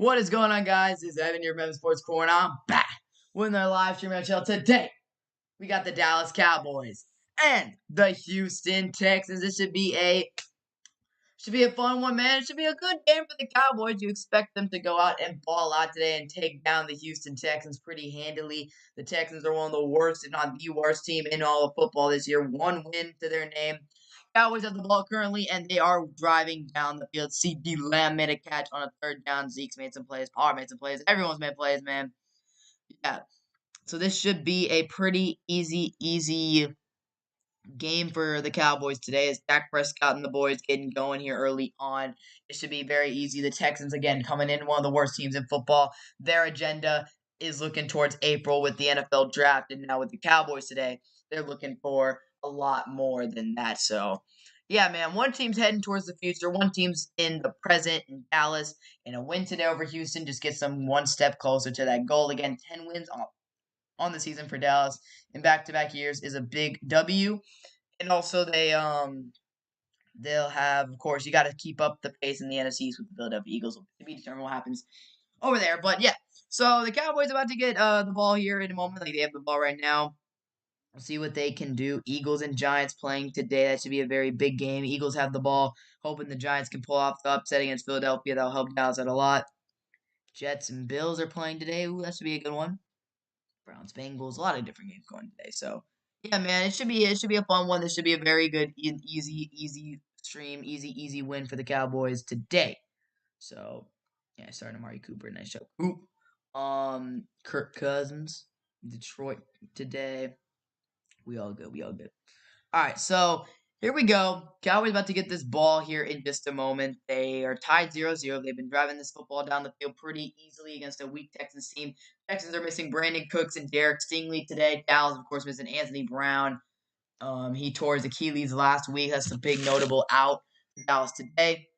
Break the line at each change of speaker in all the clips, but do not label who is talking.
What is going on, guys? This is Evan, your Memphis Sports Corner. I'm back with another live stream NHL. Today, we got the Dallas Cowboys and the Houston Texans. This should be a fun one, man. It should be a good game for the Cowboys. You expect them to go out and ball out today and take down the Houston Texans pretty handily. The Texans are one of the worst, if not the worst team in all of football this year. One win to their name. Cowboys have the ball currently, and they are driving down the field. CD Lamb made a catch on a third down. Zeke's made some plays. Pollard made some plays. Everyone's made plays, man. Yeah. So this should be a pretty easy game for the Cowboys today as Dak Prescott and the boys getting going here early on. It should be very easy. The Texans, again, coming in, one of the worst teams in football. Their agenda is looking towards April with the NFL draft, and now with the Cowboys today, they're looking for a lot more than that. So, yeah, man, one team's heading towards the future. One team's in the present in Dallas, and a win today over Houston just gets them one step closer to that goal. Again, 10 wins on the season for Dallas in back-to-back years is a big W. And also they'll have, of course, you got to keep up the pace in the NFC East with the Philadelphia Eagles. To be determined what happens over there. But yeah, so the Cowboys about to get the ball here in a moment. Like they have the ball right now. We'll see what they can do. Eagles and Giants playing today. That should be a very big game. Eagles have the ball, hoping the Giants can pull off the upset against Philadelphia. That'll help Dallas out a lot. Jets and Bills are playing today. Ooh, that should be a good one. Browns, Bengals, a lot of different games going today. So yeah, man, it should be a fun one. This should be a very good, easy stream, easy win for the Cowboys today. So yeah, starting Amari Cooper, nice show. Kirk Cousins, Detroit today. We all good. All right, so here we go. Cowboys about to get this ball here in just a moment. They are tied 0-0. They've been driving this football down the field pretty easily against a weak Texans team. Texans are missing Brandon Cooks and Derek Stingley today. Dallas, of course, missing Anthony Brown. He tore his Achilles last week. That's a big notable out for Dallas today.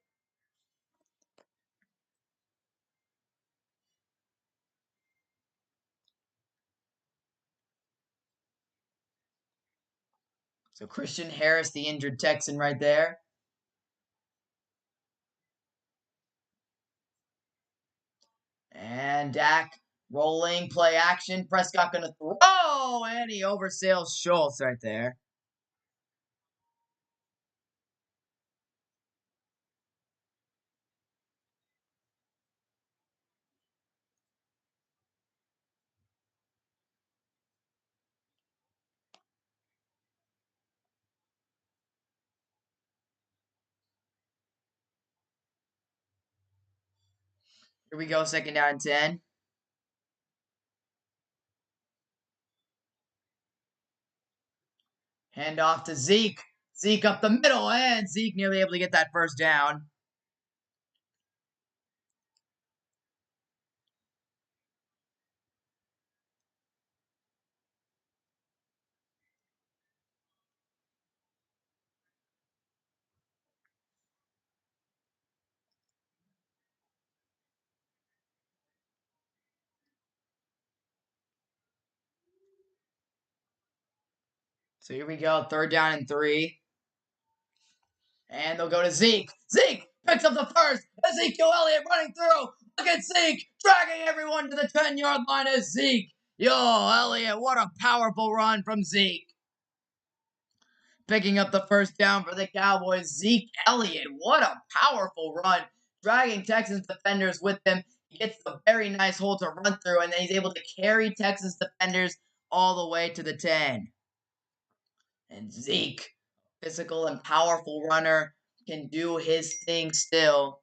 So Christian Harris, the injured Texan right there. And Dak rolling, play action. Prescott going to throw, and he oversails Schultz right there. Here we go, second down and 10. Hand off to Zeke. Zeke up the middle, and Zeke nearly able to get that first down. So here we go, third down and 3. And they'll go to Zeke. Zeke picks up the first. Ezekiel Elliott running through. Look at Zeke dragging everyone to the 10-yard line as Zeke. Yo, Elliott, what a powerful run from Zeke. Picking up the first down for the Cowboys. Zeke Elliott, what a powerful run. Dragging Texans defenders with him. He gets a very nice hole to run through, and then he's able to carry Texans defenders all the way to the 10. And Zeke, physical and powerful runner, can do his thing still.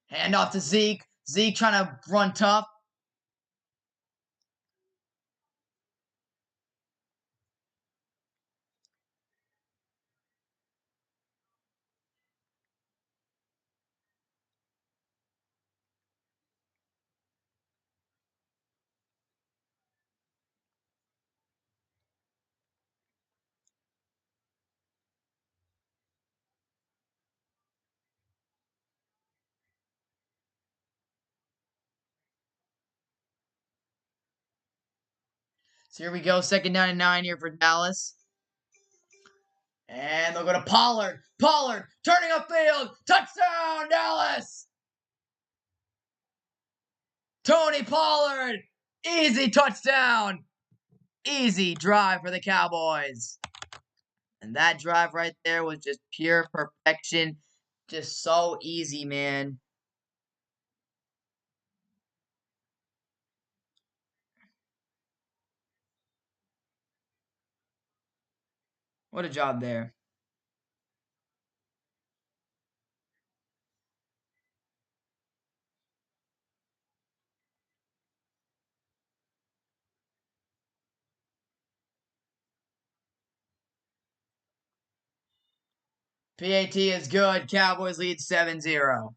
Hand off to Zeke. Zeke trying to run tough. So here we go, second down and 9 here for Dallas. And they'll go to Pollard. Pollard turning upfield. Touchdown, Dallas! Tony Pollard. Easy touchdown. Easy drive for the Cowboys. And that drive right there was just pure perfection. Just so easy, man. What a job there. PAT is good. Cowboys lead 7-0.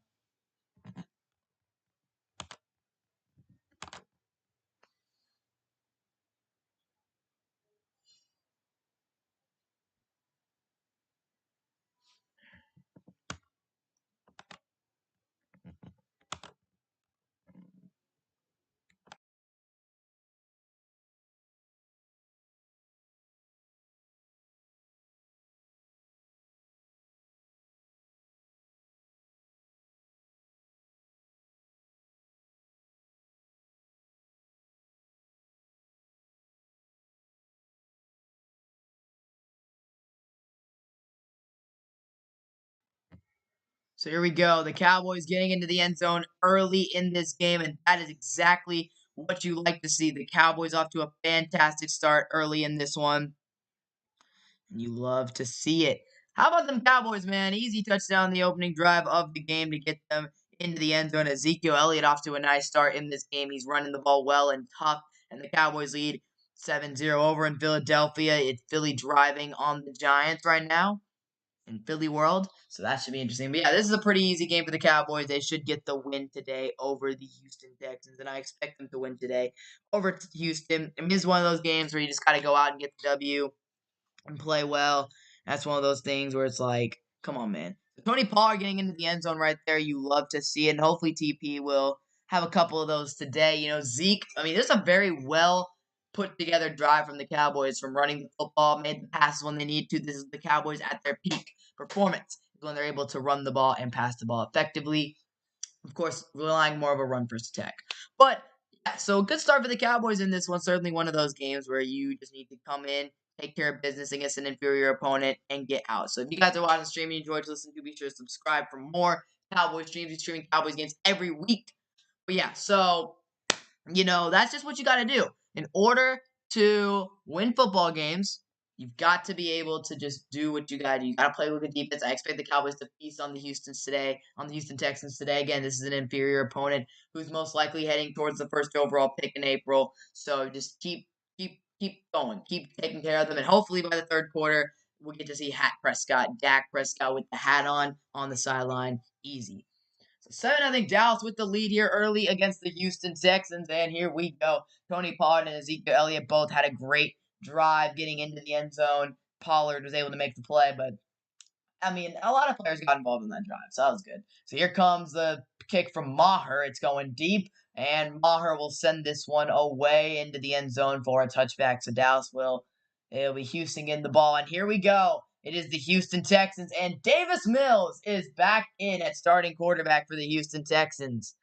So here we go. The Cowboys getting into the end zone early in this game, and that is exactly what you like to see. The Cowboys off to a fantastic start early in this one, and you love to see it. How about them Cowboys, man? Easy touchdown the opening drive of the game to get them into the end zone. Ezekiel Elliott off to a nice start in this game. He's running the ball well and tough, and the Cowboys lead 7-0 over in Philadelphia. It's Philly driving on the Giants right now in Philly world. So that should be interesting. But yeah, this is a pretty easy game for the Cowboys. They should get the win today over the Houston Texans, and I expect them to win today over Houston. I mean, this is one of those games where you just got to go out and get the W and play well. That's one of those things where it's like, come on, man. So Tony Pollard getting into the end zone right there, you love to see it, and hopefully TP will have a couple of those today. You know, Zeke, I mean, this is a very well put together drive from the Cowboys from running the football, made the passes when they need to. This is the Cowboys at their peak performance when they're able to run the ball and pass the ball effectively. Of course, relying more of a run first attack. But yeah, so good start for the Cowboys in this one. Certainly one of those games where you just need to come in, take care of business against an inferior opponent, and get out. So if you guys are watching the stream and you enjoyed listening to, be sure to subscribe for more Cowboys streams. We're streaming Cowboys games every week. But yeah, so that's just what you got to do. In order to win football games, you've got to be able to just do what you got to do. You got to play with the defense. I expect the Cowboys to feast on the Houston Texans today. Again, this is an inferior opponent who's most likely heading towards the first overall pick in April. So just keep going. Keep taking care of them. And hopefully by the third quarter, we'll get to see Dak Prescott with the hat on the sideline. Easy. So 7-0 Dallas with the lead here early against the Houston Texans. And here we go. Tony Pollard and Ezekiel Elliott both had a great drive getting into the end zone. Pollard was able to make the play, but I mean, a lot of players got involved in that drive, so that was good. So here comes the kick from Maher. It's going deep, and Maher will send this one away into the end zone for a touchback. So Dallas will. It'll be Houston getting the ball, and here we go. It is the Houston Texans, and Davis Mills is back in at starting quarterback for the Houston Texans.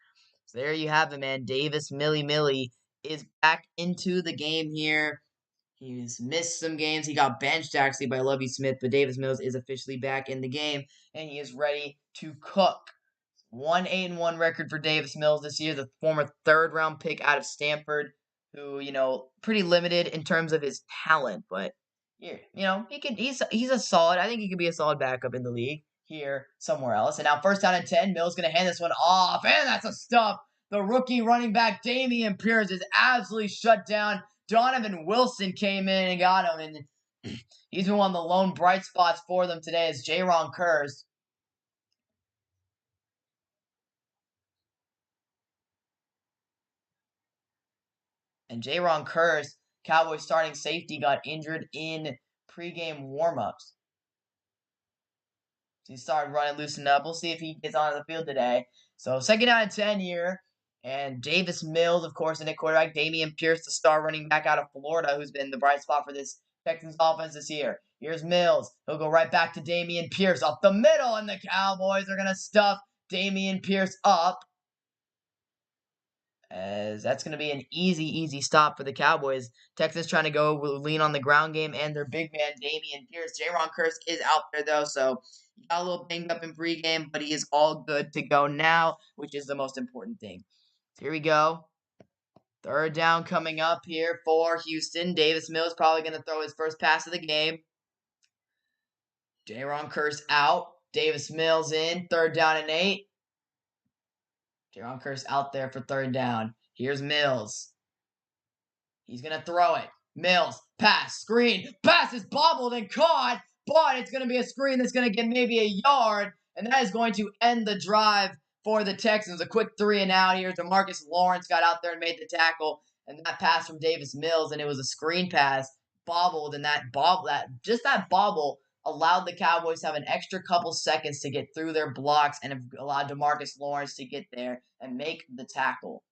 So there you have it, man. Davis Millie is back into the game here. He's missed some games. He got benched actually by Lovie Smith, but Davis Mills is officially back in the game, and he is ready to cook. 1-8-1 record for Davis Mills this year, the former third-round pick out of Stanford, who pretty limited in terms of his talent, but he's a solid. I think he could be a solid backup in the league here somewhere else. And now first down and 10, Mills gonna hand this one off, and that's a stop. The rookie running back Dameon Pierce is absolutely shut down. Donovan Wilson came in and got him, and he's been one of the lone bright spots for them today as Jaron Curse. And Jaron Curse, Cowboys starting safety, got injured in pregame warmups. So he started running, loosened up. We'll see if he gets onto the field today. So second down and 10 here. And Davis Mills, of course, in at quarterback. Dameon Pierce, the star running back out of Florida, who's been the bright spot for this Texans offense this year. Here's Mills. He'll go right back to Dameon Pierce up the middle, and the Cowboys are going to stuff Dameon Pierce up, as that's going to be an easy stop for the Cowboys. Texans trying to go lean on the ground game and their big man, Dameon Pierce. Jaron Kearse is out there, though, so he got a little banged up in pregame, but he is all good to go now, which is the most important thing. So here we go. Third down coming up here for Houston. Davis Mills probably going to throw his first pass of the game. Jaron Kearse out. Davis Mills in. 3rd down and 8. Jaron Kearse out there for 3rd down. Here's Mills. He's going to throw it. Mills, pass, screen. Pass is bobbled and caught, but it's going to be a screen that's going to get maybe a yard, and that is going to end the drive for the Texans. A quick 3 and out here. DeMarcus Lawrence got out there and made the tackle, and that pass from Davis Mills, and it was a screen pass, bobbled, and that bobble allowed the Cowboys to have an extra couple seconds to get through their blocks and allowed DeMarcus Lawrence to get there and make the tackle.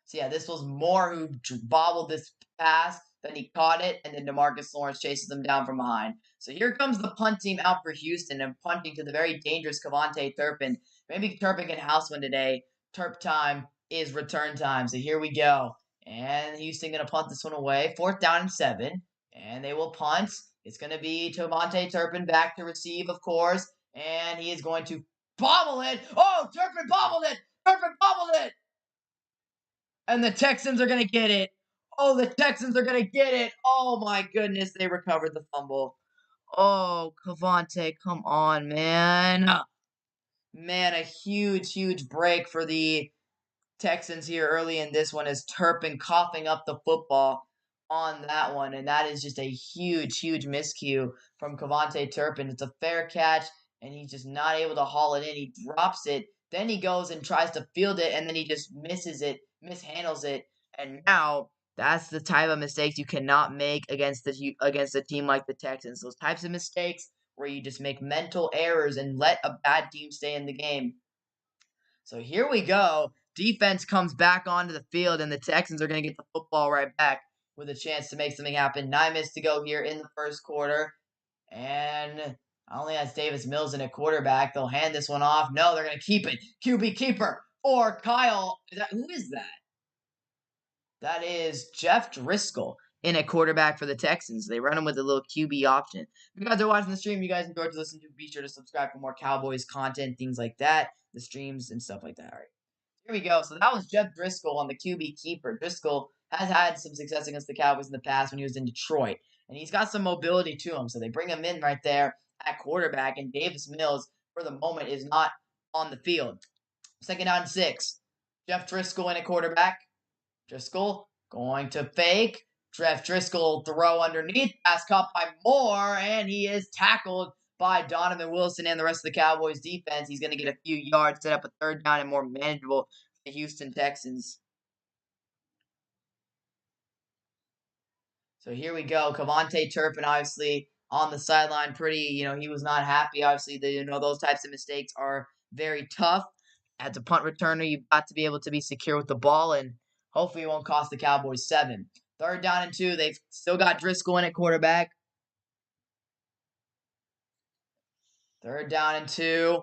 So yeah, this was Moore who bobbled this pass, then he caught it, and then DeMarcus Lawrence chases them down from behind. So here comes the punt team out for Houston and punting to the very dangerous Kevontae Turpin. Maybe Turpin can house one today. Turp time is return time. So here we go. And Houston going to punt this one away. 4th down and 7. And they will punt. It's going to be Kevontae Turpin back to receive, of course. And he is going to bobble it. Oh, Turpin bobbled it. Turpin bobbled it. And the Texans are going to get it. Oh, the Texans are going to get it. Oh, my goodness. They recovered the fumble. Oh, Kevontae, come on, man. Man, a huge break for the Texans here early in this one as Turpin coughing up the football on that one. And that is just a huge miscue from Kevontae Turpin. It's a fair catch, and he's just not able to haul it in. He drops it. Then he goes and tries to field it, and then he just mishandles it. And now that's the type of mistakes you cannot make against a team like the Texans. Those types of mistakes where you just make mental errors and let a bad team stay in the game. So here we go. Defense comes back onto the field, and the Texans are going to get the football right back with a chance to make something happen. 9 minutes to go here in the first quarter. And only has Davis Mills in at quarterback. They'll hand this one off. No, they're going to keep it. QB keeper for Kyle. Who is that? That is Jeff Driscoll in at quarterback for the Texans. They run him with a little QB option. If you guys are watching the stream, you guys enjoyed to listen to, be sure to subscribe for more Cowboys content, things like that, the streams and stuff like that. All right. Here we go. So that was Jeff Driscoll on the QB keeper. Driscoll has had some success against the Cowboys in the past when he was in Detroit. And he's got some mobility to him. So they bring him in right there at quarterback. And Davis Mills, for the moment, is not on the field. 2nd down and 6. Jeff Driscoll in at quarterback. Driscoll going to fake. Jeff Driscoll throw underneath. Pass caught by Moore. And he is tackled by Donovan Wilson and the rest of the Cowboys defense. He's going to get a few yards, set up a 3rd down and more manageable for the Houston Texans. So here we go. Kevontae Turpin, obviously, on the sideline, pretty, he was not happy. Obviously, those types of mistakes are very tough. As a punt returner, you've got to be able to be secure with the ball, and hopefully it won't cost the Cowboys 7. 3rd down and 2. They've still got Driscoll in at quarterback. 3rd down and 2.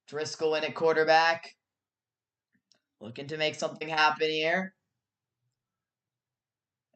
Driscoll in at quarterback. Looking to make something happen here.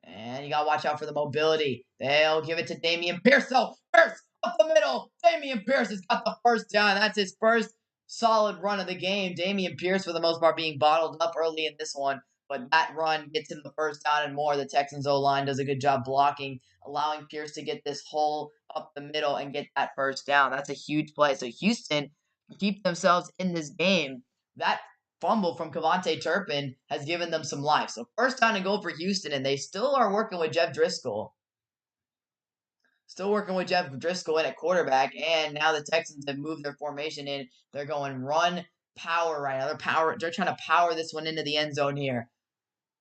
And you got to watch out for the mobility. They'll give it to Dameon Pierce. So Pierce up the middle. Dameon Pierce has got the 1st down. That's his first solid run of the game. Dameon Pierce, for the most part, being bottled up early in this one. But that run gets him the 1st down and more. The Texans O-line does a good job blocking, allowing Pierce to get this hole up the middle and get that 1st down. That's a huge play. So Houston can keep themselves in this game. That fumble from Kevontae Turpin has given them some life. So 1st down and goal for Houston, and they still are working with Jeff Driscoll. Still working with Jeff Driscoll in at quarterback, and now the Texans have moved their formation in. They're going run, power right now. They're trying to power this one into the end zone here.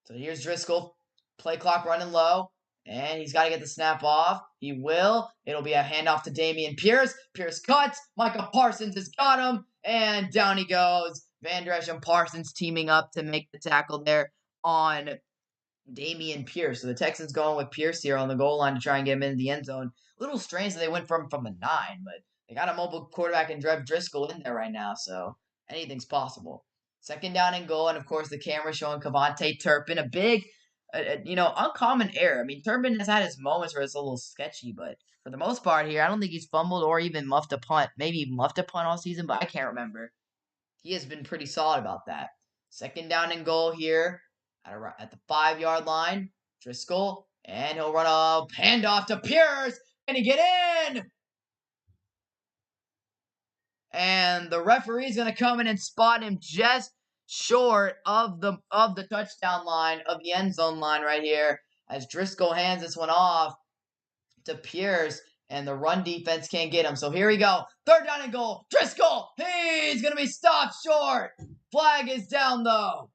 So here's Driscoll. Play clock running low. And he's got to get the snap off. He will. It'll be a handoff to Dameon Pierce. Pierce cuts. Micah Parsons has got him. And down he goes. Van Der Esch and Parsons teaming up to make the tackle there on Damian Pierce. So the Texans going with Pierce here on the goal line to try and get him into the end zone. A little strange that they went from a 9, but they got a mobile quarterback and Drev Driscoll in there right now, so anything's possible. Second down and goal, and of course the camera showing Cavante Turpin, a big, uncommon error. I mean, Turpin has had his moments where it's a little sketchy, but for the most part here, I don't think he's fumbled or even muffed a punt. Maybe muffed a punt all season, but I can't remember. He has been pretty solid about that. Second down and goal here at the 5-yard line. Driscoll, and he'll run a handoff to Pierce. Can he get in? And the referee's gonna come in and spot him just short of the touchdown line, of the end zone line right here, as Driscoll hands this one off to Pierce, and the run defense can't get him. So here we go. Third down and goal. Driscoll, he's going to be stopped short. Flag is down, though.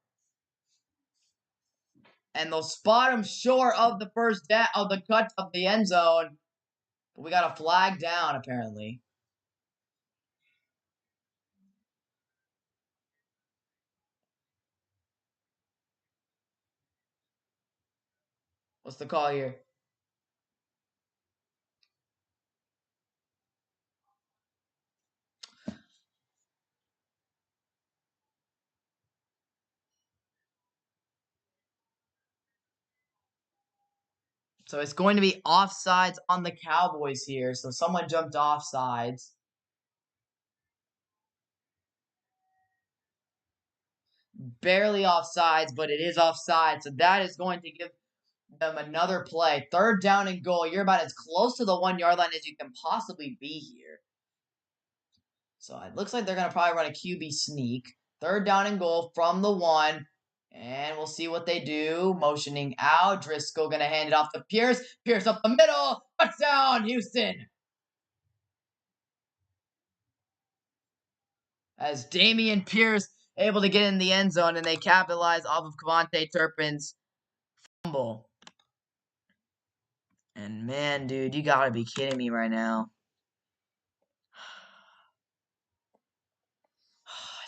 And they'll spot him short of the first down, of the cut of the end zone. But we got a flag down, apparently. What's the call here? So it's going to be offsides on the Cowboys here. So someone jumped offsides. Barely offsides, but it is offside. So that is going to give them another play. Third down and goal. You're about as close to the 1-yard line as you can possibly be here. So it looks like they're going to probably run a QB sneak. Third down and goal from the 1. And we'll see what they do. Motioning out. Driscoll going to hand it off to Pierce. Pierce up the middle. Touchdown, Houston. As Damian Pierce able to get in the end zone, and they capitalize off of Cavante Turpin's fumble. And man, dude, you gotta be kidding me right now.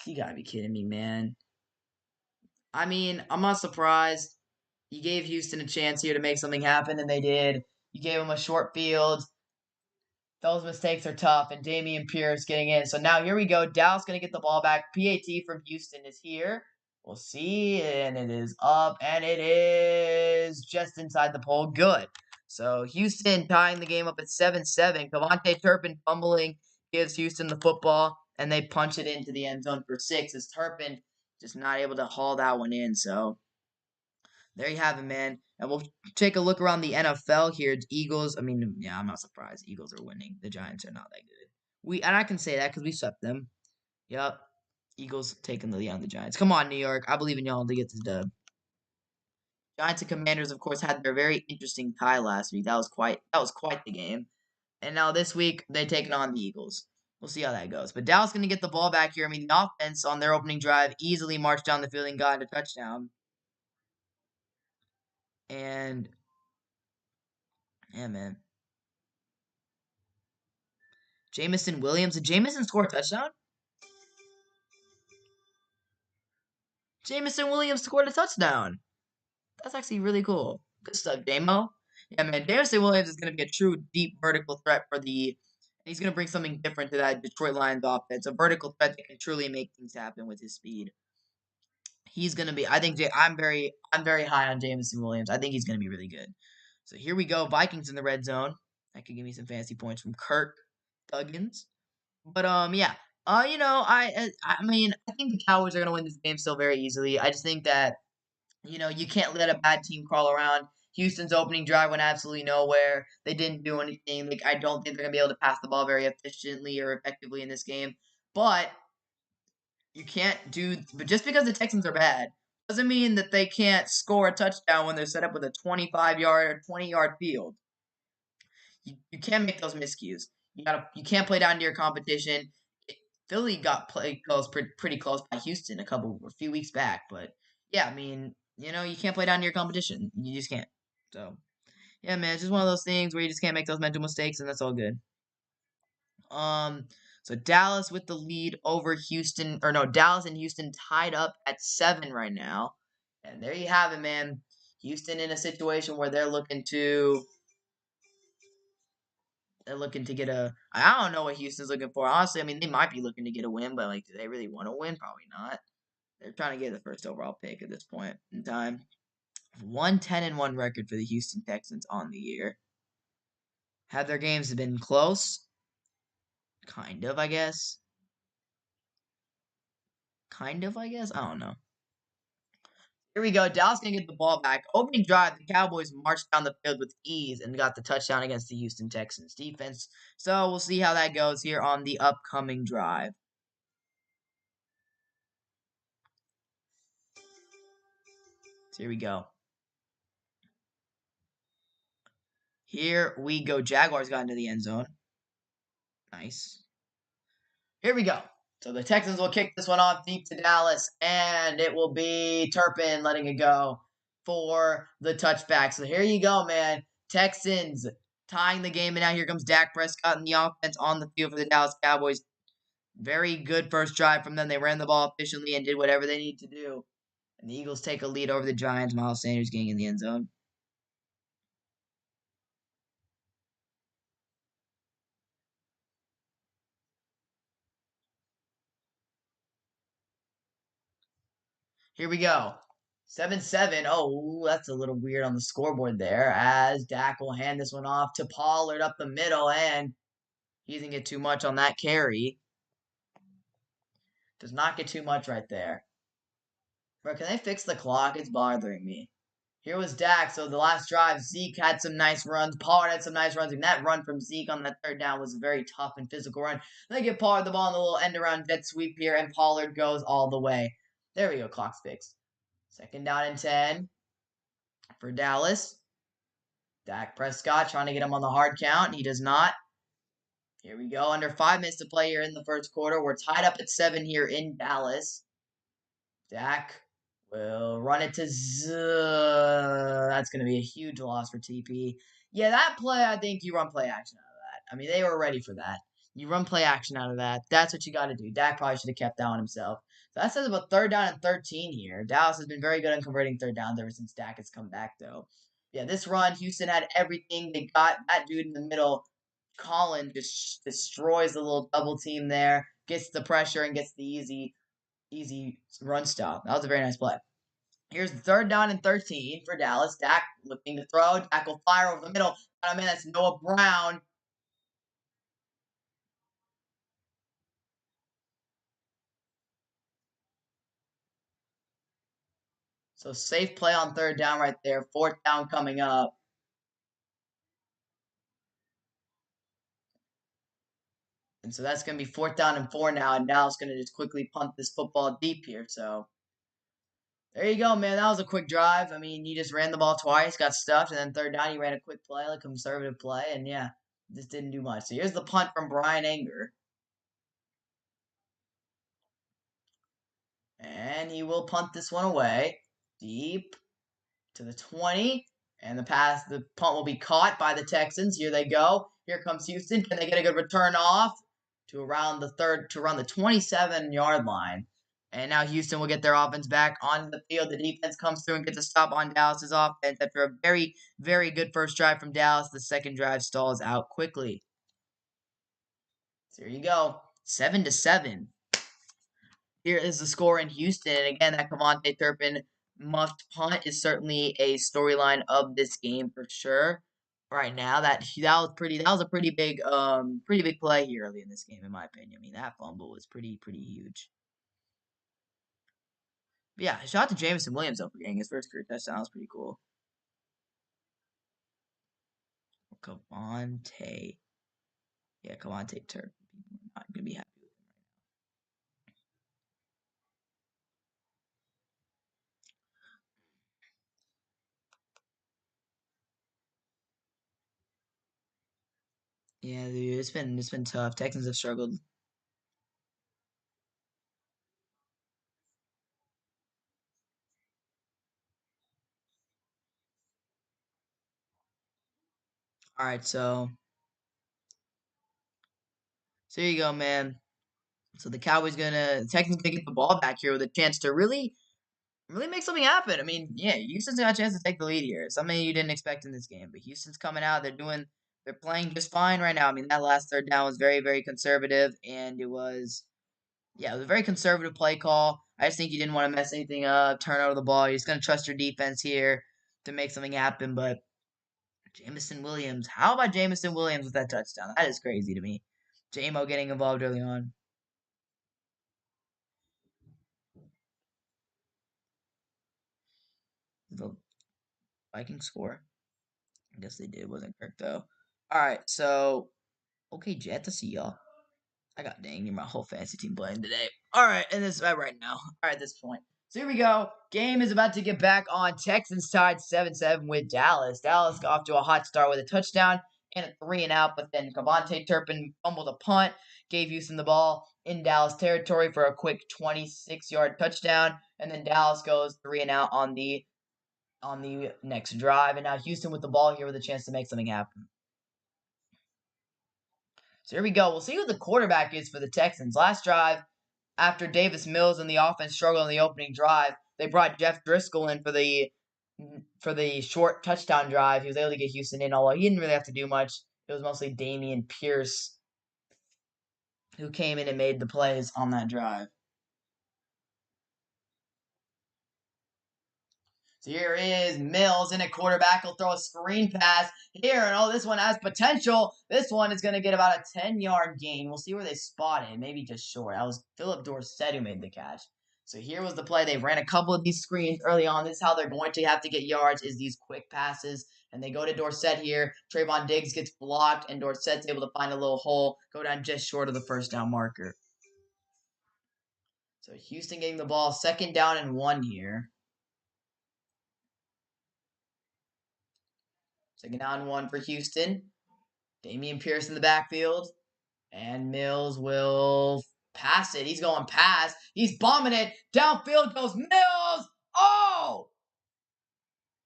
You gotta be kidding me, man. I mean, I'm not surprised. You gave Houston a chance here to make something happen, and they did. You gave them a short field. Those mistakes are tough, and Damian Pierce getting in. So now here we go. Dallas going to get the ball back. PAT from Houston is here. We'll see, and it is up, and it is just inside the pole. Good. So Houston tying the game up at 7-7. Cavante Turpin fumbling gives Houston the football, and they punch it into the end zone for 6 as Turpin just not able to haul that one in. So there you have it, man. And we'll take a look around the NFL here. Eagles, I mean, yeah, I'm not surprised. Eagles are winning. The Giants are not that good. And I can say that because we swept them. Yep. Eagles taking the lead on the Giants. Come on, New York. I believe in y'all to get this dub. Giants and Commanders, of course, had their very interesting tie last week. That was quite the game. And now this week, they're taking on the Eagles. We'll see how that goes. But Dallas going to get the ball back here. I mean, the offense on their opening drive easily marched down the field and got a touchdown. And yeah, man. Jamison Williams. Did Jamison score a touchdown? Jamison Williams scored a touchdown. That's actually really cool. Good stuff, Damo. Yeah, man. Jamison Williams is going to be a true deep vertical threat for the. He's going to bring something different to that Detroit Lions offense. A vertical threat that can truly make things happen with his speed. He's going to be. I think I'm very high on Jamison Williams. I think he's going to be really good. So here we go. Vikings in the red zone. That could give me some fancy points from Kirk Thuggins. But yeah. I mean, I think the Cowboys are gonna win this game still very easily. I just think that, you can't let a bad team crawl around. Houston's opening drive went absolutely nowhere. They didn't do anything. Like, I don't think they're gonna be able to pass the ball very efficiently or effectively in this game. But but just because the Texans are bad doesn't mean that they can't score a touchdown when they're set up with a 25-yard or 20-yard field. You can't make those miscues. You can't play down to your competition. Philly got played close, pretty close by Houston a few weeks back, but yeah, I mean, you can't play down to your competition. You just can't. So yeah, man, it's just one of those things where you just can't make those mental mistakes, and that's all good. So Dallas with the lead over Houston, or no, Dallas and Houston tied up at 7 right now, and there you have it, man. Houston in a situation where they're looking to get a. I don't know what Houston's looking for. Honestly, I mean they might be looking to get a win, but like, do they really want to win? Probably not. They're trying to get the first overall pick at this point in time. 1-10-1 record for the Houston Texans on the year. Have their games been close? Kind of, I guess. Kind of, I guess. I don't know. Here we go. Dallas gonna get the ball back. Opening drive, the Cowboys marched down the field with ease and got the touchdown against the Houston Texans defense. So we'll see how that goes here on the upcoming drive. So here we go. Here we go. Jaguars got into the end zone. Nice. Here we go. So the Texans will kick this one off deep to Dallas, and it will be Turpin letting it go for the touchback. So here you go, man. Texans tying the game, and now here comes Dak Prescott and the offense on the field for the Dallas Cowboys. Very good first drive from them. They ran the ball efficiently and did whatever they need to do. And the Eagles take a lead over the Giants. Miles Sanders getting in the end zone. Here we go. 7-7. Oh, that's a little weird on the scoreboard there, as Dak will hand this one off to Pollard up the middle, and he doesn't get too much on that carry. Does not get too much right there. Bro, can they fix the clock? It's bothering me. Here was Dak. So the last drive, Zeke had some nice runs. Pollard had some nice runs. And that run from Zeke on that third down was a very tough and physical run. They get Pollard the ball in the little end around jet sweep here, and Pollard goes all the way. There we go. Clock's fixed. 2nd down and 10 for Dallas. Dak Prescott trying to get him on the hard count. He does not. Here we go. Under 5 minutes to play here in the first quarter. We're tied up at 7 here in Dallas. Dak will run it to That's going to be a huge loss for TP. Yeah, that play, I think you run play action out of that. I mean, they were ready for that. You run play action out of that. That's what you got to do. Dak probably should have kept that one himself. So that says about 3rd down and 13 here. Dallas has been very good on converting 3rd downs ever since Dak has come back, though. Yeah, this run, Houston had everything. They got that dude in the middle. Colin just destroys the little double team there, gets the pressure, and gets the easy run stop. That was a very nice play. Here's 3rd down and 13 for Dallas. Dak looking to throw. Dak will fire over the middle. Oh, man, that's Noah Brown. So safe play on 3rd down right there. 4th down coming up. And so that's going to be 4th down and 4 now. And Dallas going to just quickly punt this football deep here. So there you go, man. That was a quick drive. I mean, you just ran the ball twice, got stuffed, and then 3rd down, you ran a quick play, like conservative play, and yeah, just didn't do much. So here's the punt from Brian Anger. And he will punt this one away. Deep to the 20. And the punt will be caught by the Texans. Here they go. Here comes Houston. Can they get a good return off to around the 27-yard line? And now Houston will get their offense back on the field. The defense comes through and gets a stop on Dallas's offense after a very, very good first drive from Dallas. The second drive stalls out quickly. So here you go. 7-7. Here is the score in Houston. And again, that Cavante Turpin muffed punt is certainly a storyline of this game for sure. Right now, that was a pretty big play here early in this game, in my opinion. I mean, that fumble was pretty huge. But yeah, shout out to Jameson Williams though for getting his first career touchdown. That was pretty cool. Cavante. Yeah, Cavante Turpin. I'm not gonna be happy. Yeah, dude, it's been tough. Texans have struggled. All right, so here you go, man. So the Texans gonna get the ball back here with a chance to really really make something happen. I mean, yeah, Houston's got a chance to take the lead here. Something you didn't expect in this game, but Houston's coming out. They're playing just fine right now. I mean, that last third down was very, very conservative, and it was a very conservative play call. I just think you didn't want to mess anything up, turn over the ball. You're just going to trust your defense here to make something happen. But Jameson Williams, how about Jameson Williams with that touchdown? That is crazy to me. JMO getting involved early on. The Vikings score. I guess they did. Wasn't correct though. All right, so okay, Jet to see y'all. I got dang near my whole fantasy team playing today. All right, and this right now. All right, at this point. So here we go. Game is about to get back on. Texans tied 7-7 with Dallas. Dallas got off to a hot start with a touchdown and a 3-and-out, but then Cavante Turpin fumbled a punt, gave Houston the ball in Dallas territory for a quick 26-yard touchdown, and then Dallas goes 3-and-out on the next drive, and now Houston with the ball here with a chance to make something happen. So here we go. We'll see who the quarterback is for the Texans. Last drive, after Davis Mills and the offense struggled in the opening drive, they brought Jeff Driscoll in for the short touchdown drive. He was able to get Houston in, although he didn't really have to do much. It was mostly Damian Pierce who came in and made the plays on that drive. So here is Mills in a quarterback. He'll throw a screen pass here. And this one has potential. This one is going to get about a 10-yard gain. We'll see where they spot it. Maybe just short. That was Philip Dorsett who made the catch. So here was the play. They ran a couple of these screens early on. This is how they're going to have to get yards, is these quick passes. And they go to Dorsett here. Trayvon Diggs gets blocked, and Dorsett's able to find a little hole, go down just short of the first down marker. So Houston getting the ball, 2nd down and 1 here. 2nd down 1 for Houston. Damian Pierce in the backfield. And Mills will pass it. He's going pass. He's bombing it. Downfield goes Mills. Oh!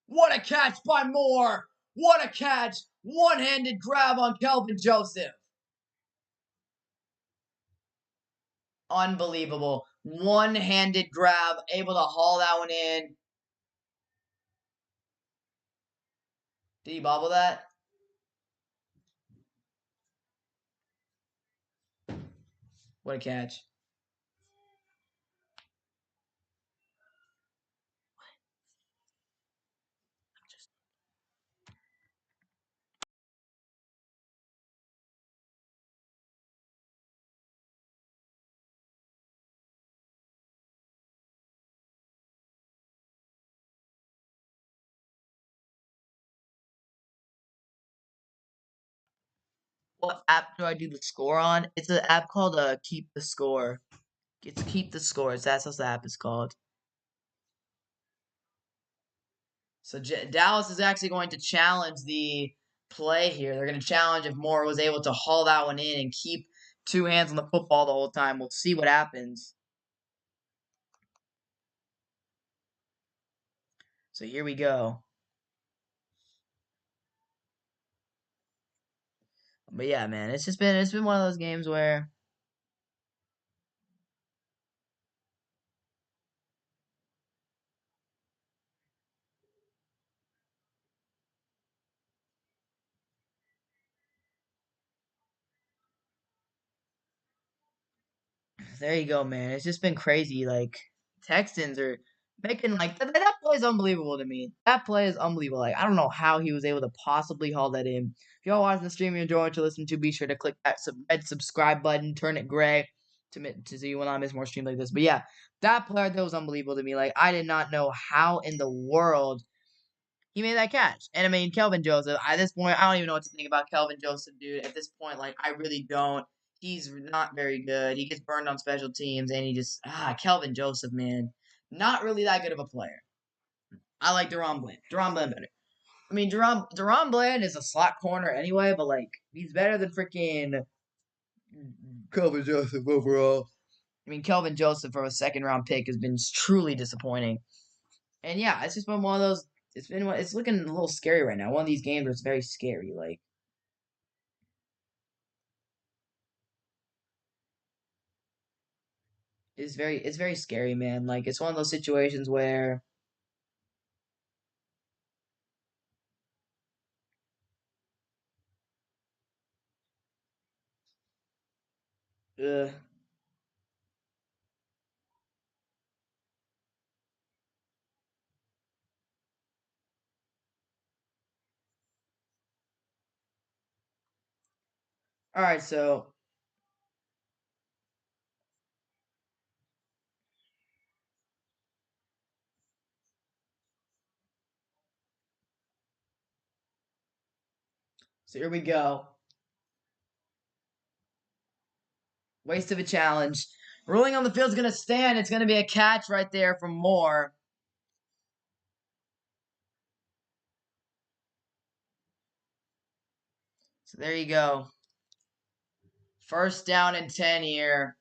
What a catch by Moore. What a catch. One-handed grab on Kelvin Joseph. Unbelievable. One-handed grab. Able to haul that one in. Did he bobble that? What a catch. What app do I do the score on? It's an app called Keep the Score. It's Keep the Scores. That's what the app is called. So Dallas is actually going to challenge the play here. They're going to challenge if Moore was able to haul that one in and keep two hands on the football the whole time. We'll see what happens. So here we go. But yeah, man, it's been one of those games where there you go, man. It's just been crazy. Like Texans are making like that play is unbelievable to me. That play is unbelievable. Like I don't know how he was able to possibly haul that in. If y'all watching the stream, you enjoy what you listen to, be sure to click that red subscribe button, turn it gray to so you will not miss more streams like this. But yeah, that play that was unbelievable to me. Like I did not know how in the world he made that catch. And I mean, Kelvin Joseph, at this point, I don't even know what to think about Kelvin Joseph, dude. At this point, like, I really don't. He's not very good. He gets burned on special teams, and Kelvin Joseph, man. Not really that good of a player. I like Deron Bland. Deron Bland better. I mean, Deron Bland is a slot corner anyway, but, like, he's better than freaking Kelvin Joseph overall. I mean, Kelvin Joseph for a 2nd-round pick has been truly disappointing. And yeah, it's just been one of those. It's looking a little scary right now. One of these games where it's very scary. Like it's very scary, man. Like it's one of those situations where uh, all right, so here we go. Waste of a challenge. Ruling on the field's gonna stand. It's gonna be a catch right there from Moore. So there you go. First down and 10 here.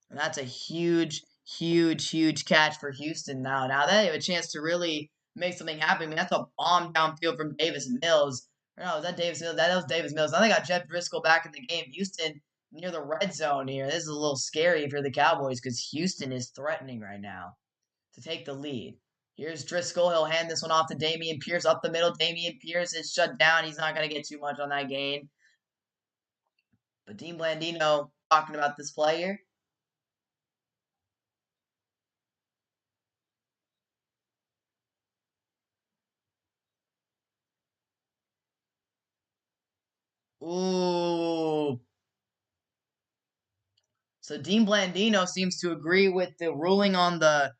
And that's a huge, huge, huge catch for Houston now. Now they have a chance to really make something happen. I mean, that's a bomb downfield from Davis Mills. Or no, was that Davis Mills? That was Davis Mills. Now they got Jeff Driscoll back in the game. Houston near the red zone here. This is a little scary if you're the Cowboys because Houston is threatening right now to take the lead. Here's Driscoll. He'll hand this one off to Damian Pierce up the middle. Damian Pierce is shut down. He's not going to get too much on that gain. But Dean Blandino talking about this player. Ooh. So Dean Blandino seems to agree with the ruling on the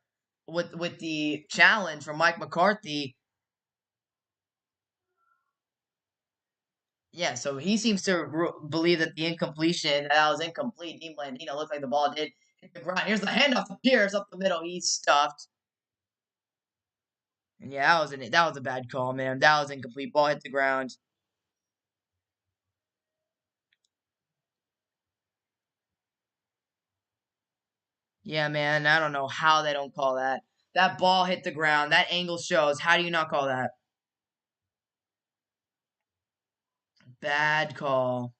with the challenge from Mike McCarthy. Yeah, so he seems to believe that the incompletion that was incomplete. Dean Blandino looked like the ball did hit the ground. Here's the handoff to Pierce up the middle. He's stuffed. And yeah, that was a bad call, man. That was incomplete. Ball hit the ground. Yeah, man. I don't know how they don't call that. That ball hit the ground. That angle shows. How do you not call that? Bad call.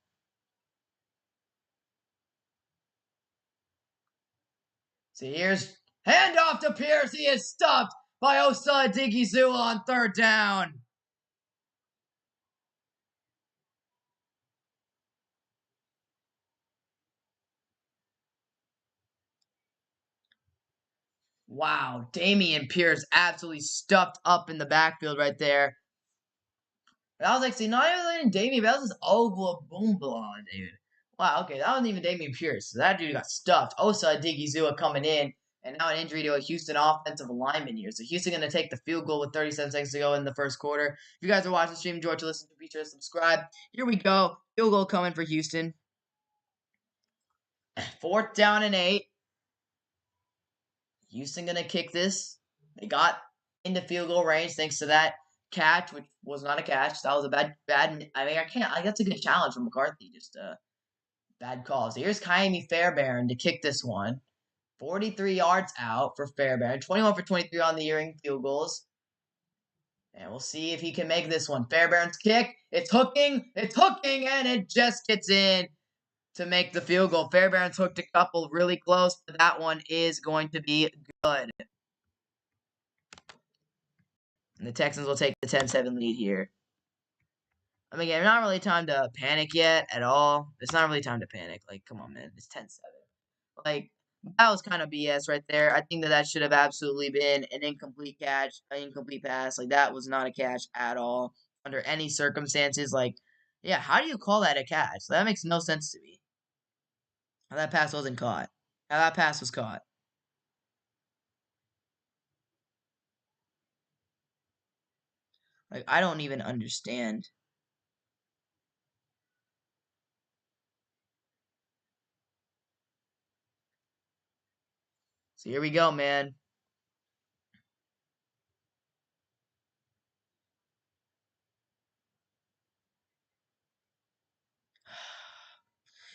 So here's handoff to Pierce. He is stopped by Osa Digizua on third down. Wow, Damian Pierce absolutely stuffed up in the backfield right there. And I was like, see, not even Damian, that was just Oglabumba, David. Wow, okay, that wasn't even Damian Pierce. So that dude got stuffed. Osa Digizua coming in, and now an injury to a Houston offensive lineman here. So Houston going to take the field goal with 37 seconds to go in the first quarter. If you guys are watching the stream, enjoy to listen to, be sure to subscribe. Here we go. Field goal coming for Houston. Fourth down and 8. Houston gonna kick this. They got into field goal range thanks to that catch, which was not a catch. That was a bad. I mean, I can't. I That's a good challenge from McCarthy. Just bad calls. So here's Kaimi Fairbairn to kick this one. 43 yards out for Fairbairn. 21 for 23 on the year in field goals. And we'll see if he can make this one. Fairbairn's kick. It's hooking. It's hooking, and it just gets in to make the field goal. Fairbairn's hooked a couple really close, but that one is going to be good. And the Texans will take the 10-7 lead here. I mean, again, not really time to panic yet at all. It's not really time to panic. Like, come on, man. It's 10-7. Like, that was kind of BS right there. I think that should have absolutely been an incomplete catch, an incomplete pass. Like, that was not a catch at all under any circumstances. Like, yeah, how do you call that a catch? That makes no sense to me. How that pass wasn't caught. How that pass was caught. Like, I don't even understand. So here we go, man.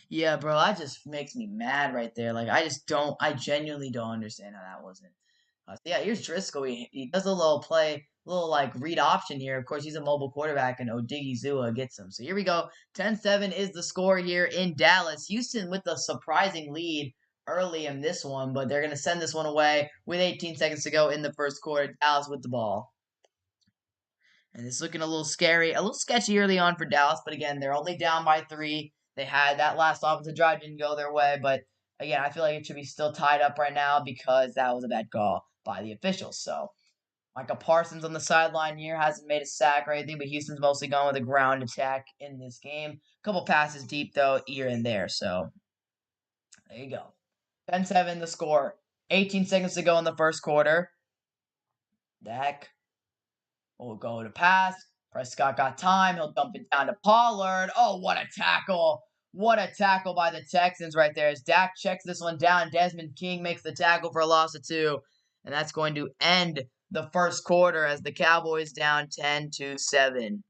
Yeah, bro, that just makes me mad right there. Like, I genuinely don't understand how that wasn't. So yeah, here's Driscoll. He does a little play, little like read option here. Of course, he's a mobile quarterback, and Odigizua gets him. So here we go. 10-7 is the score here in Dallas. Houston with a surprising lead early in this one, but they're going to send this one away with 18 seconds to go in the first quarter. Dallas with the ball. And it's looking a little scary, a little sketchy early on for Dallas, but again, they're only down by 3. They had that last offensive drive didn't go their way, but again, I feel like it should be still tied up right now because that was a bad call by the officials. So Micah Parsons on the sideline here hasn't made a sack or anything, but Houston's mostly going with a ground attack in this game. A couple passes deep, though, here and there. So there you go. 10-7 the score. 18 seconds to go in the first quarter. Dak will go to pass. Prescott got time. He'll dump it down to Pollard. Oh, what a tackle. What a tackle by the Texans right there. As Dak checks this one down, Desmond King makes the tackle for a loss of 2. And that's going to end the first quarter as the Cowboys down 10-7.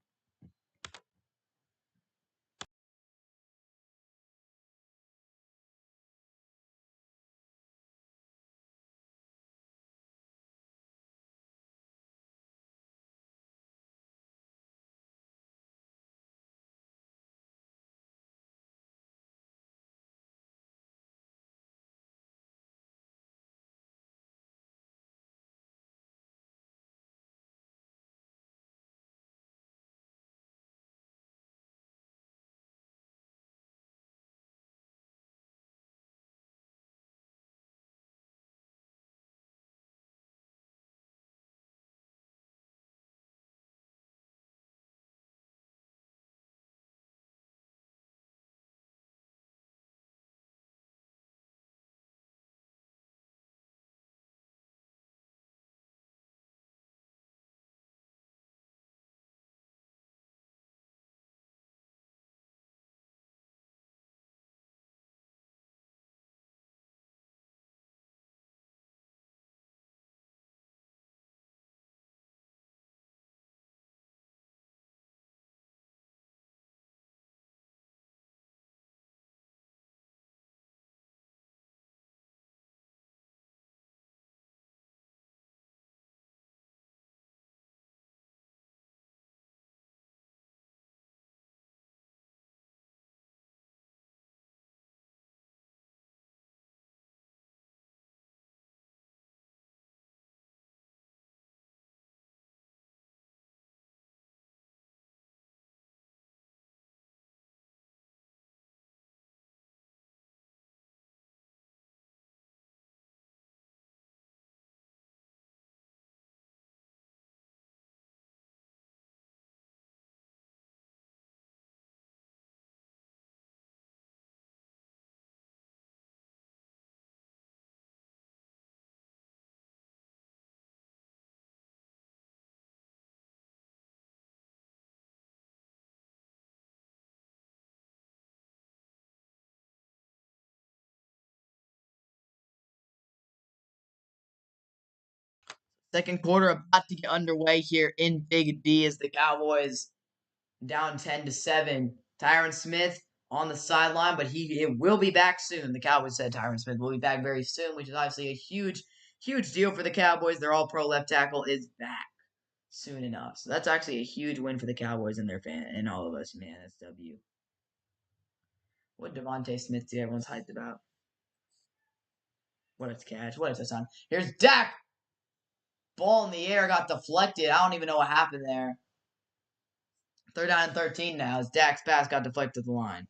Second quarter about to get underway here in Big D as the Cowboys down 10-7. Tyron Smith on the sideline, but it will be back soon. The Cowboys said Tyron Smith will be back very soon, which is obviously a huge deal for the Cowboys. Their all-pro left tackle is back soon enough. So that's actually a huge win for the Cowboys and their fan and all of us, man. That's W. What Devontae Smith do everyone's hyped about? What a catch. What a touchdown. Here's Dak. Ball in the air got deflected. I don't even know what happened there. 3rd down and 13 now as Dak's pass got deflected to the line.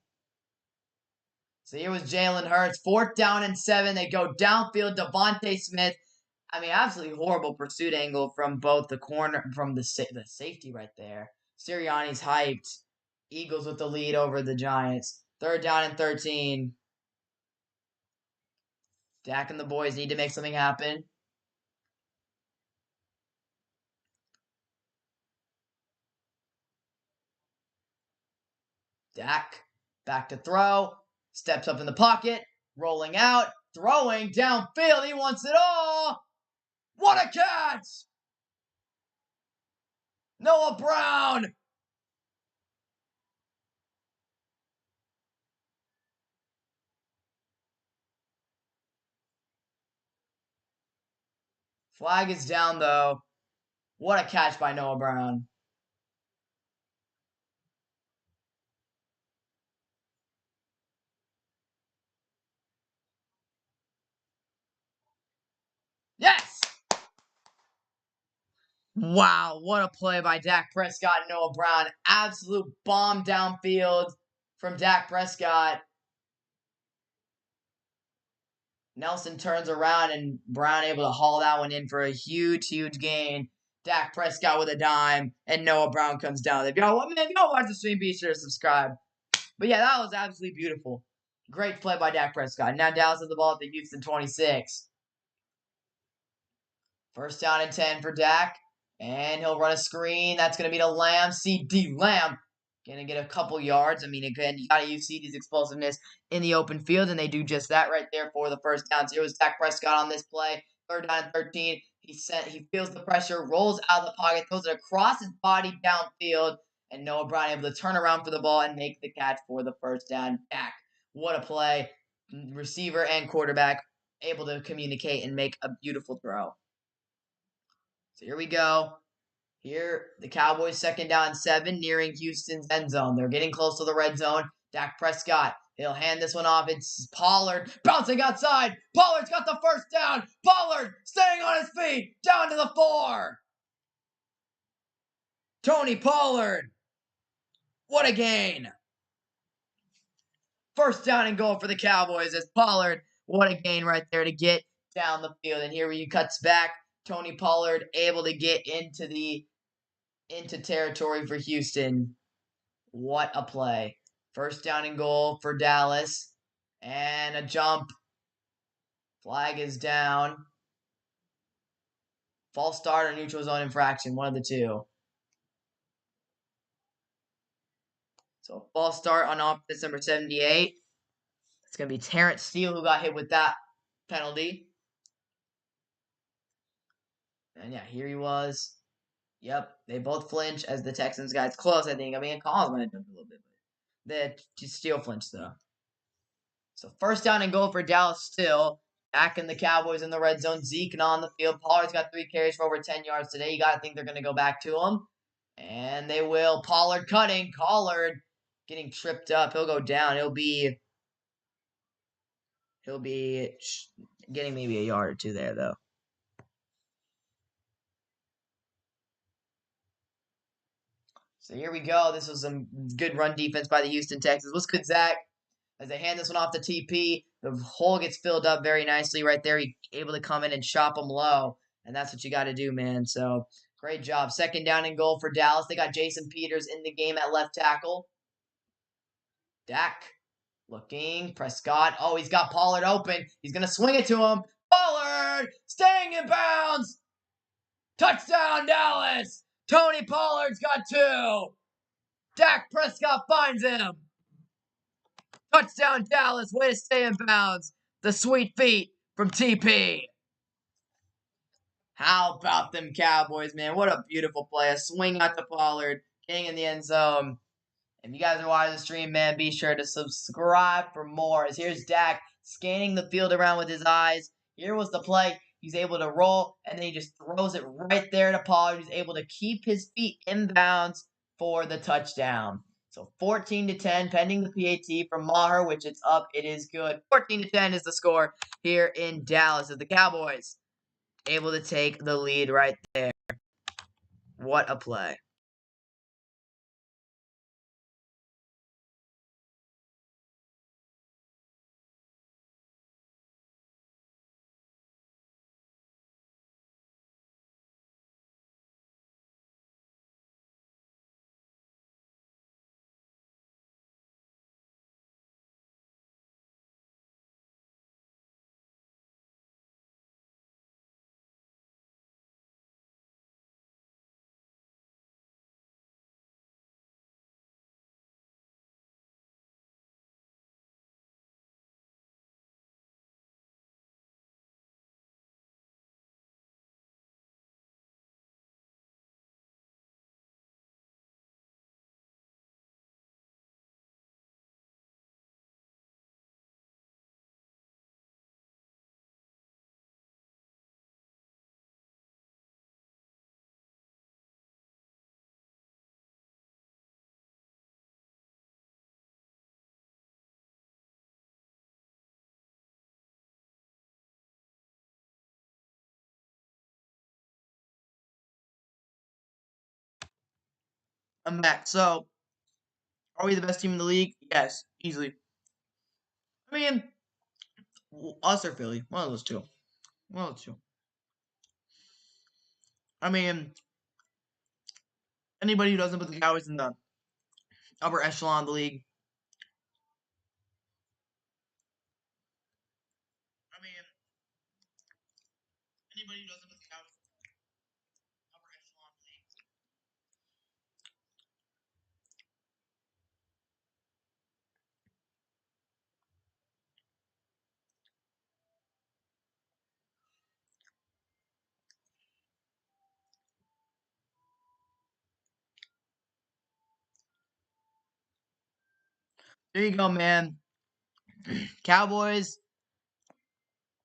So here was Jalen Hurts. 4th down and 7. They go downfield. Devontae Smith. I mean, absolutely horrible pursuit angle from both the corner, from the safety right there. Sirianni's hyped. Eagles with the lead over the Giants. 3rd down and 13. Dak and the boys need to make something happen. Dak back to throw. Steps up in the pocket. Rolling out. Throwing downfield. He wants it all. What a catch! Noah Brown. Flag is down, though. What a catch by Noah Brown. Yes! Wow, what a play by Dak Prescott and Noah Brown. Absolute bomb downfield from Dak Prescott. Nelson turns around and Brown able to haul that one in for a huge, huge gain. Dak Prescott with a dime, and Noah Brown comes down. If y'all watch the stream, be sure to subscribe. But yeah, that was absolutely beautiful. Great play by Dak Prescott. Now Dallas has the ball at the Houston 26. First down and 10 for Dak. And he'll run a screen. That's going to be to Lamb. CD Lamb. Going to get a couple yards. I mean, again, you got to use CD's explosiveness in the open field, and they do just that right there for the first down. So here was Dak Prescott on this play. Third down and 13. He feels the pressure, rolls out of the pocket, throws it across his body downfield, and Noah Brown able to turn around for the ball and make the catch for the first down. Dak, what a play. Receiver and quarterback able to communicate and make a beautiful throw. So here we go. Here, the Cowboys 2nd down and 7, nearing Houston's end zone. They're getting close to the red zone. Dak Prescott, he'll hand this one off. It's Pollard bouncing outside. Pollard's got the first down. Pollard staying on his feet, down to the 4. Tony Pollard, what a gain. First down and goal for the Cowboys as Pollard, what a gain right there to get down the field. And here he cuts back. Tony Pollard able to get into territory for Houston. What a play. First down and goal for Dallas. And a jump. Flag is down. False start or neutral zone infraction, one of the two. So false start on offense number 78. It's going to be Terrence Steele who got hit with that penalty. And yeah, here he was. Yep, they both flinch as the Texans got close, I think. I mean, Collins might have jumped a little bit, but the Steele flinched, though. So first down and goal for Dallas still. Back in the Cowboys in the red zone. Zeke on the field. Pollard's got 3 carries for over 10 yards today. You got to think they're going to go back to him. And they will. Pollard cutting. Pollard getting tripped up. He'll go down. He'll be getting maybe a yard or two there, though. So here we go. This was some good run defense by the Houston Texans. What's good, Zach? As they hand this one off to TP, the hole gets filled up very nicely right there. He's able to come in and chop them low, and that's what you got to do, man. So great job. Second down and goal for Dallas. They got Jason Peters in the game at left tackle. Dak looking. Prescott. Oh, he's got Pollard open. He's going to swing it to him. Pollard staying in bounds. Touchdown, Dallas. Tony Pollard's got 2. Dak Prescott finds him. Touchdown, Dallas. Way to stay in bounds. The sweet feet from TP. How about them Cowboys, man? What a beautiful play. A swing out to Pollard, getting in the end zone. If you guys are watching the stream, man, be sure to subscribe for more. As here's Dak scanning the field around with his eyes. Here was the play. He's able to roll, and then he just throws it right there to Pollard. He's able to keep his feet in bounds for the touchdown. So 14-10, pending the PAT from Maher, which it's up. It is good. 14-10 is the score here in Dallas of the Cowboys. Able to take the lead right there. What a play. I'm back. So, are we the best team in the league? Yes, easily. I mean, us or Philly. One of those two. One of those two. I mean, anybody who doesn't put the Cowboys in the upper echelon of the league. I mean, anybody who doesn't put the Cowboys in the upper echelon of the league. There you go, man. Cowboys.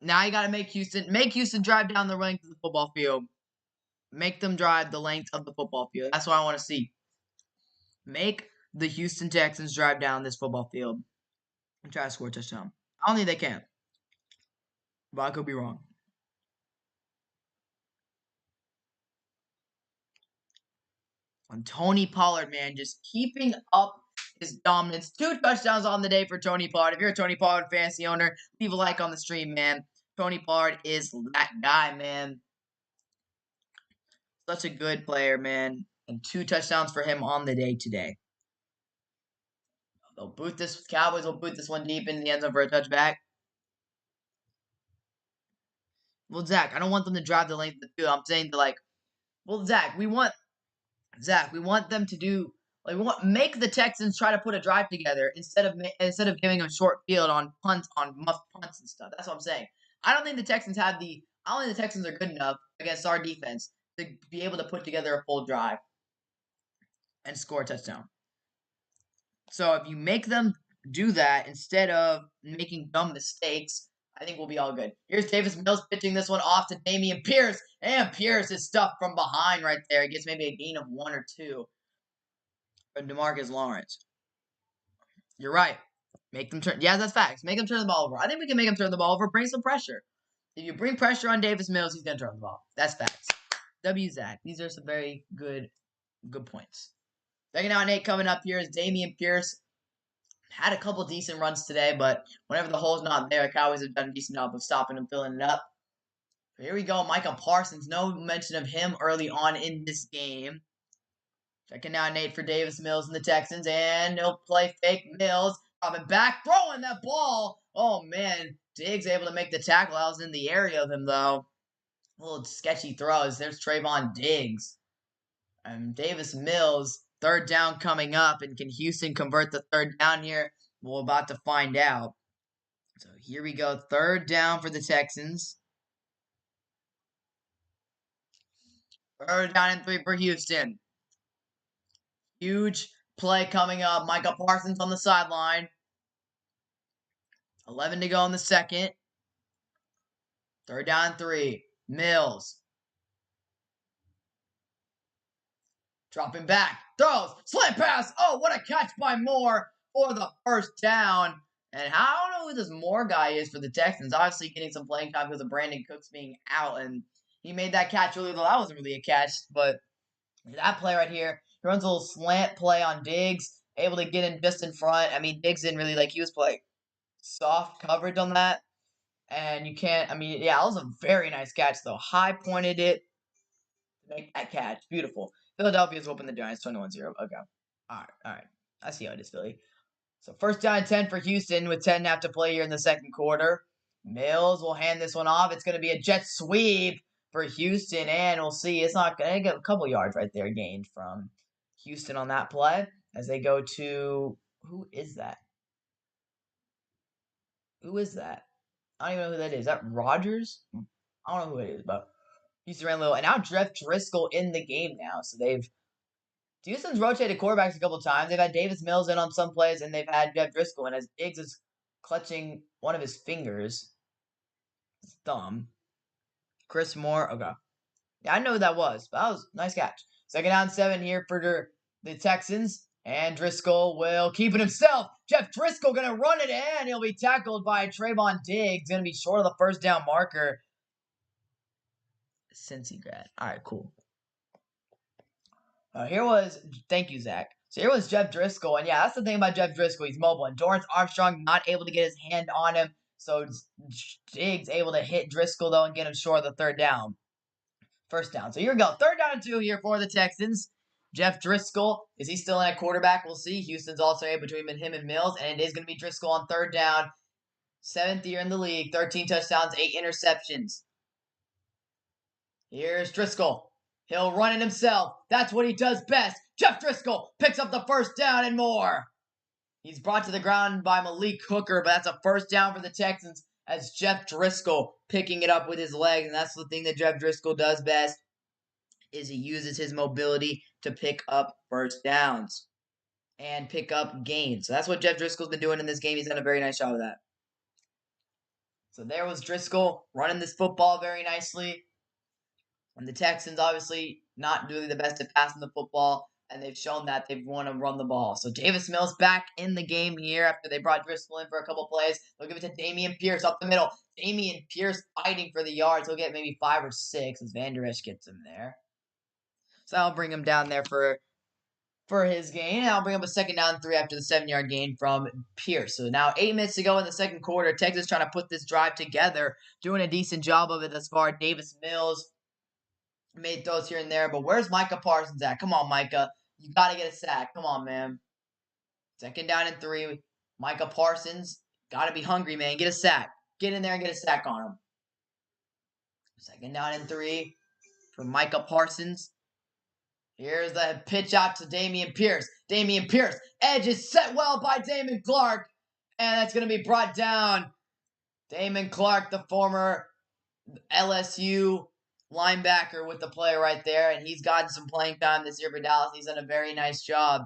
Now you got to make Houston drive down the length of the football field. Make them drive the length of the football field. That's what I want to see. Make the Houston Texans drive down this football field and try to score a touchdown. I don't think they can, but I could be wrong. And Tony Pollard, man, just keeping up his dominance. 2 touchdowns on the day for Tony Pollard. If you're a Tony Pollard fantasy owner, leave a like on the stream, man. Tony Pollard is that guy, man. Such a good player, man. And 2 touchdowns for him on the day today. They'll boot this. Cowboys will boot this one deep in the end zone for a touchback. Well, Zach, I don't want them to drive the length of the field. I'm saying to well, Zach, we want them to do we want make the Texans try to put a drive together instead of giving them short field on punts on muff punts and stuff. That's what I'm saying. I don't think the Texans have the. I don't think the Texans are good enough against our defense to be able to put together a full drive and score a touchdown. So if you make them do that instead of making dumb mistakes, I think we'll be all good. Here's Davis Mills pitching this one off to Dameon Pierce, and Pierce is stuffed from behind right there. He gets maybe a gain of 1 or 2 from DeMarcus Lawrence. You're right. Make them turn. Yeah, that's facts. Make them turn the ball over. I think we can make them turn the ball over. Bring some pressure. If you bring pressure on Davis Mills, he's gonna turn the ball. That's facts. W Zach. These are some very good points. Second down and 8 coming up here is Dameon Pierce. Had a couple decent runs today, but whenever the hole's not there, Cowboys have done a decent job of stopping and filling it up. Here we go, Micah Parsons. No mention of him early on in this game. Second down and 8 for Davis Mills and the Texans, and he'll play fake Mills. Dropping back, throwing that ball. Oh, man. Diggs able to make the tackle. I was in the area of him, though. A little sketchy throws. There's Trayvon Diggs. And Davis Mills, third down coming up. And can Houston convert the third down here? We're about to find out. So here we go. Third down for the Texans. Third down and 3 for Houston. Huge play coming up. Micah Parsons on the sideline. 11 to go in the second. Third down and 3. Mills. Dropping back. Throws. Slant pass. Oh, what a catch by Moore for the first down. And I don't know who this Moore guy is for the Texans. Obviously getting some playing time because of Brandon Cooks being out. And he made that catch earlier, though that wasn't really a catch. But that play right here, he runs a little slant play on Diggs. Able to get in just in front. I mean, Diggs didn't really he was playing soft coverage on that. And you can't, yeah, that was a very nice catch, though. High pointed it to make that catch. Beautiful. Philadelphia's whooping the Giants 21-0. Okay. All right. I see how it is, Philly. So first down and 10 for Houston with 10 left to play here in the second quarter. Mills will hand this one off. It's going to be a jet sweep for Houston, and we'll see. It's not going to get a couple yards right there gained from Houston on that play as they go to, who is that? Who is that? I don't even know who that is. Is that Rodgers? I don't know who it is, but Houston ran a little. And now Jeff Driscoll in the game now. So Houston's rotated quarterbacks a couple times. They've had Davis Mills in on some plays, and they've had Jeff Driscoll. And as Diggs is clutching one of his fingers, his thumb, Chris Moore. Okay. Yeah, I know who that was. But that was a nice catch. Second down 7 here for the Texans. And Driscoll will keep it himself. Jeff Driscoll going to run it, and he'll be tackled by Trayvon Diggs. Going to be short of the first down marker. Cincy grad. All right, cool. Here was thank you, Zach. So here was Jeff Driscoll, and yeah, that's the thing about Jeff Driscoll. He's mobile, and Dorrance Armstrong not able to get his hand on him. So Diggs able to hit Driscoll though and get him short of the third down. First down. So here we go. Third down and 2 here for the Texans. Jeff Driscoll, is he still in at quarterback? We'll see. Houston's also between him and Mills, and it is going to be Driscoll on third down. 7th year in the league, 13 touchdowns, 8 interceptions. Here's Driscoll. He'll run it himself. That's what he does best. Jeff Driscoll picks up the first down and more. He's brought to the ground by Malik Hooker, but that's a first down for the Texans as Jeff Driscoll picking it up with his legs. And that's the thing that Jeff Driscoll does best is he uses his mobility to pick up first downs and pick up gains. So that's what Jeff Driscoll's been doing in this game. He's done a very nice job of that. So there was Driscoll running this football very nicely. And the Texans obviously not really the best at passing the football, and they've shown that they want to run the ball. So Davis Mills back in the game here after they brought Driscoll in for a couple plays. They'll give it to Dameon Pierce up the middle. Dameon Pierce fighting for the yards. He'll get maybe 5 or 6 as Van Der Esch gets him there. So I'll bring him down there for his gain. And I'll bring up a second down 3 after the 7-yard gain from Pierce. So now 8 minutes to go in the second quarter. Texas trying to put this drive together, doing a decent job of it thus far. Davis Mills made throws here and there, but where's Micah Parsons at? Come on, Micah. You got to get a sack. Come on, man. Second down and 3. Micah Parsons, got to be hungry, man. Get a sack. Get in there and get a sack on him. Second down and 3 for Micah Parsons. Here's the pitch out to Dameon Pierce. Dameon Pierce. Edge is set well by Damon Clark. And that's going to be brought down. Damon Clark, the former LSU linebacker with the play right there. And he's gotten some playing time this year for Dallas. He's done a very nice job.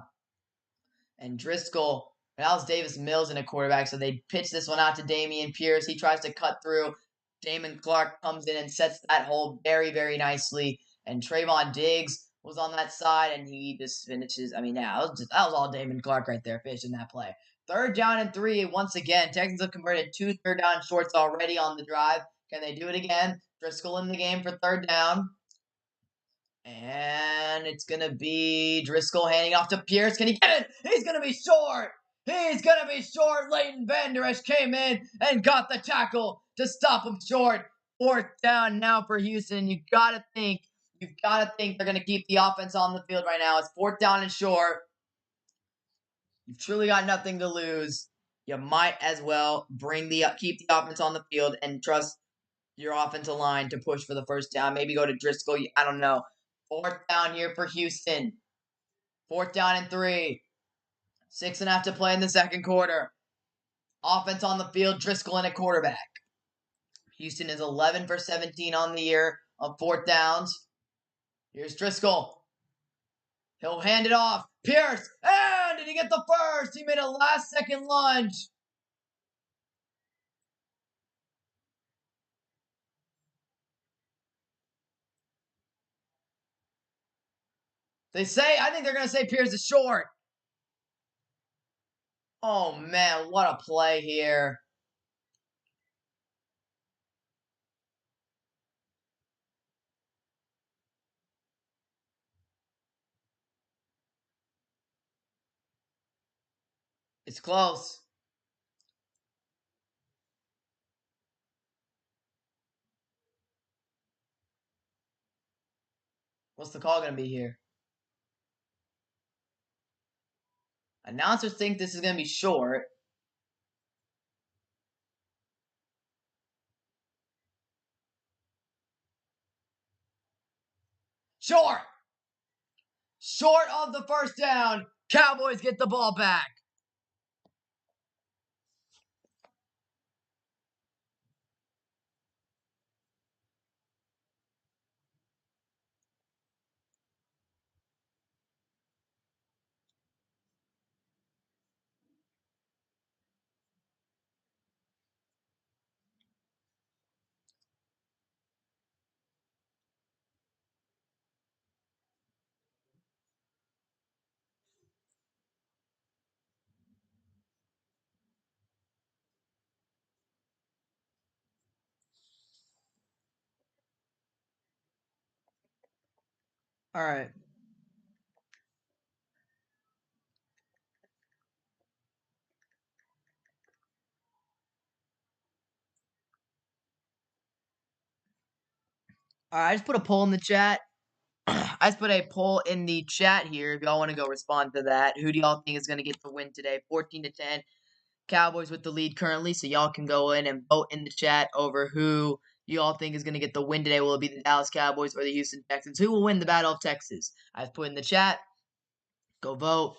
And Driscoll, that was Davis Mills in a quarterback. So they pitch this one out to Dameon Pierce. He tries to cut through. Damon Clark comes in and sets that hole very, very nicely. And Trayvon Diggs was on that side, and he just finishes. I mean, yeah, that was all Damon Clark right there, finishing that play. Third down and 3, once again. Texans have converted 2 third down shorts already on the drive. Can they do it again? Driscoll in the game for third down. And it's going to be Driscoll handing off to Pierce. Can he get it? He's going to be short. He's going to be short. Leighton Van Der Esch came in and got the tackle to stop him short. Fourth down now for Houston. You've got to think they're going to keep the offense on the field right now. It's fourth down and short. You've truly got nothing to lose. You might as well keep the offense on the field and trust your offensive line to push for the first down. Maybe go to Driscoll. I don't know. Fourth down here for Houston. Fourth down and 3. 6.5 to play in the second quarter. Offense on the field. Driscoll in at quarterback. Houston is 11 for 17 on the year on fourth downs. Here's Driscoll. He'll hand it off. Pierce. And did he get the first? He made a last-second lunge. I think they're going to say Pierce is short. Oh, man, what a play here. It's close. What's the call going to be here? Announcers think this is going to be short. Short! Short of the first down. Cowboys get the ball back. All right. All right, I just put a poll in the chat. I just put a poll in the chat here. If y'all want to go respond to that, who do y'all think is going to get the win today? 14-10, Cowboys with the lead currently. So y'all can go in and vote in the chat over who you all think is going to get the win today. Will it be the Dallas Cowboys or the Houston Texans? Who will win the Battle of Texas? I just put in the chat. Go vote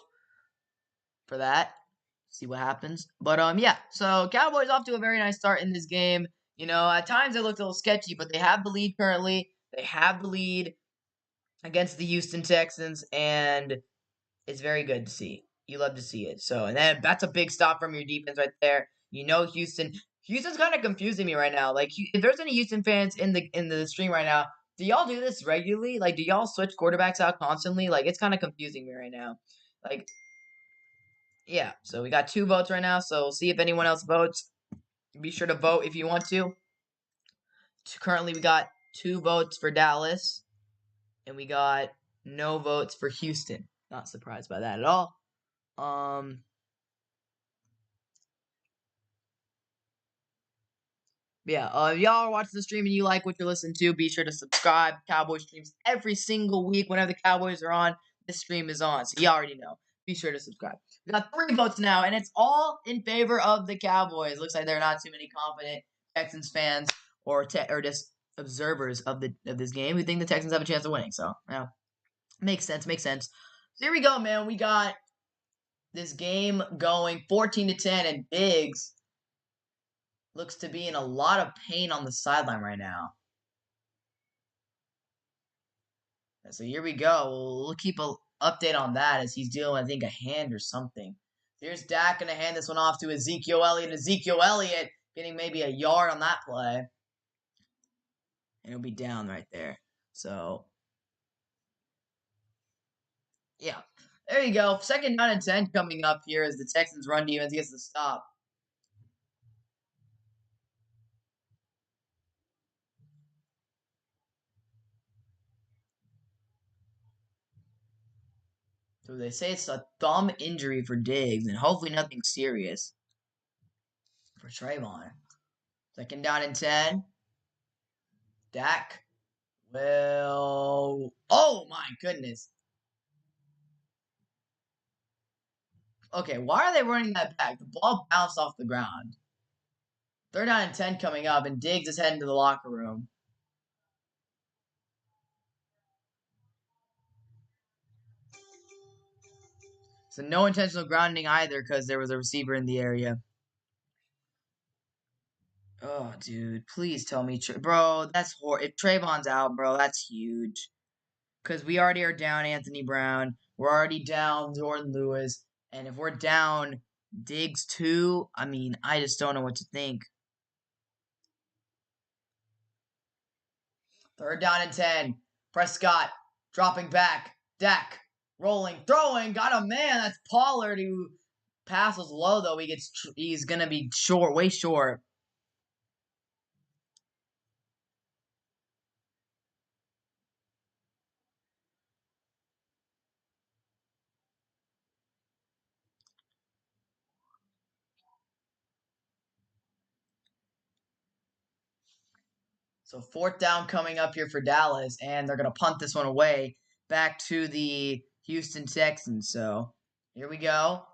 for that. See what happens. But yeah. So Cowboys off to a very nice start in this game. You know, at times it looked a little sketchy, but they have the lead currently. They have the lead against the Houston Texans, and it's very good to see. You love to see it. So, and then that's a big stop from your defense right there. You know, Houston's kind of confusing me right now. Like, if there's any Houston fans in the stream right now, do y'all do this regularly? Like, do y'all switch quarterbacks out constantly? Like, it's kind of confusing me right now. Like, yeah. So we got 2 votes right now. So we'll see if anyone else votes. Be sure to vote if you want to. Currently, we got 2 votes for Dallas, and we got no votes for Houston. Not surprised by that at all. Yeah, if y'all are watching the stream and you like what you're listening to, be sure to subscribe. Cowboys streams every single week. Whenever the Cowboys are on, this stream is on. So you already know. Be sure to subscribe. We got 3 votes now, and it's all in favor of the Cowboys. Looks like there are not too many confident Texans fans or just observers of this game who think the Texans have a chance of winning. So, yeah, makes sense. Makes sense. So here we go, man. We got this game going 14-10, and Diggs looks to be in a lot of pain on the sideline right now. So here we go. We'll keep an update on that as he's dealing with, I think, a hand or something. Here's Dak going to hand this one off to Ezekiel Elliott. Ezekiel Elliott getting maybe a yard on that play. And he'll be down right there. So, yeah. There you go. 2nd down and 10 coming up here as the Texans run defense gets the stop. So they say it's a thumb injury for Diggs, and hopefully nothing serious for Trayvon. 2nd down and 10. Dak will... Oh, my goodness. Okay, why are they running that back? The ball bounced off the ground. 3rd down and 10 coming up, and Diggs is heading to the locker room. So no intentional grounding either because there was a receiver in the area. Oh, dude, please tell me, bro, that's horrible. If Trayvon's out, bro, that's huge. Because we already are down Anthony Brown. We're already down Jordan Lewis. And if we're down Diggs too, I mean, I just don't know what to think. 3rd down and 10. Prescott dropping back. Dak rolling, throwing. Got a man. That's Pollard who passes low though. He's gonna be short, way short. So 4th down coming up here for Dallas, and they're gonna punt this one away back to the Houston Texans. So here we go.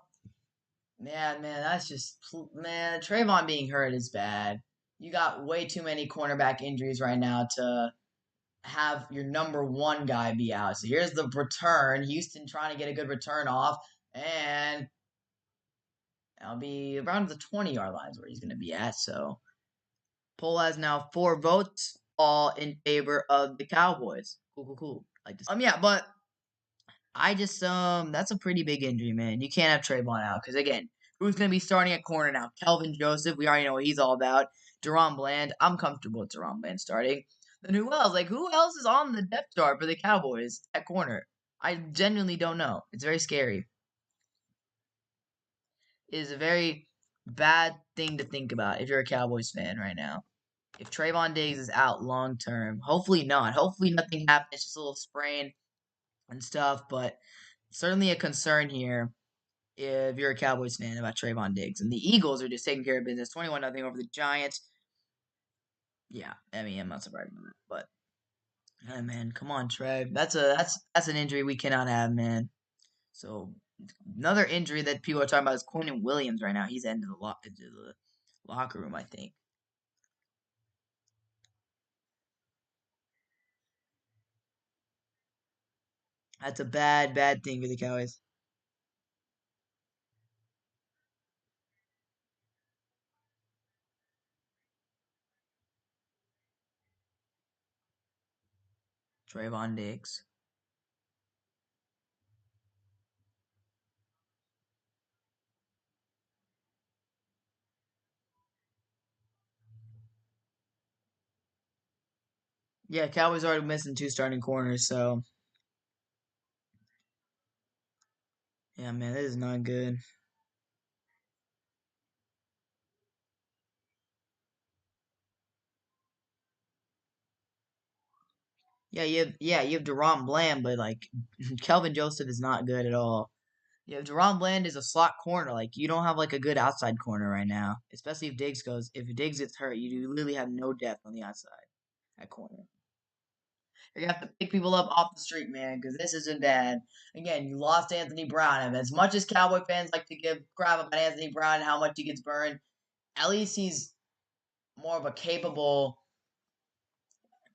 Man, that's just Trayvon being hurt is bad. You got way too many cornerback injuries right now to have your number 1 guy be out. So here's the return. Houston trying to get a good return off, and that'll be around the 20-yard line is where he's going to be at. So poll has now 4 votes, all in favor of the Cowboys. Cool. Like this. Yeah, but I just that's a pretty big injury, man. You can't have Trayvon out because again, who's going to be starting at corner now? Kelvin Joseph. We already know what he's all about. Deron Bland. I'm comfortable with Deron Bland starting. Then who else? Like who else is on the depth chart for the Cowboys at corner? I genuinely don't know. It's very scary. It is a very bad thing to think about if you're a Cowboys fan right now. If Trayvon Diggs is out long term, hopefully not. Hopefully nothing happens. It's just a little sprain and stuff, but certainly a concern here if you're a Cowboys fan about Trayvon Diggs. And the Eagles are just taking care of business. 21-0 over the Giants. Yeah, I mean, I'm not surprised by that, but Hey man, come on, Trey. That's an injury we cannot have, man. So another injury that people are talking about is Quentin Williams right now. He's into the locker room, I think. That's a bad thing for the Cowboys. Trayvon Diggs. Yeah, Cowboys already missing two starting corners, so yeah, man, this is not good. Yeah, you have Deron Bland, but like Kelvin Joseph is not good at all. Yeah, Deron Bland is a slot corner. Like you don't have like a good outside corner right now, especially if Diggs goes. If Diggs gets hurt, you literally have no depth on the outside at corner. You're gonna have to pick people up off the street, man, because this isn't bad. Again, you lost Anthony Brown, and as much as Cowboy fans like to give crap about Anthony Brown and how much he gets burned, at least he's more of a capable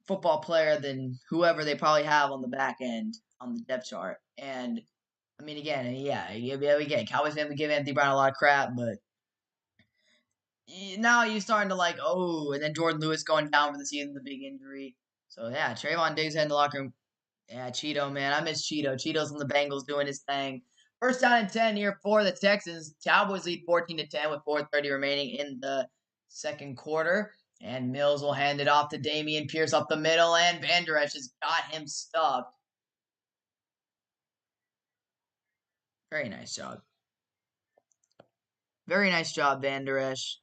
football player than whoever they probably have on the back end on the depth chart. And I mean, again, again, Cowboys fans give Anthony Brown a lot of crap, but now you're starting to like, oh, and then Jordan Lewis going down for the season, the big injury. So yeah, Trayvon Diggs heading the locker room. Yeah, Cheeto, man. I miss Cheeto. Cheeto's on the Bengals doing his thing. First down and 10 here for the Texans. Cowboys lead 14-10 with 4:30 remaining in the second quarter. And Mills will hand it off to Damian Pierce up the middle, and Van Der Esch has got him stuffed. Very nice job. Very nice job, Van Der Esch.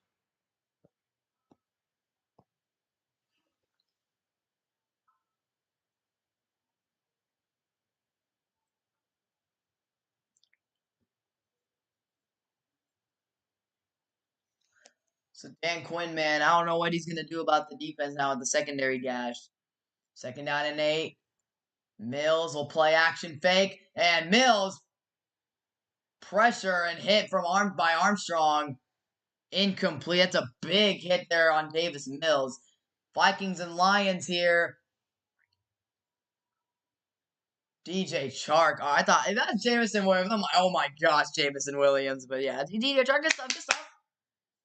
So Dan Quinn, man, I don't know what he's gonna do about the defense now with the secondary gash. Second down and 8. Mills will play action fake, and Mills pressure and hit from Armstrong. Incomplete. That's a big hit there on Davis Mills. Vikings and Lions here. DJ Chark. Oh, I thought that's Jameson Williams. I'm like, oh my gosh, Jameson Williams. But yeah, DJ Chark just up.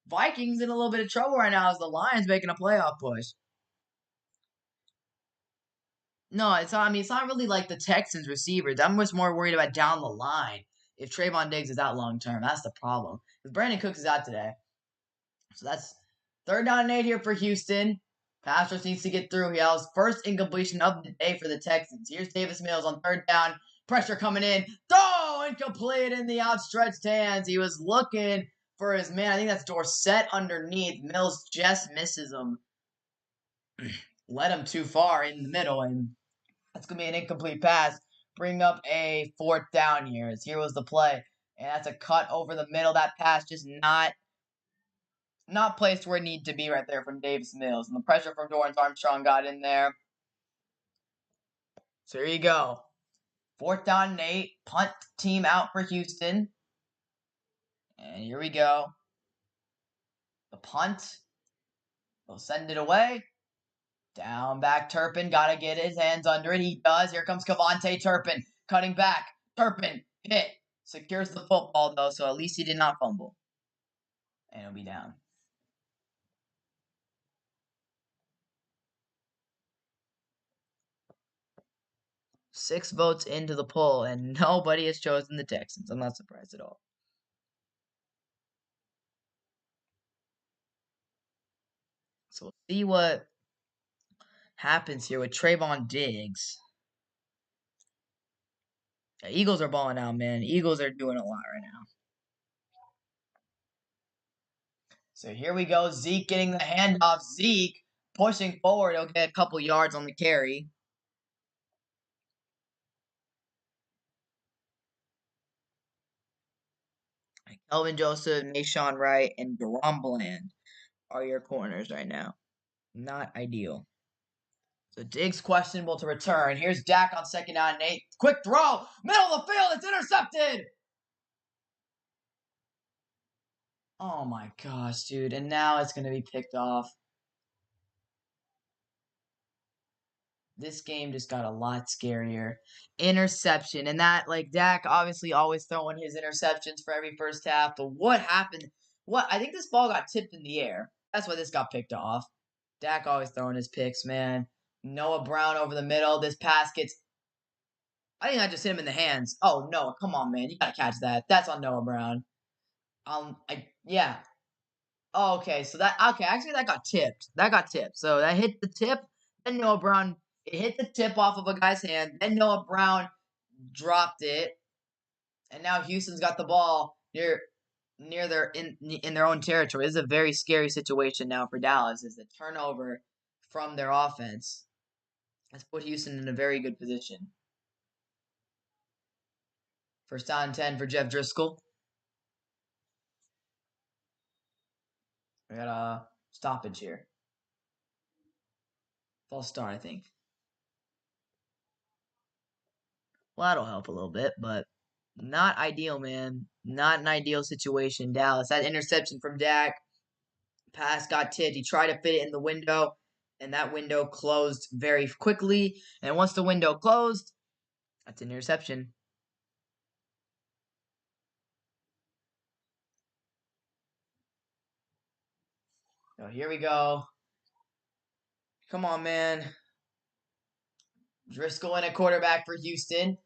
Vikings in a little bit of trouble right now as the Lions making a playoff push. No, it's not. I mean, it's not really like the Texans receivers. I'm just more worried about down the line. If Trayvon Diggs is out long term, that's the problem. Because Brandon Cooks is out today. So that's third down and 8 here for Houston. Pass rush needs to get through. He has first incompletion of the day for the Texans. Here's Davis Mills on third down. Pressure coming in. Throw incomplete in the outstretched hands. He was looking for his man. I think that's Dorsett underneath. Mills just misses him. Led him too far in the middle, and that's going to be an incomplete pass. Bring up a fourth down here. As here was the play. And that's a cut over the middle. That pass just not placed where it needed to be right there from Davis Mills. And the pressure from Dorrance Armstrong got in there. So here you go. Fourth down and 8. Punt team out for Houston. And here we go. The punt. They'll send it away. Down back Turpin. Got to get his hands under it. He does. Here comes Cavante Turpin. Cutting back. Turpin. Hit. Secures the football, though, so at least he did not fumble. And he'll be down. 6 votes into the poll, and nobody has chosen the Texans. I'm not surprised at all. So we'll see what happens here with Trayvon Diggs. The Eagles are balling out, man. Eagles are doing a lot right now. So here we go. Zeke getting the handoff. Zeke pushing forward. He'll get a couple yards on the carry. Kelvin Joseph, Nashawn Wright, and Deron Bland are your corners right now. Not ideal. So Diggs questionable to return. Here's Dak on 2nd down and 8. Quick throw. Middle of the field. It's intercepted. Oh my gosh, dude. And now it's going to be picked off. This game just got a lot scarier. Interception. And that, like, Dak obviously always throwing his interceptions for every first half. But what happened? I think this ball got tipped in the air. That's why this got picked off. Dak always throwing his picks, man. Noah Brown over the middle. This pass gets. I think I just hit him in the hands. Oh, Noah, come on, man. You got to catch that. That's on Noah Brown. Yeah. Oh, okay, so actually that got tipped. That got tipped. So that hit the tip, then Noah Brown, it hit the tip off of a guy's hand, then Noah Brown dropped it, and now Houston's got the ball near in their own territory. This is a very scary situation now for Dallas, is the turnover from their offense. Let's put Houston in a very good position. First down and 10 for Jeff Driscoll. We got a stoppage here. False start, I think. Well, that'll help a little bit, but not ideal, man. Not an ideal situation, Dallas. That interception from Dak. Pass got tipped. He tried to fit it in the window, and that window closed very quickly. And once the window closed, that's an interception. So here we go. Come on, man. Driscoll in a quarterback for Houston.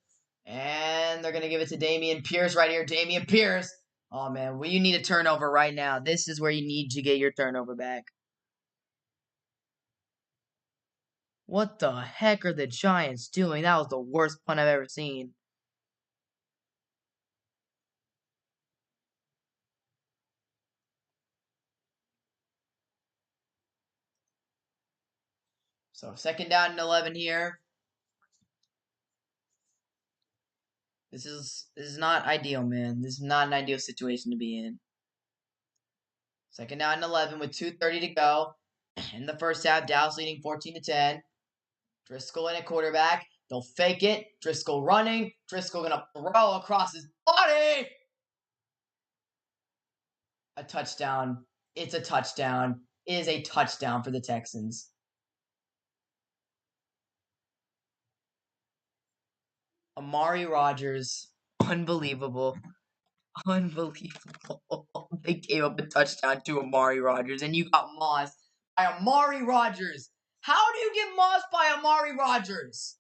And they're going to give it to Dameon Pierce right here. Dameon Pierce. Oh, man. Well, you need a turnover right now. This is where you need to get your turnover back. What the heck are the Giants doing? That was the worst punt I've ever seen. So 2nd down and 11 here. This is not ideal, man. This is not an ideal situation to be in. 2nd down and 11 with 2:30 to go. In the first half, Dallas leading 14-10. Driscoll in at quarterback. They'll fake it. Driscoll running. Driscoll gonna throw across his body. A touchdown. It's a touchdown. It is a touchdown for the Texans. Amari Rogers. Unbelievable. Unbelievable. They gave up a touchdown to Amari Rogers, and you got mossed by Amari Rogers. How do you get mossed by Amari Rogers?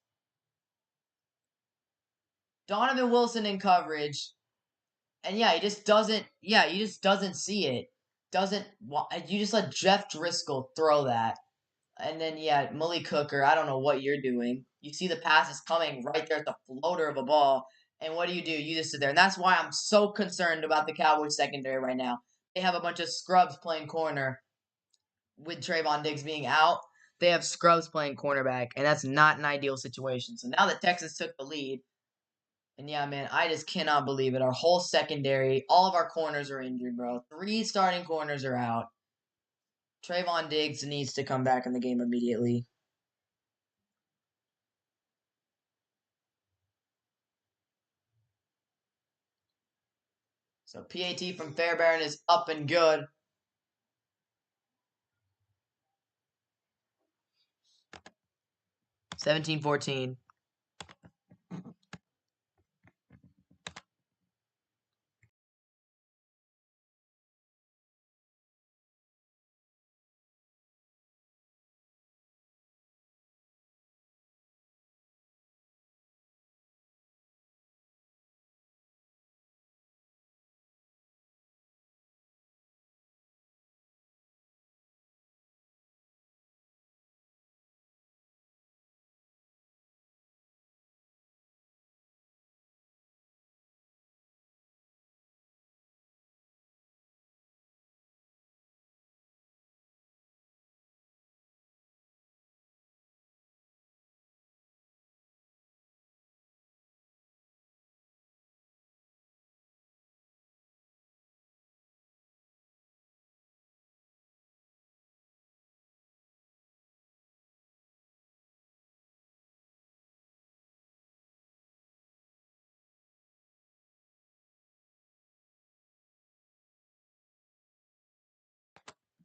Donovan Wilson in coverage, and yeah, he just doesn't. Yeah, he just doesn't see it. Doesn't. You just let Jeff Driscoll throw that, and then yeah, Malik Hooker. I don't know what you're doing. You see the pass is coming right there at the floater of a ball. And what do? You just sit there. And that's why I'm so concerned about the Cowboys secondary right now. They have a bunch of scrubs playing corner with Trayvon Diggs being out. They have scrubs playing cornerback, and that's not an ideal situation. So now that Texas took the lead, and yeah, man, I just cannot believe it. Our whole secondary, all of our corners are injured, bro. 3 starting corners are out. Trayvon Diggs needs to come back in the game immediately. So PAT from Fairbairn is up and good. 17-14.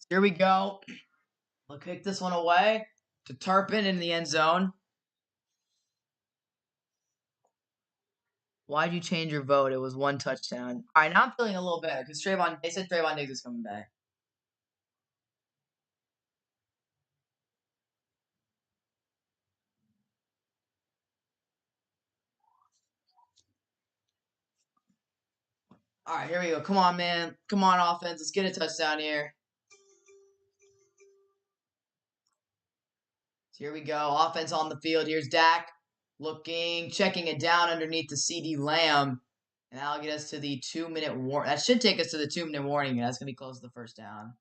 Here we go. We'll kick this one away to Turpin in the end zone. Why'd you change your vote? It was one touchdown. All right, now I'm feeling a little better because they said Trayvon Diggs is coming back. All right, here we go. Come on, man. Come on, offense. Let's get a touchdown here. So here we go. Offense on the field. Here's Dak looking, checking it down underneath the CD Lamb. And that'll get us to the 2-minute warning. That should take us to the 2-minute warning. That's going to be close to the first down.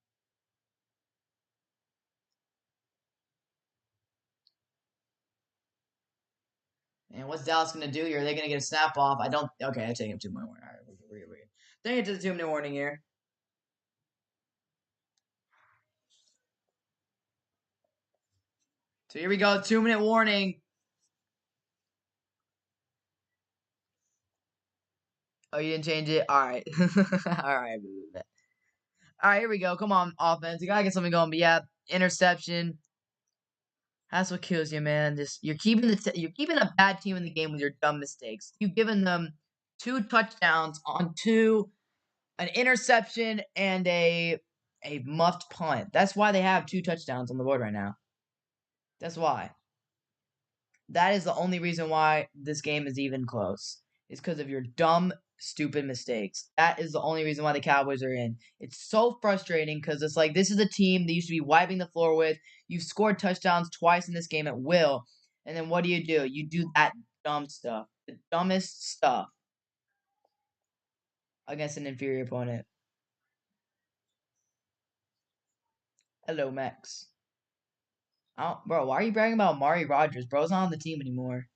And what's Dallas going to do here? Are they going to get a snap off? I don't. Okay, I take him 2-minute warning. All right, we're good. Take it to the 2-minute warning here. So here we go. 2-minute warning. Oh, you didn't change it? All right. All right. All right, here we go. Come on, offense. You got to get something going. But yeah, interception. That's what kills you, man. Just you're keeping you're keeping a bad team in the game with your dumb mistakes. You've given them 2 touchdowns on an interception and a muffed punt. That's why they have 2 touchdowns on the board right now. That's why. That is the only reason why this game is even close. It's because of your dumb, stupid mistakes. That is the only reason why the Cowboys are in. It's so frustrating because it's like this is a team they used to be wiping the floor with. You've scored touchdowns twice in this game at will. And then what do? You do that dumb stuff. The dumbest stuff against an inferior opponent. Hello, Max. Bro, why are you bragging about Amari Rodgers? Bro's not on the team anymore.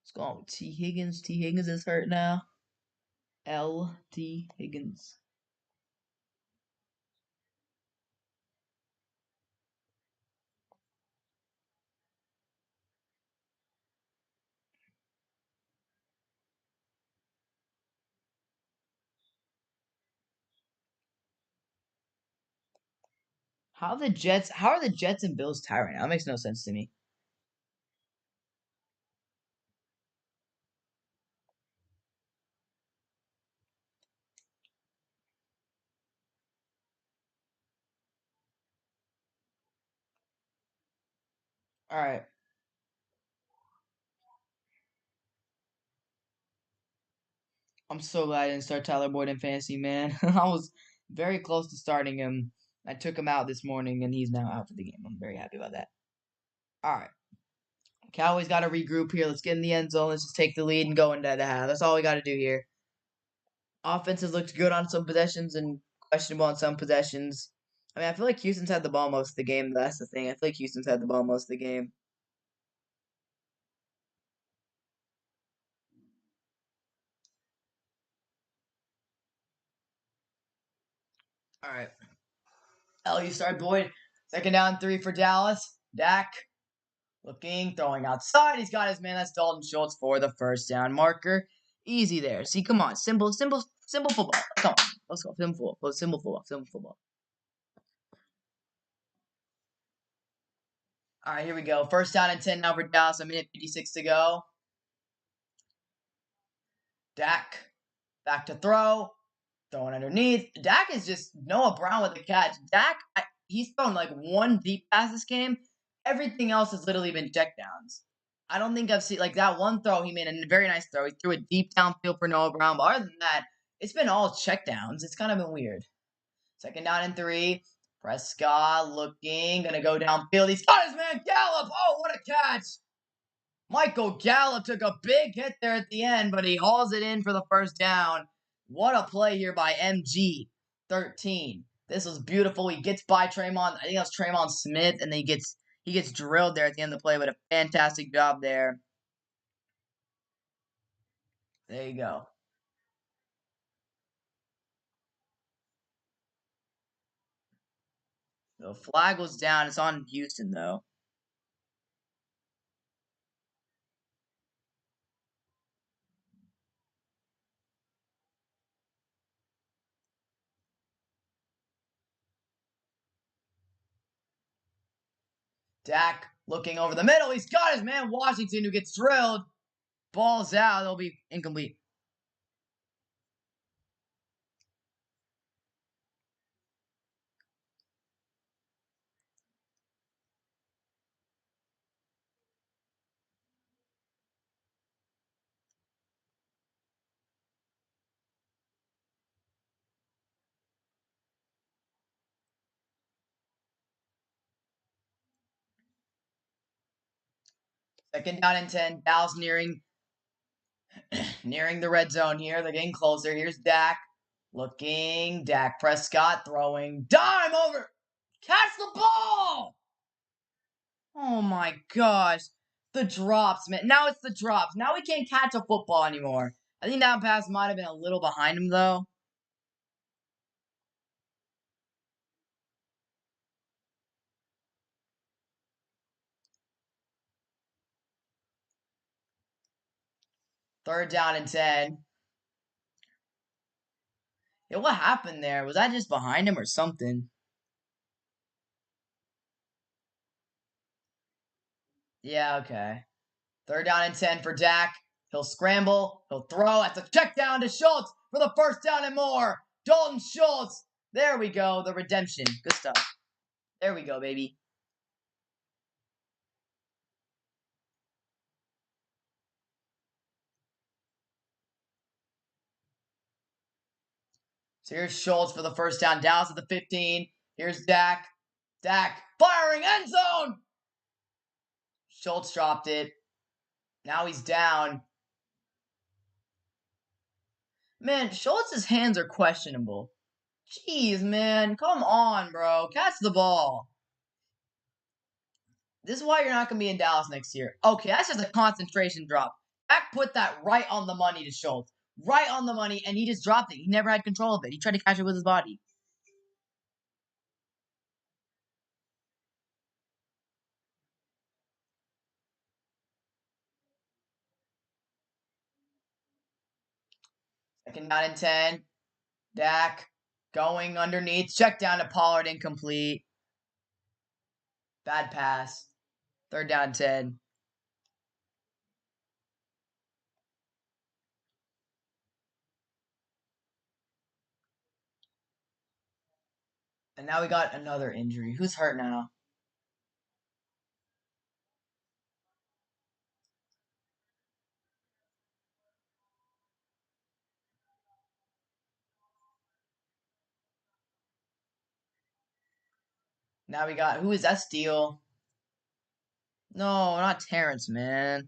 Let's go on with T. Higgins. T. Higgins is hurt now. L.T. Higgins. How are the Jets and Bills tied right now? That makes no sense to me. All right. I'm so glad I didn't start Tyler Boyd in fantasy, man. I was very close to starting him. I took him out this morning, and he's now out for the game. I'm very happy about that. All right. Cowboys got to regroup here. Let's get in the end zone. Let's just take the lead and go into the half. That's all we got to do here. Offense has looked good on some possessions and questionable on some possessions. I mean, I feel like Houston's had the ball most of the game. That's the thing. I feel like Houston's had the ball most of the game. All right. You start Boyd. 2nd down, 3 for Dallas. Dak looking, throwing outside. He's got his man. That's Dalton Schultz for the first down marker. Easy there. See, come on. Simple football. Come on. Let's go. Simple football. All right, here we go. 1st down and 10 now for Dallas. A minute 56 to go. Dak back to throw. Throwing underneath. Dak is just Noah Brown with the catch. Dak, he's thrown like one deep pass this game. Everything else has literally been checkdowns. I don't think I've seen like that one throw. He made a very nice throw. He threw it deep downfield for Noah Brown. But other than that, it's been all checkdowns. It's kind of been weird. 2nd down and 3. Prescott looking, gonna go downfield. He's got his man Gallup. Oh, what a catch! Michael Gallup took a big hit there at the end, but he hauls it in for the first down. What a play here by MG13. This was beautiful. He gets by Tremon. I think that was Tremon Smith, and then he gets drilled there at the end of the play, but a fantastic job there. There you go. The flag was down. It's on Houston, though. Dak looking over the middle. He's got his man Washington who gets drilled. Ball's out. It'll be incomplete. Second down and 10. Dallas nearing the red zone here. They're getting closer. Here's Dak. Looking. Dak Prescott throwing. Dime over. Catch the ball. Oh my gosh. The drops, man. Now it's the drops. Now we can't catch a football anymore. I think that pass might have been a little behind him, though. Third down and 10. Yeah, what happened there? Was that just behind him or something? Yeah, okay. Third down and 10 for Dak. He'll scramble. He'll throw. That's a check down to Schultz for the first down and more. Dalton Schultz. There we go. The redemption. Good stuff. There we go, baby. So here's Schultz for the first down. Dallas at the 15. Here's Dak. Dak firing end zone. Schultz dropped it. Now he's down. Man, Schultz's hands are questionable. Jeez, man. Come on, bro. Catch the ball. This is why you're not going to be in Dallas next year. Okay, that's just a concentration drop. Dak put that right on the money to Schultz. Right on the money, and he just dropped it. He never had control of it. He tried to catch it with his body. Second down and 10. Dak going underneath. Check down to Pollard, incomplete. Bad pass. Third down and 10. And now we got another injury. Who's hurt now? Now we got, who is that Steele? No, not Terrence, man.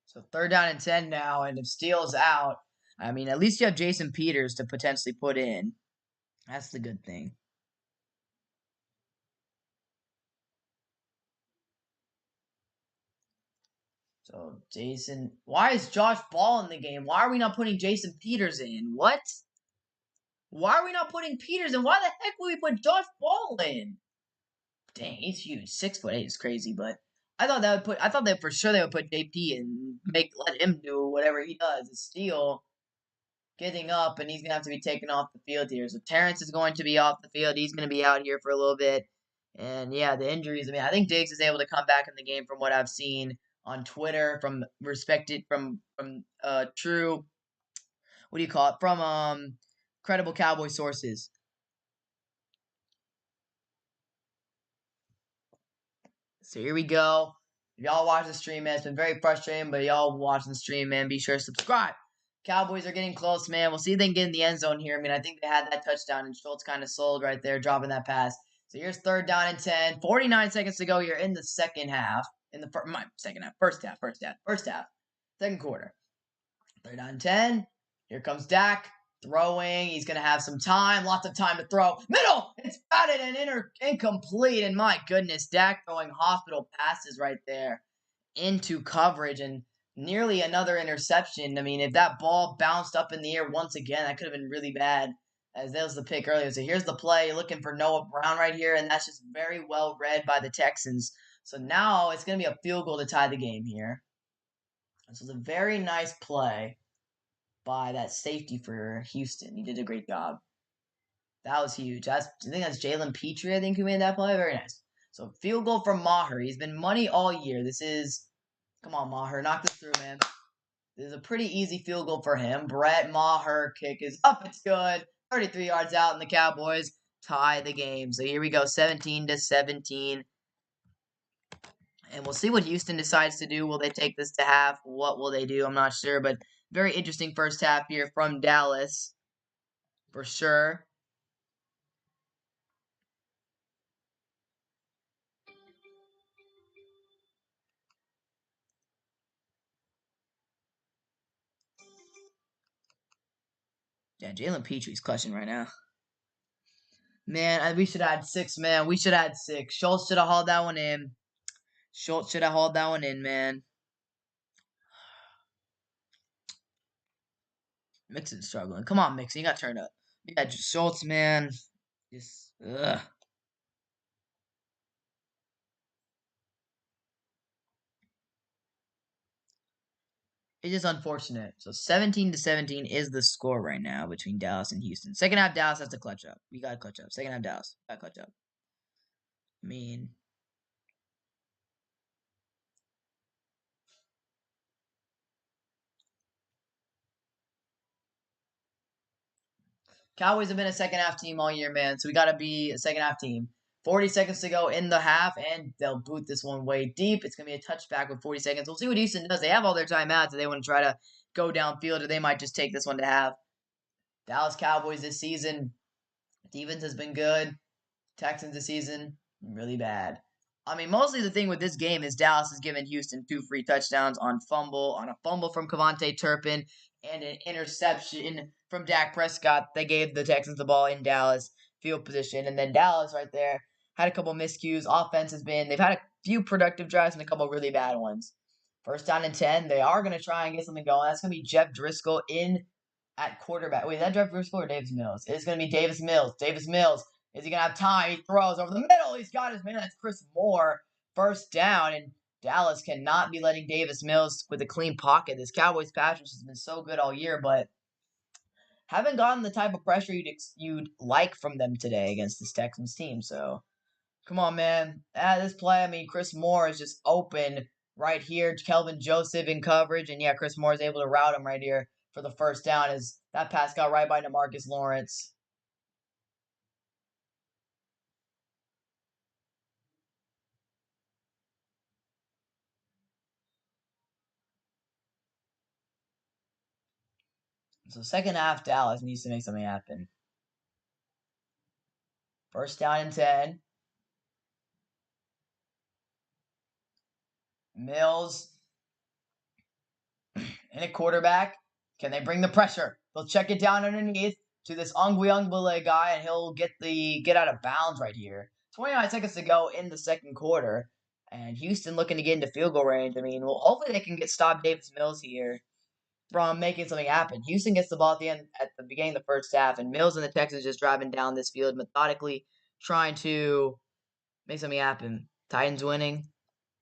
So third down and 10 now, and if Steele's out, I mean, at least you have Jason Peters to potentially put in. That's the good thing. So Jason, why is Josh Ball in the game? Why are we not putting Jason Peters in? What? Why are we not putting Peters in? Why the heck would we put Josh Ball in? Dang, he's huge. 6'8" is crazy, but I thought that for sure they would put JP and let him do whatever he does. It's Steele getting up, and he's gonna have to be taken off the field here. So Terrence is going to be off the field. He's gonna be out here for a little bit. And yeah, the injuries. I mean, I think Diggs is able to come back in the game from what I've seen on Twitter from true, what do you call it? From credible Cowboy sources. So here we go. If y'all watch the stream, man, it's been very frustrating, but y'all watching the stream, man, be sure to subscribe. Cowboys are getting close, man. We'll see if they can get in the end zone here. I mean, I think they had that touchdown, and Schultz kind of sold right there, dropping that pass. So here's third down and 10. 49 seconds to go here in the second half. In the first half. Second quarter. Third down and 10. Here comes Dak. Throwing. He's going to have some time. Lots of time to throw. Middle. It's batted and incomplete. And my goodness, Dak throwing hospital passes right there. into coverage and nearly another interception. I mean, if that ball bounced up in the air once again, that could have been really bad. As that was the pick earlier. So here's the play. You're looking for Noah Brown right here, and that's just very well read by the Texans. So now it's going to be a field goal to tie the game here. This was a very nice play by that safety for Houston. He did a great job. That was huge. I think that's Jalen Petrie, I think, who made that play. Very nice. So field goal from Maher. He's been money all year. This is, come on, Maher, knock this through, man. This is a pretty easy field goal for him. Brett Maher kick is up. It's good. 33 yards out, and the Cowboys tie the game. So here we go, 17-17. And we'll see what Houston decides to do. Will they take this to half? What will they do? I'm not sure, but very interesting first half here from Dallas, for sure. Yeah, Jalen Petrie's clutching right now. Man, we should add six, man. We should add six. Schultz should have hauled that one in. Schultz should have hauled that one in, man. Mixon's struggling. Come on, Mixon. You got turned up. Yeah, just Schultz, man. Just, ugh. It's just unfortunate. So 17-17 is the score right now between Dallas and Houston. Second half, Dallas has to clutch up. We got to clutch up. Second half, Dallas got to clutch up. I mean, Cowboys have been a second half team all year, man. So we got to be a second half team. 40 seconds to go in the half, and they'll boot this one way deep. It's going to be a touchback with 40 seconds. We'll see what Houston does. They have all their timeouts, so they want to try to go downfield, or they might just take this one to half. Dallas Cowboys this season, defense has been good. Texans this season, really bad. I mean, mostly the thing with this game is Dallas has given Houston 2 free touchdowns on a fumble from Cavante Turpin, and an interception from Dak Prescott. They gave the Texans the ball in Dallas field position, and then Dallas right there had a couple miscues. Offense they've had a few productive drives and a couple really bad ones. First down and 10, they are going to try and get something going. That's going to be Jeff Driscoll in at quarterback. Wait, is that Jeff Driscoll or Davis Mills? It's going to be Davis Mills. Davis Mills. Is he going to have time? He throws over the middle. He's got his man. That's Chris Moore. First down. And Dallas cannot be letting Davis Mills with a clean pocket. This Cowboys pass rush has been so good all year, but haven't gotten the type of pressure you'd like from them today against this Texans team. So come on, man. This play, I mean, Chris Moore is just open right here. Kelvin Joseph in coverage. And yeah, Chris Moore is able to route him right here for the first down as that pass got right by DeMarcus Lawrence. So second half, Dallas needs to make something happen. First down and 10. Mills and a quarterback. Can they bring the pressure? They'll check it down underneath to this Ungwe guy, and he'll get out of bounds right here. 29 seconds to go in the second quarter. And Houston looking to get into field goal range. I mean, well, hopefully they can stop Davis Mills here from making something happen. Houston gets the ball at the beginning of the first half, and Mills and the Texans just driving down this field methodically, trying to make something happen. Titans winning.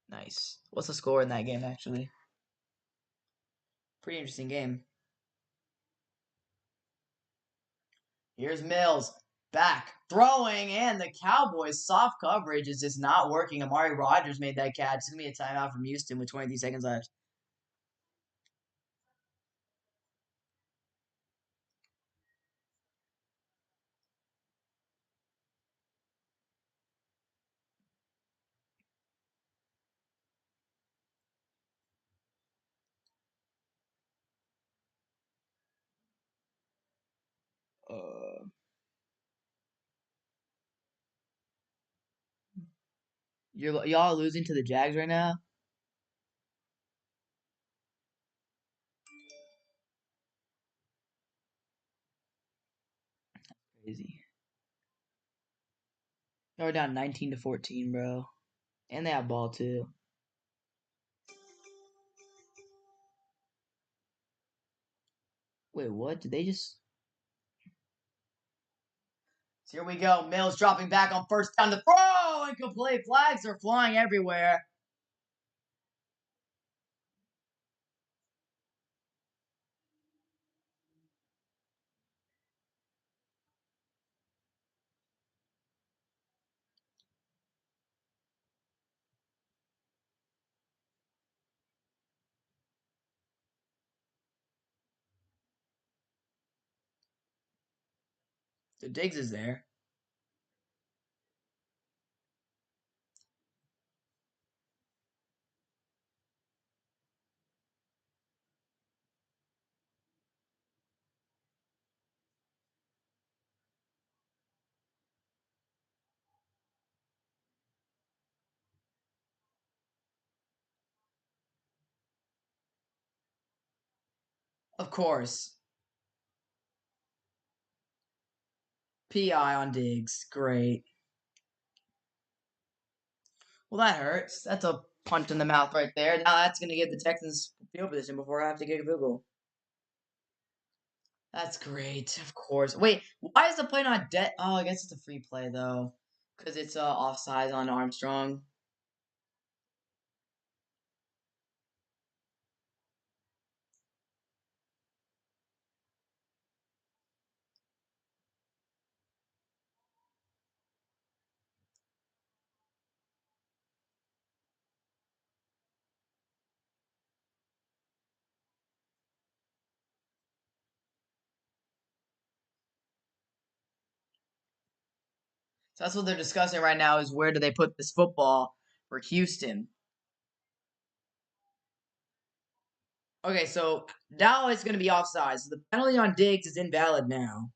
Nice. What's the score in that game, actually? Pretty interesting game. Here's Mills. Back. Throwing, and the Cowboys' soft coverage is just not working. Amari Rodgers made that catch. It's going to be a timeout from Houston with 23 seconds left. Uh, y'all losing to the Jags right now? Crazy. Y'all are down 19-14, bro. And they have ball, too. Wait, what? Did they just... So here we go. Mills dropping back on first down to throw. Incomplete. Flags are flying everywhere. The Diggs is there. Of course. PI on Diggs. Great. Well, that hurts. That's a punch in the mouth right there. Now that's going to give the Texans field position before I have to kick a field goal. That's great, of course. Wait, why is the play not dead? Oh, I guess it's a free play, though. Because it's offside on Armstrong. So that's what they're discussing right now is where do they put this football for Houston. Okay, so now it's going to be offside. So the penalty on Diggs is invalid now.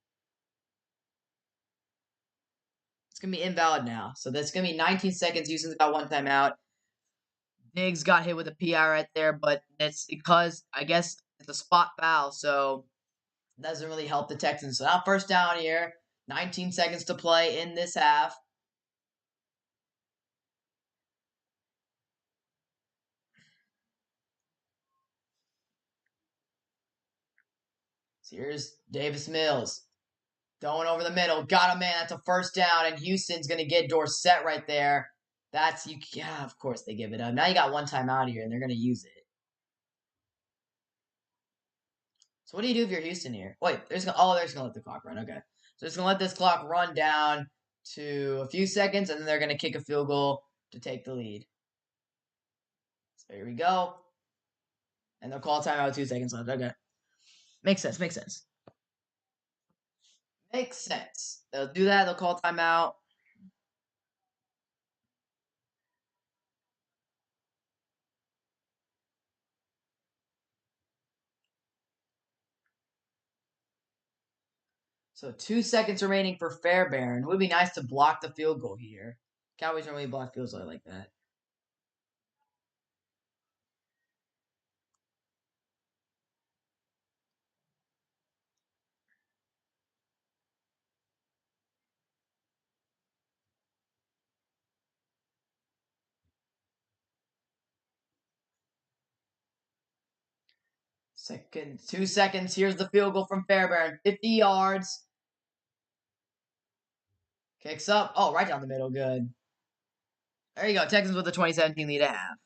It's going to be invalid now. So that's going to be 19 seconds. Houston's got one timeout. Diggs got hit with a PI right there, but it's because, I guess, it's a spot foul, so it doesn't really help the Texans. So now first down here. 19 seconds to play in this half. So here's Davis Mills. Going over the middle. Got him, man. That's a first down, and Houston's going to get Dorsett right there. That's, you. Yeah, of course they give it up. Now you got one timeout here, and they're going to use it. So what do you do if you're Houston here? Wait, they're just gonna let the clock run. Okay. So just gonna let this clock run down to a few seconds, and then they're gonna kick a field goal to take the lead. So here we go. And they'll call timeout with 2 seconds left. Okay. Makes sense, makes sense. Makes sense. They'll do that, they'll call timeout. So 2 seconds remaining for Fairbairn. It would be nice to block the field goal here. Cowboys don't really block field goals like that. Second, 2 seconds. Here's the field goal from Fairbairn. 50 yards. Kicks up. Oh, right down the middle. Good. There you go. Texans with the 2017 lead at half.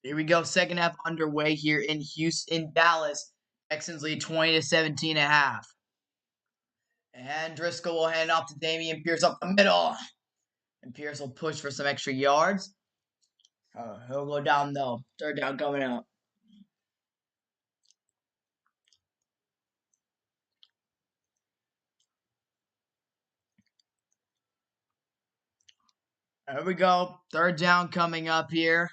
Here we go. Second half underway here in Houston, Dallas. Texans lead 20 to 17 and a half. And Driscoll will hand off to Damian Pierce up the middle. And Pierce will push for some extra yards. He'll go down though. Third down coming out. There we go. Third down coming up here.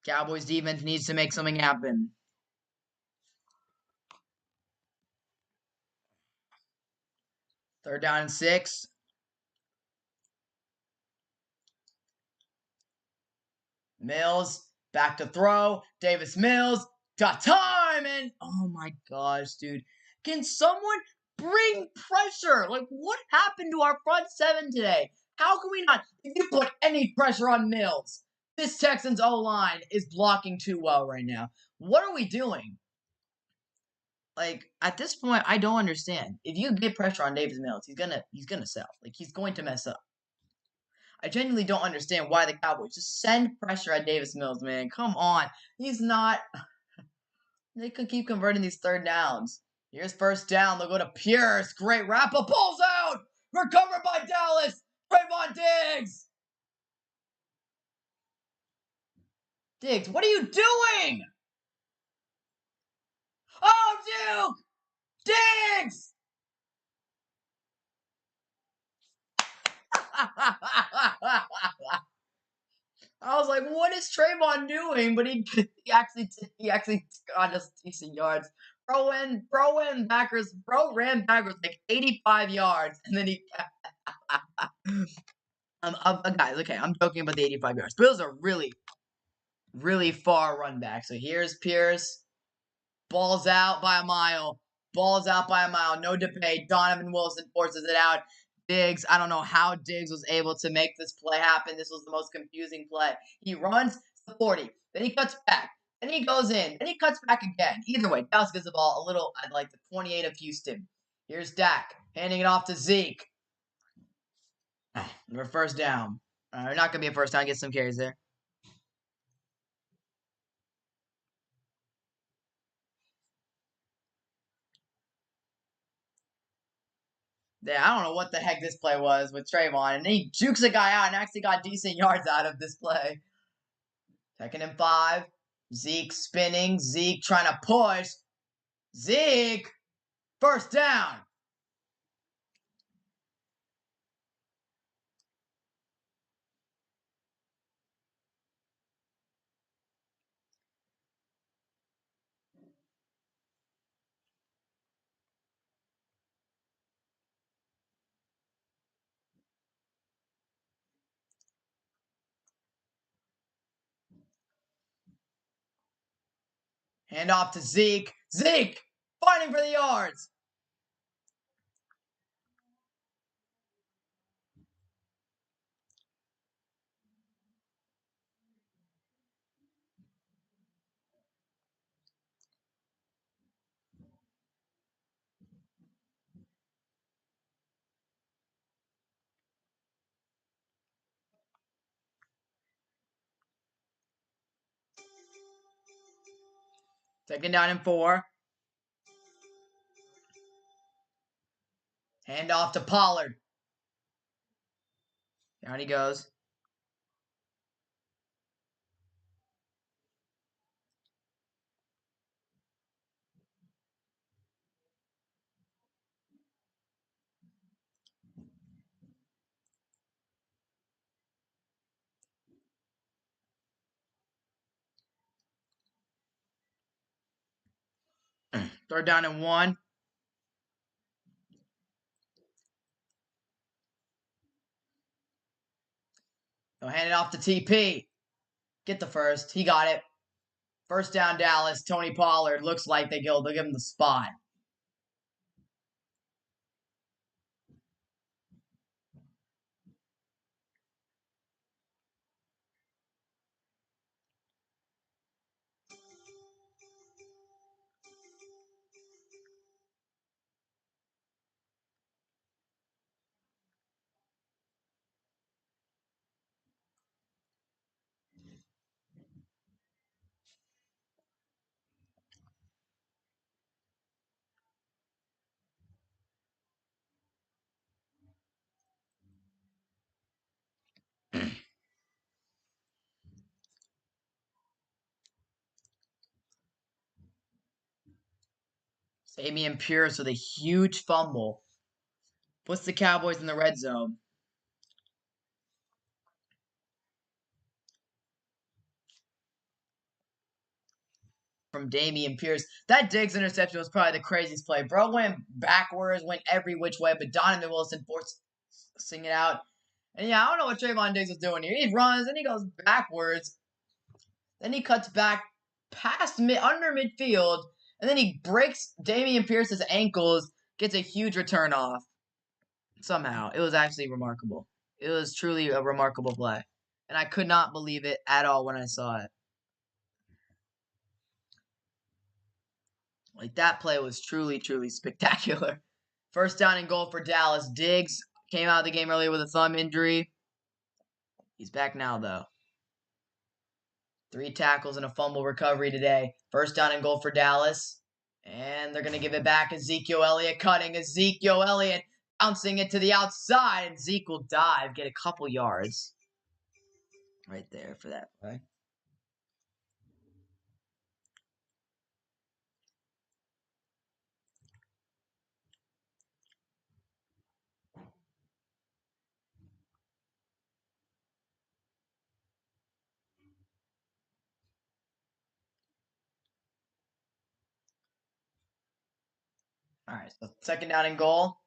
Cowboys defense needs to make something happen. Third down and 6. Mills back to throw. Davis Mills got time, and oh my gosh, dude. Can someone bring pressure? Like, what happened to our front seven today? How can we not? If you put any pressure on Mills, this Texans O-line is blocking too well right now. What are we doing? Like, at this point, I don't understand. If you get pressure on Davis Mills, he's gonna sell. Like, he's going to mess up. I genuinely don't understand why the Cowboys just send pressure at Davis Mills, man. Come on. He's not. They could keep converting these third downs. Here's first down. They'll go to Pierce. Great wrap up. Pulls out. Recovered by Dallas. Trayvon Diggs. Diggs, what are you doing? Oh, Duke! Diggs! I was like, what is Trayvon doing? But he actually got us decent yards. Bro ran backwards like 85 yards, and then he. Guys, okay, I'm joking about the 85 yards. But it was a really, really far run back. So here's Pierce. Ball's out by a mile. Ball's out by a mile. No debate. Donovan Wilson forces it out. Diggs, I don't know how Diggs was able to make this play happen. This was the most confusing play. He runs the 40. Then he cuts back. Then he goes in. Then he cuts back again. Either way, Dallas gets the ball a little at like the 28 of Houston. Here's Dak handing it off to Zeke. We're first down. Not going to be a first down. Get some carries there. Yeah, I don't know what the heck this play was with Trayvon. And he jukes a guy out and actually got decent yards out of this play. Second and 5. Zeke spinning. Zeke trying to push. Zeke. First down. Hand off to Zeke. Zeke fighting for the yards. Second down and 4. Hand off to Pollard. Down he goes. Third down and 1. They'll hand it off to TP. Get the first. He got it. First down, Dallas. Tony Pollard. Looks like they'll give him the spot. Damian Pierce with a huge fumble. Puts the Cowboys in the red zone. From Damian Pierce. That Diggs interception was probably the craziest play. Bro went backwards, went every which way, but Donovan Wilson forcing it out. And yeah, I don't know what Trayvon Diggs was doing here. He runs, and he goes backwards. Then he cuts back past under midfield, and then he breaks Damian Pierce's ankles, gets a huge return off. Somehow. It was actually remarkable. It was truly a remarkable play. And I could not believe it at all when I saw it. Like, that play was truly, truly spectacular. First down and goal for Dallas. Diggs came out of the game earlier with a thumb injury. He's back now, though. 3 tackles and a fumble recovery today. First down and goal for Dallas. And they're going to give it back. Ezekiel Elliott cutting. Ezekiel Elliott bouncing it to the outside. And Zeke will dive, get a couple yards. Right there for that play. All right, so second down and goal.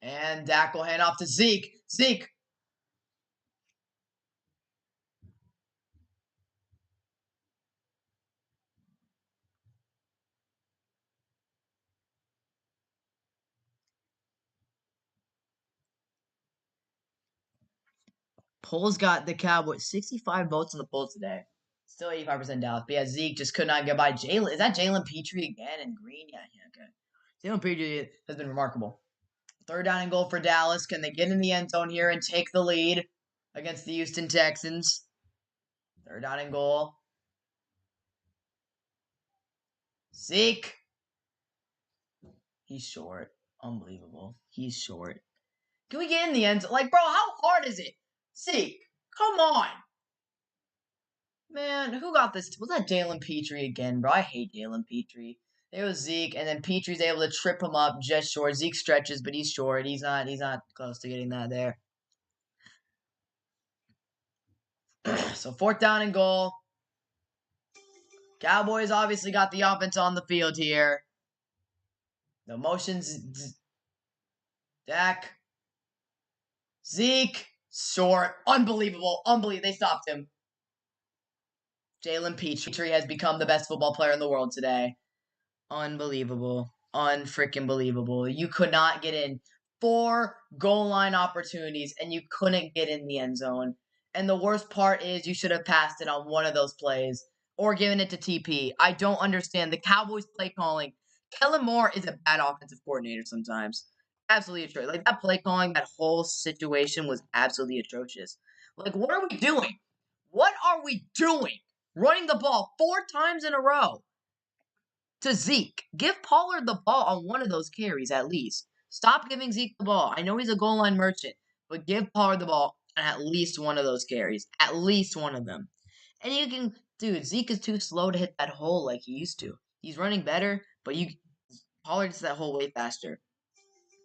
And Dak will hand off to Zeke. Zeke. Polls got the Cowboys 65 votes on the polls today. Still 85% Dallas. But yeah, Zeke just could not get by. Jalen, is that Jalen Petrie again in green? Yeah, okay. Jalen Petrie has been remarkable. Third down and goal for Dallas. Can they get in the end zone here and take the lead against the Houston Texans? Third down and goal. Zeke. He's short. Unbelievable. He's short. Can we get in the end zone? Like, bro, how hard is it? Zeke, come on. Man, who got this? Was that Jalen Petrie again, bro? I hate Jalen Petrie. It was Zeke, and then Petrie's able to trip him up just short. Zeke stretches, but he's short. He's not close to getting that there. So fourth down and goal. Cowboys obviously got the offense on the field here. The motions. Dak. Zeke. Short. Unbelievable. Unbelievable. They stopped him. Jalen Petrie has become the best football player in the world today. Unbelievable. Unfreaking believable. You could not get in 4 goal line opportunities, and you couldn't get in the end zone. And the worst part is you should have passed it on one of those plays or given it to TP. I don't understand. The Cowboys play calling. Kellen Moore is a bad offensive coordinator sometimes. Absolutely atrocious. Like, that play calling, that whole situation was absolutely atrocious. Like, what are we doing? What are we doing? Running the ball 4 times in a row to Zeke. Give Pollard the ball on one of those carries at least. Stop giving Zeke the ball. I know he's a goal line merchant, but give Pollard the ball on at least one of those carries. At least one of them. And you can, dude, Zeke is too slow to hit that hole like he used to. He's running better, but Pollard hits that hole way faster.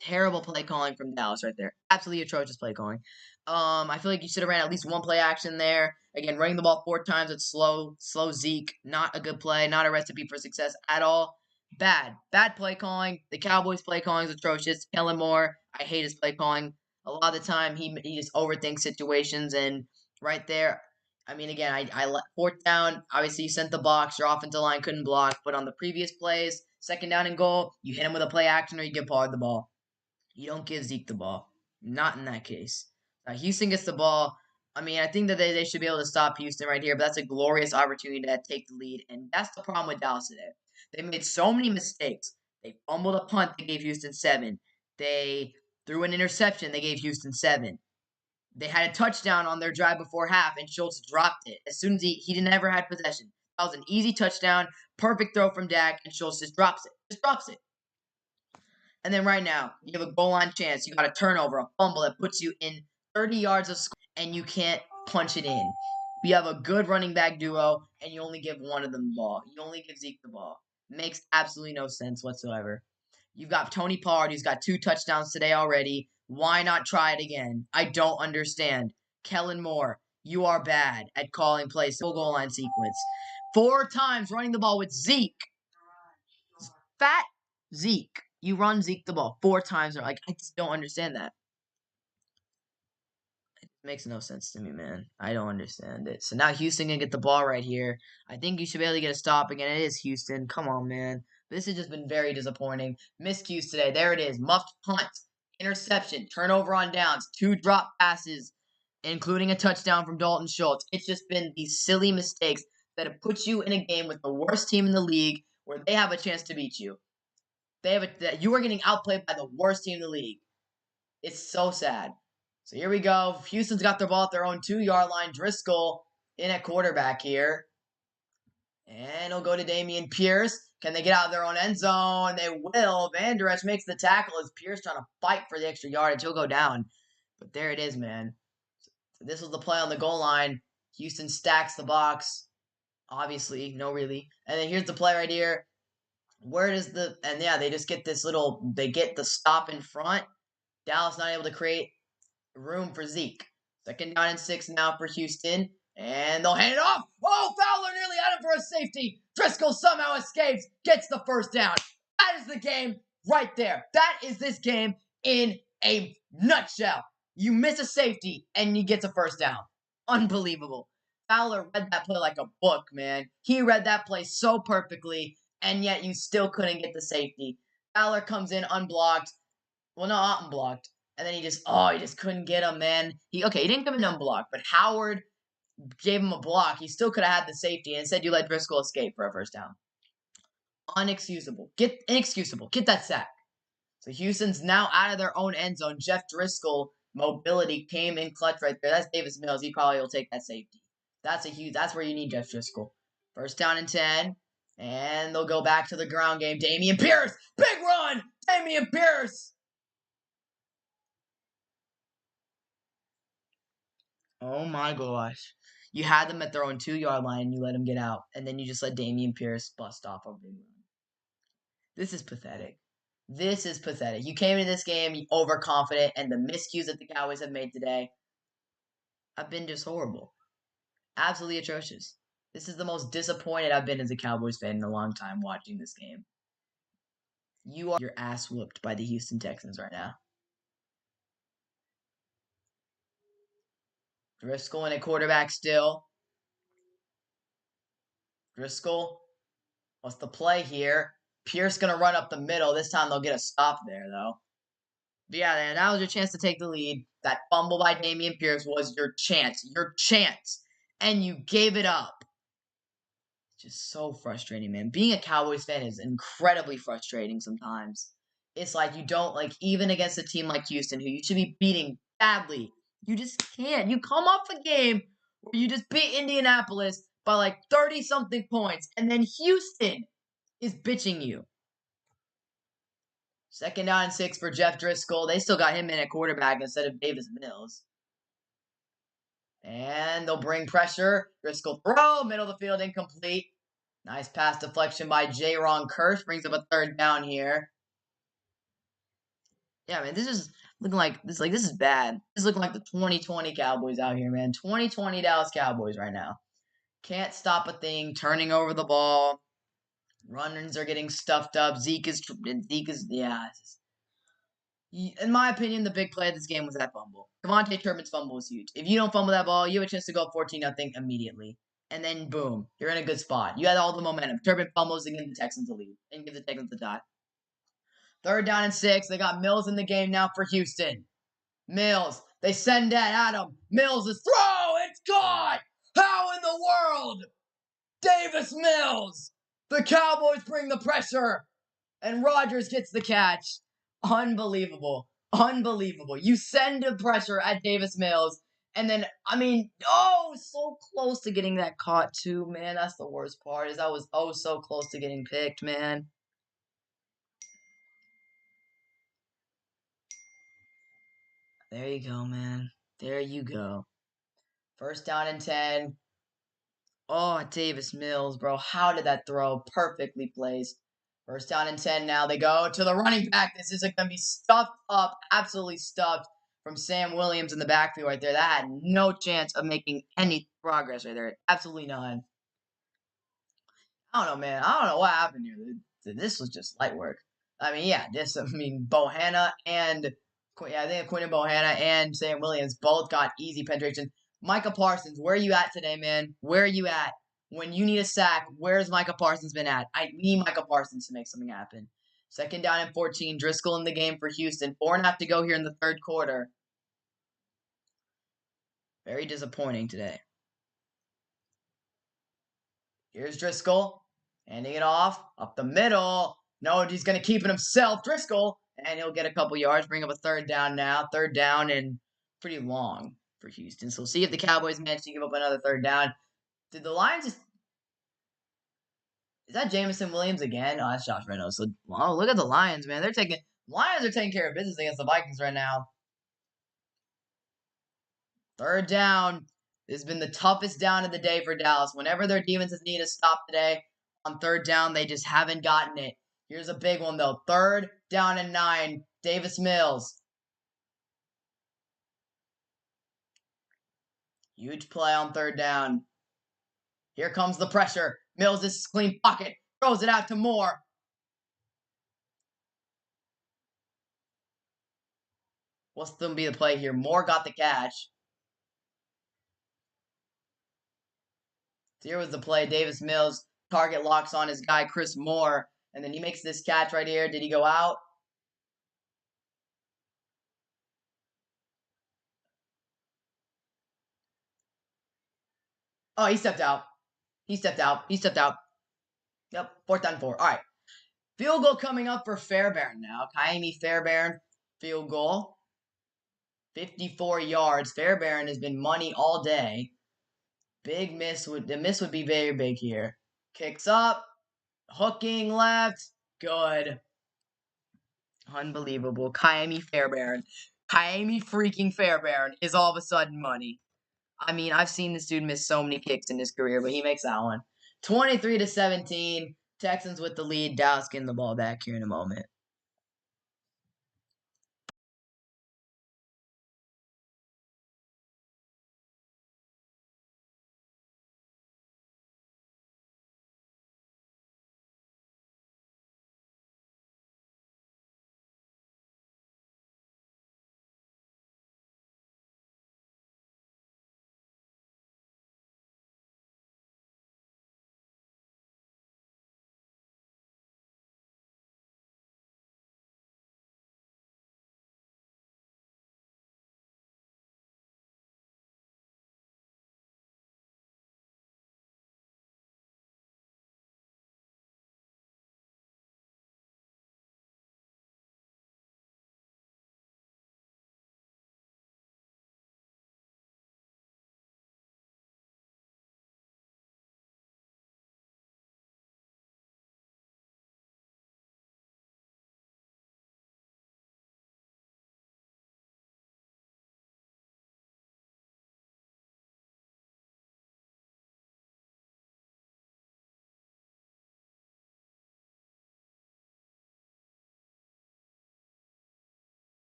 Terrible play calling from Dallas right there. Absolutely atrocious play calling. I feel like you should have ran at least one play action there. Again, running the ball 4 times with slow Zeke. Not a good play. Not a recipe for success at all. Bad play calling. The Cowboys play calling is atrocious. Kellen Moore, I hate his play calling. A lot of the time, he just overthinks situations, and right there, I mean, again, I let 4th down. Obviously, you sent the box. Your offensive line couldn't block, but on the previous plays, 2nd down and goal, you hit him with a play action or you give Pollard the ball. You don't give Zeke the ball. Not in that case. Houston gets the ball. I mean, I think that they should be able to stop Houston right here, but that's a glorious opportunity to take the lead. And that's the problem with Dallas today. They made so many mistakes. They fumbled a punt. They gave Houston 7. They threw an interception. They gave Houston 7. They had a touchdown on their drive before half, and Schultz dropped it. As soon as he never had possession. That was an easy touchdown. Perfect throw from Dak, and Schultz just drops it. Just drops it. And then right now, you have a goal line chance. You got a turnover, a fumble that puts you in 30 yards of score, and you can't punch it in. You have a good running back duo, and you only give one of them the ball. You only give Zeke the ball. Makes absolutely no sense whatsoever. You've got Tony Pollard, who's got 2 touchdowns today already. Why not try it again? I don't understand. Kellen Moore, you are bad at calling plays. Goal line sequence. 4 times running the ball with Zeke. Fat Zeke. You run Zeke the ball 4 times. Like, I just don't understand that. It makes no sense to me, man. I don't understand it. So now Houston gonna get the ball right here. I think you should be able to get a stop again. It is Houston. Come on, man. This has just been very disappointing. Miscues today. There it is. Muffed punt. Interception. Turnover on downs. 2 drop passes, including a touchdown from Dalton Schultz. It's just been these silly mistakes that have put you in a game with the worst team in the league where they have a chance to beat you. You are getting outplayed by the worst team in the league. It's so sad. So here we go. Houston's got their ball at their own 2-yard line. Driscoll in at quarterback here. And he'll go to Dameon Pierce. Can they get out of their own end zone? They will. Van Der Esch makes the tackle as Pierce trying to fight for the extra yardage. He'll go down. But there it is, man. So this was the play on the goal line. Houston stacks the box. Obviously. No, really. And then here's the play right here. Where does they just get they get the stop in front. Dallas not able to create room for Zeke. 2nd down and 6 now for Houston. And they'll hand it off. Oh, Fowler nearly had him for a safety. Driscoll somehow escapes, gets the 1st down. That is the game right there. That is this game in a nutshell. You miss a safety, and he gets a 1st down. Unbelievable. Fowler read that play like a book, man. He read that play so perfectly, and yet you still couldn't get the safety. Fowler comes in unblocked. Well, not unblocked. And then he just couldn't get him, man. He didn't come in unblocked, but Howard gave him a block. He still could have had the safety, and instead you let Driscoll escape for a 1st down. Inexcusable. Get that sack. So Houston's now out of their own end zone. Jeff Driscoll mobility came in clutch right there. That's Davis Mills. He probably will take that safety. That's where you need Jeff Driscoll. 1st down and 10. And they'll go back to the ground game. Dameon Pierce. Big run. Dameon Pierce. Oh my gosh. You had them at their own 2-yard line and you let them get out. And then you just let Dameon Pierce bust off a big run. This is pathetic. This is pathetic. You came into this game overconfident, and the miscues that the Cowboys have made today have been just horrible. Absolutely atrocious. This is the most disappointed I've been as a Cowboys fan in a long time watching this game. You are your ass whooped by the Houston Texans right now. Driscoll in a quarterback still. Driscoll. What's the play here? Pierce going to run up the middle. This time they'll get a stop there, though. But yeah, that was your chance to take the lead. That fumble by Dameon Pierce was your chance. Your chance. And you gave it up. It's just so frustrating, man. Being a Cowboys fan is incredibly frustrating sometimes. It's like you don't, even against a team like Houston, who you should be beating badly, you just can't. You come off a game where you just beat Indianapolis by 30-something points, and then Houston is bitching you. 2nd down and 6 for Jeff Driscoll. They still got him in at quarterback instead of Davis Mills. And they'll bring pressure. Driscoll throw, middle of the field, incomplete. Nice pass deflection by Jaron Kearse. Brings up a 3rd down here. Yeah, man, this is looking like this is bad. This is looking like the 2020 Cowboys out here, man. 2020 Dallas Cowboys right now. Can't stop a thing. Turning over the ball. Runners are getting stuffed up. Zeke is in my opinion, the big play of this game was that fumble. Devontae Turpin's fumble was huge. If you don't fumble that ball, you have a chance to go up 14-0 immediately. And then, boom, you're in a good spot. You had all the momentum. Turpin fumbles and gives the Texans the lead. And gives the Texans the dot. 3rd down and 6. They got Mills in the game now for Houston. Mills. They send that at him. Mills is throw. It's caught. How in the world? Davis Mills. The Cowboys bring the pressure. And Rodgers gets the catch. Unbelievable. You send the pressure at Davis Mills. And then, so close to getting that caught too, man. That's the worst part, is I was so close to getting picked, man. There you go, man. There you go. First down and 10. Oh, Davis Mills, bro. How did that throw? Perfectly placed. First down and 10 now. They go to the running back. This isn't going to be stuffed up, absolutely stuffed from Sam Williams in the backfield right there. That had no chance of making any progress right there. Absolutely none. I don't know, man. I don't know what happened here. This was just light work. I mean, yeah, Bohanna and yeah, I think Quinn and Bohanna and Sam Williams both got easy penetration. Micah Parsons, where are you at today, man? Where are you at? When you need a sack, where's Micah Parsons been at? I need Micah Parsons to make something happen. Second down and 14. Driscoll in the game for Houston. 4.5 to go here in the third quarter. Very disappointing today. Here's Driscoll. Handing it off. Up the middle. No, he's going to keep it himself. Driscoll. And he'll get a couple yards. Bring up a third down now. Third down and pretty long for Houston. So we'll see if the Cowboys manage to give up another third down. Did the Lions just... Is that Jameson Williams again? Oh, that's Josh Reynolds. So, wow, look at the Lions, man. Lions are taking care of business against the Vikings right now. Third down. This has been the toughest down of the day for Dallas. Whenever their defenses need a stop today, on third down, they just haven't gotten it. Here's a big one, though. Third down and 9. Davis Mills. Huge play on third down. Here comes the pressure. Mills is clean pocket. Throws it out to Moore. What's going to be the play here? Moore got the catch. So here was the play. Davis Mills target locks on his guy, Chris Moore. And then he makes this catch right here. Did he go out? Oh, he stepped out. He stepped out. He stepped out. Yep, 4th down 4. All right. Field goal coming up for Fairbairn now. Kaimi Fairbairn, field goal. 54 yards. Fairbairn has been money all day. The miss would be very big here. Kicks up. Hooking left. Good. Unbelievable. Kaimi Fairbairn. Kaimi freaking Fairbairn is all of a sudden money. I mean, I've seen this dude miss so many kicks in his career, but he makes that one. 23-17. Texans with the lead. Dallas getting the ball back here in a moment.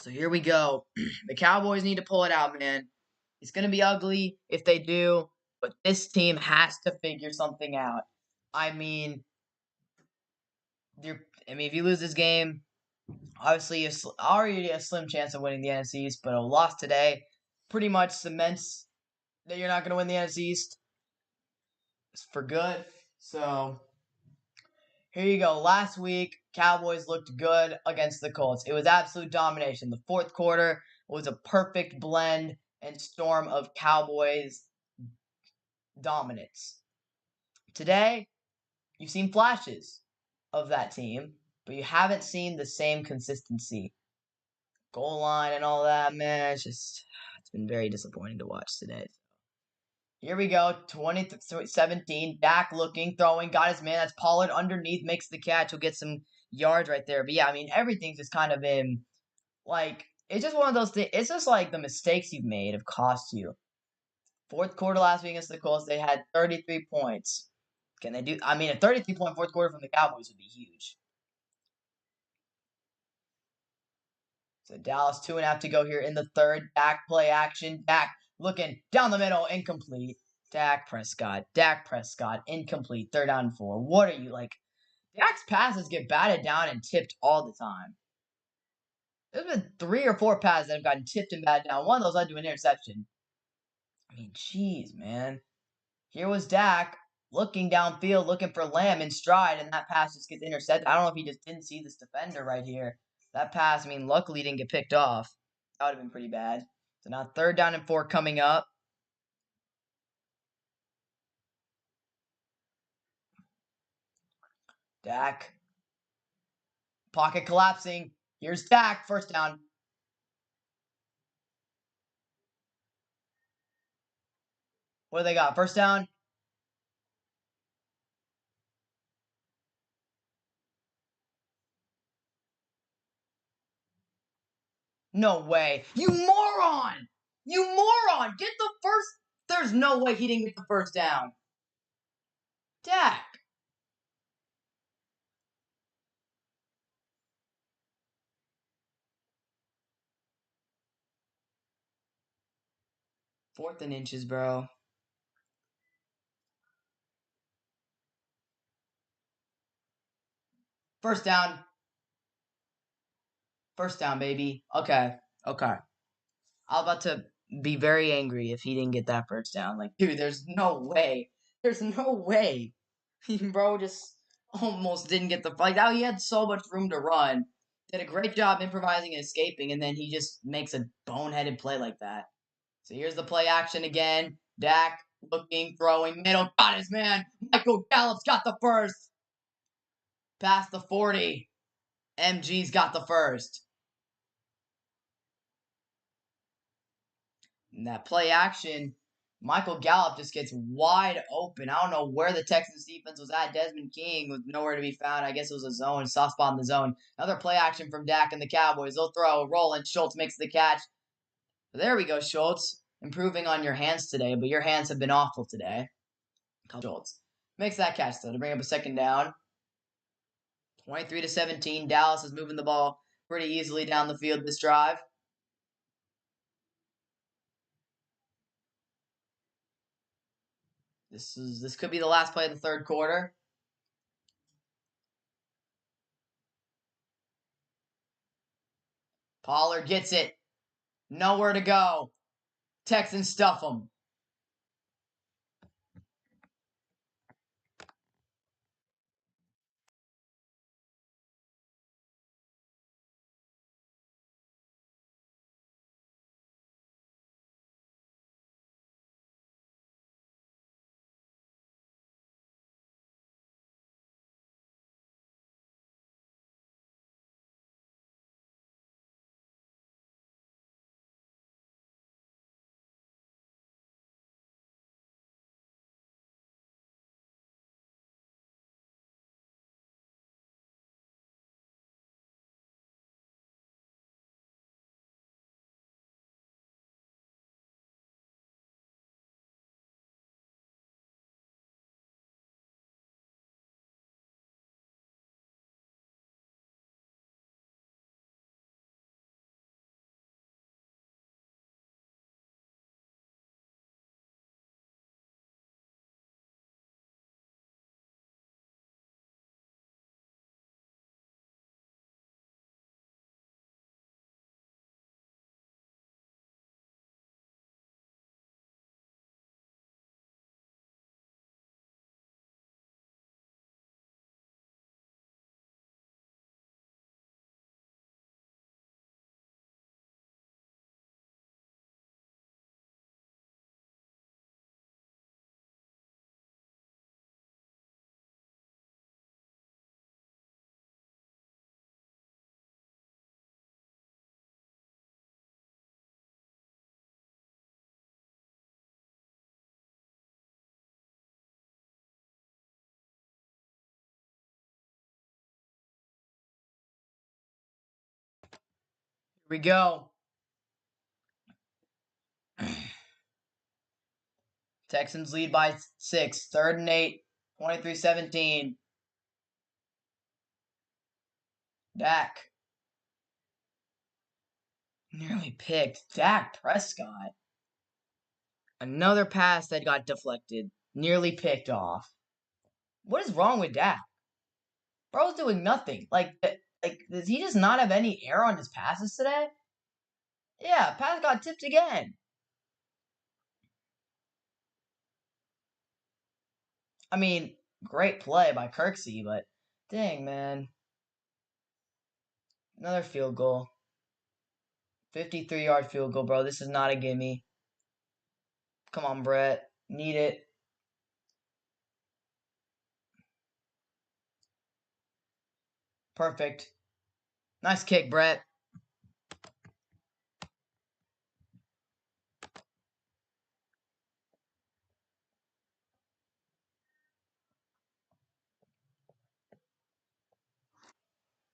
So here we go. The Cowboys need to pull it out, man. It's going to be ugly if they do, but this team has to figure something out. I mean, if you lose this game, obviously already a slim chance of winning the NFC East, but a loss today pretty much cements that you're not going to win the NFC East for good. So here you go. Last week, Cowboys looked good against the Colts. It was absolute domination. The fourth quarter was a perfect blend and storm of Cowboys dominance. Today, you've seen flashes of that team, but you haven't seen the same consistency. Goal line and all that, man. It's been very disappointing to watch today. Here we go, 2017. Dak looking, throwing, got his man. That's Pollard underneath, makes the catch. He'll get some yards right there. But yeah, I mean, everything's just kind of been like, it's just one of those things. It's just like the mistakes you've made have cost you. Fourth quarter last week against the Colts, they had 33 points. Can they do? I mean, a 33-point fourth quarter from the Cowboys would be huge. So Dallas 2.5 to go here in the third. Dak play action. Dak looking down the middle, incomplete. Dak Prescott, incomplete. 3rd down and 4. What are you like? Dak's passes get batted down and tipped all the time. There's been 3 or 4 passes that have gotten tipped and batted down. One of those led to an interception. I mean, jeez, man. Here was Dak looking downfield, looking for Lamb in stride, and that pass just gets intercepted. I don't know if he just didn't see this defender right here. That pass, I mean, luckily didn't get picked off. That would have been pretty bad. So now 3rd down and 4 coming up. Dak. Pocket collapsing. Here's Dak. 1st down. What do they got? 1st down? No way. You moron! You moron! Get the first. There's no way he didn't get the 1st down. Dak. Fourth and inches, bro. 1st down. 1st down, baby. Okay. Okay. I'm about to be very angry if he didn't get that 1st down. Like, dude, there's no way. There's no way. Bro just almost didn't get the fight. Now he had so much room to run. Did a great job improvising and escaping, and then he just makes a boneheaded play like that. So here's the play action again. Dak looking, throwing, middle, got his man. Michael Gallup's got the 1st. Past the 40. MG's got the 1st. And that play action, Michael Gallup just gets wide open. I don't know where the Texans defense was at. Desmond King was nowhere to be found. I guess it was a zone, soft spot in the zone. Another play action from Dak and the Cowboys. They'll throw, roll, and Schultz makes the catch. There we go, Schultz. Improving on your hands today, but your hands have been awful today. Schultz makes that catch, though, to bring up a 2nd down. 23-17. Dallas is moving the ball pretty easily down the field this drive. This could be the last play of the 3rd quarter. Pollard gets it. Nowhere to go. Texans stuff them. we go. Texans lead by 6. 3rd and 8. 23-17. Dak. Nearly picked. Dak Prescott. Another pass that got deflected. Nearly picked off. What is wrong with Dak? Bro's doing nothing. Does he just not have any air on his passes today? Yeah, pass got tipped again. I mean, great play by Kirksey, but dang, man. Another field goal. 53-yard field goal, bro. This is not a gimme. Come on, Brett. Need it. Perfect. Nice kick, Brett.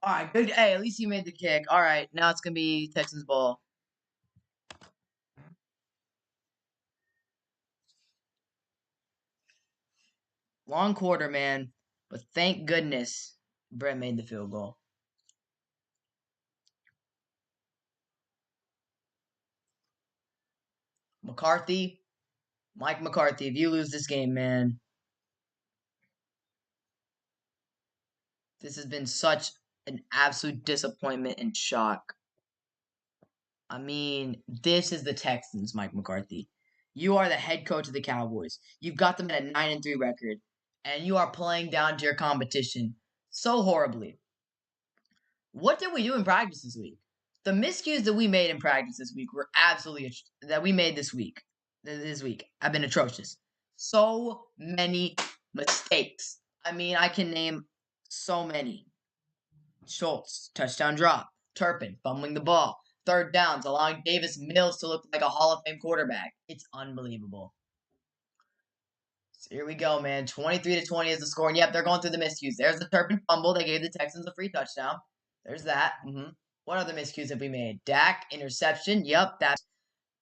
All right, good. Hey, at least you made the kick. All right, now it's going to be Texans ball. Long quarter, man. But thank goodness Brett made the field goal. McCarthy, Mike McCarthy, if you lose this game, man, this has been such an absolute disappointment and shock. I mean, this is the Texans, Mike McCarthy. You are the head coach of the Cowboys. You've got them at a 9-3 record, and you are playing down to your competition so horribly. What did we do in practice this week? The miscues that we made in practice this week were absolutely that we made this week. This week have been atrocious. So many mistakes. I mean, I can name so many. Schultz, touchdown drop. Turpin, fumbling the ball. 3rd downs, allowing Davis Mills to look like a Hall of Fame quarterback. It's unbelievable. So here we go, man. 23-20 is the score. And yep, they're going through the miscues. There's the Turpin fumble. They gave the Texans a free touchdown. There's that. What other miscues have we made? Dak, interception. Yep, that's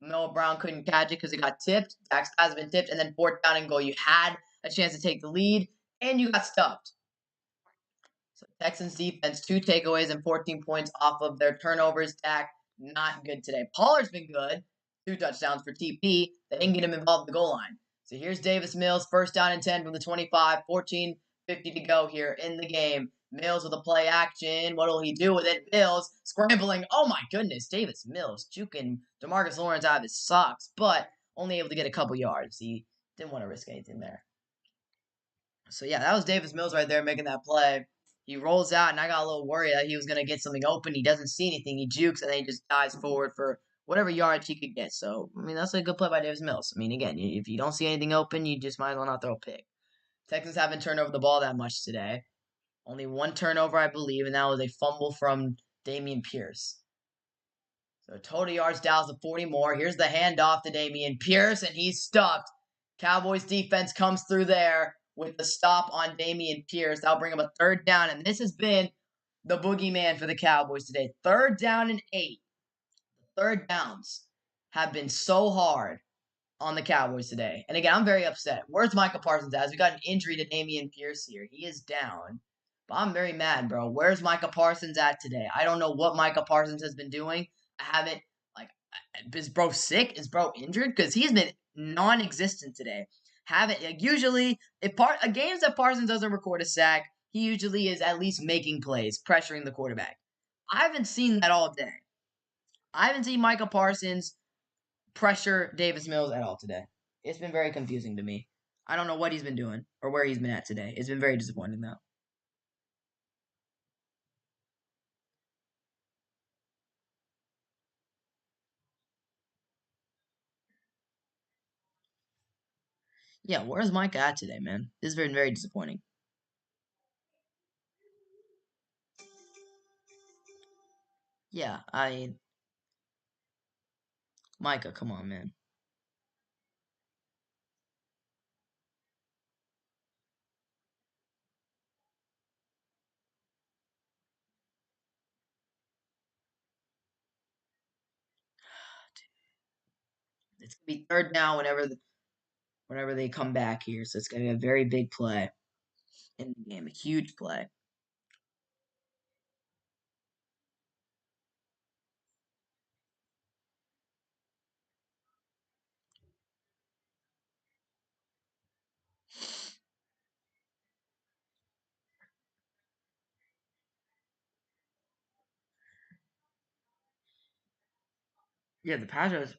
Noah Brown couldn't catch it because it got tipped. Dak's has been tipped. And then 4th down and goal. You had a chance to take the lead, and you got stuffed. So Texans defense, 2 takeaways and 14 points off of their turnovers. Dak, not good today. Pollard's been good. 2 touchdowns for TP. They didn't get him involved in the goal line. So here's Davis Mills, 1st down and 10 from the 25. 14:50 to go here in the game. Mills with a play action. What will he do with it? Mills scrambling. Oh my goodness. Davis Mills juking DeMarcus Lawrence out of his socks, but only able to get a couple yards. He didn't want to risk anything there. So yeah, that was Davis Mills right there making that play. He rolls out, and I got a little worried that he was going to get something open. He doesn't see anything. He jukes, and then he just dives forward for whatever yards he could get. So, I mean, that's a good play by Davis Mills. I mean, again, if you don't see anything open, you just might as well not throw a pick. Texans haven't turned over the ball that much today. Only 1 turnover, I believe, and that was a fumble from Dameon Pierce. So total yards, Dallas to 40 more. Here's the handoff to Dameon Pierce, and he's stuffed. Cowboys defense comes through there with the stop on Dameon Pierce. That'll bring up a 3rd down, and this has been the boogeyman for the Cowboys today. 3rd down and 8. 3rd downs have been so hard on the Cowboys today. And again, I'm very upset. Where's Micah Parsons at? We got an injury to Dameon Pierce here. He is down. But I'm very mad, bro. Where's Micah Parsons at today? I don't know what Micah Parsons has been doing. I haven't, is bro sick? Is bro injured? Because he's been non-existent today. Usually, if games that Parsons doesn't record a sack, he usually is at least making plays, pressuring the quarterback. I haven't seen that all day. I haven't seen Micah Parsons pressure Davis Mills at all today. It's been very confusing to me. I don't know what he's been doing or where he's been at today. It's been very disappointing, though. Yeah, where's Micah at today, man? This has been very disappointing. Yeah, Micah, come on, man. It's gonna be third down whenever they come back here. So it's gonna be a very big play in the game, a huge play. Yeah, the Padres.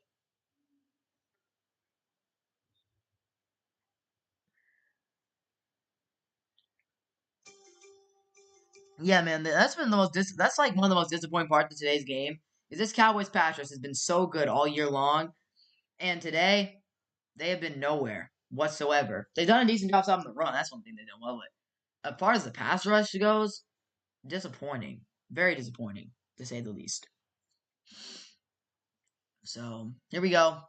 Yeah, man, that's been the most. That's like one of the most disappointing parts of today's game. Is this Cowboys pass rush has been so good all year long, and today they have been nowhere whatsoever. They've done a decent job stopping the run. That's one thing they've done well with. As far as the pass rush goes, disappointing. Very disappointing, to say the least. So here we go. All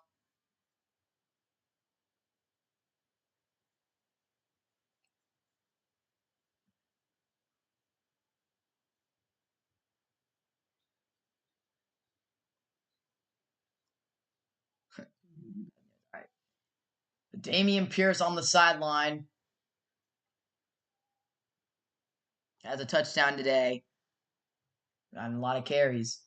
right. Damian Pierce on the sideline has a touchdown today. Got a lot of carries.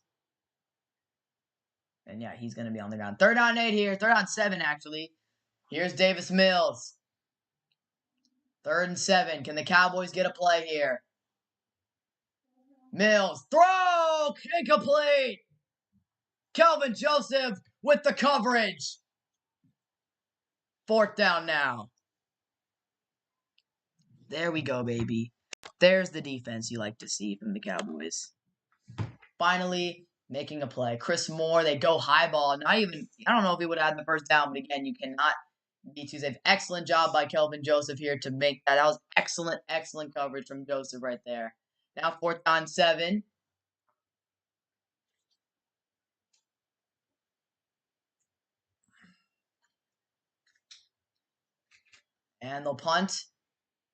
And yeah, he's going to be on the ground. 3rd-down-8 here. 3rd-down-7, actually. Here's Davis Mills. 3rd-and-7. Can the Cowboys get a play here? Mills. Throw! Incomplete! Kelvin Joseph with the coverage. 4th down now. There we go, baby. There's the defense you like to see from the Cowboys. Finally making a play. Chris Moore, they go high ball. Not even, I don't know if he would have had the first down, but again, you cannot be too safe. Excellent job by Kelvin Joseph here to make that. That was excellent, excellent coverage from Joseph right there. Now 4th-down-7. And they'll punt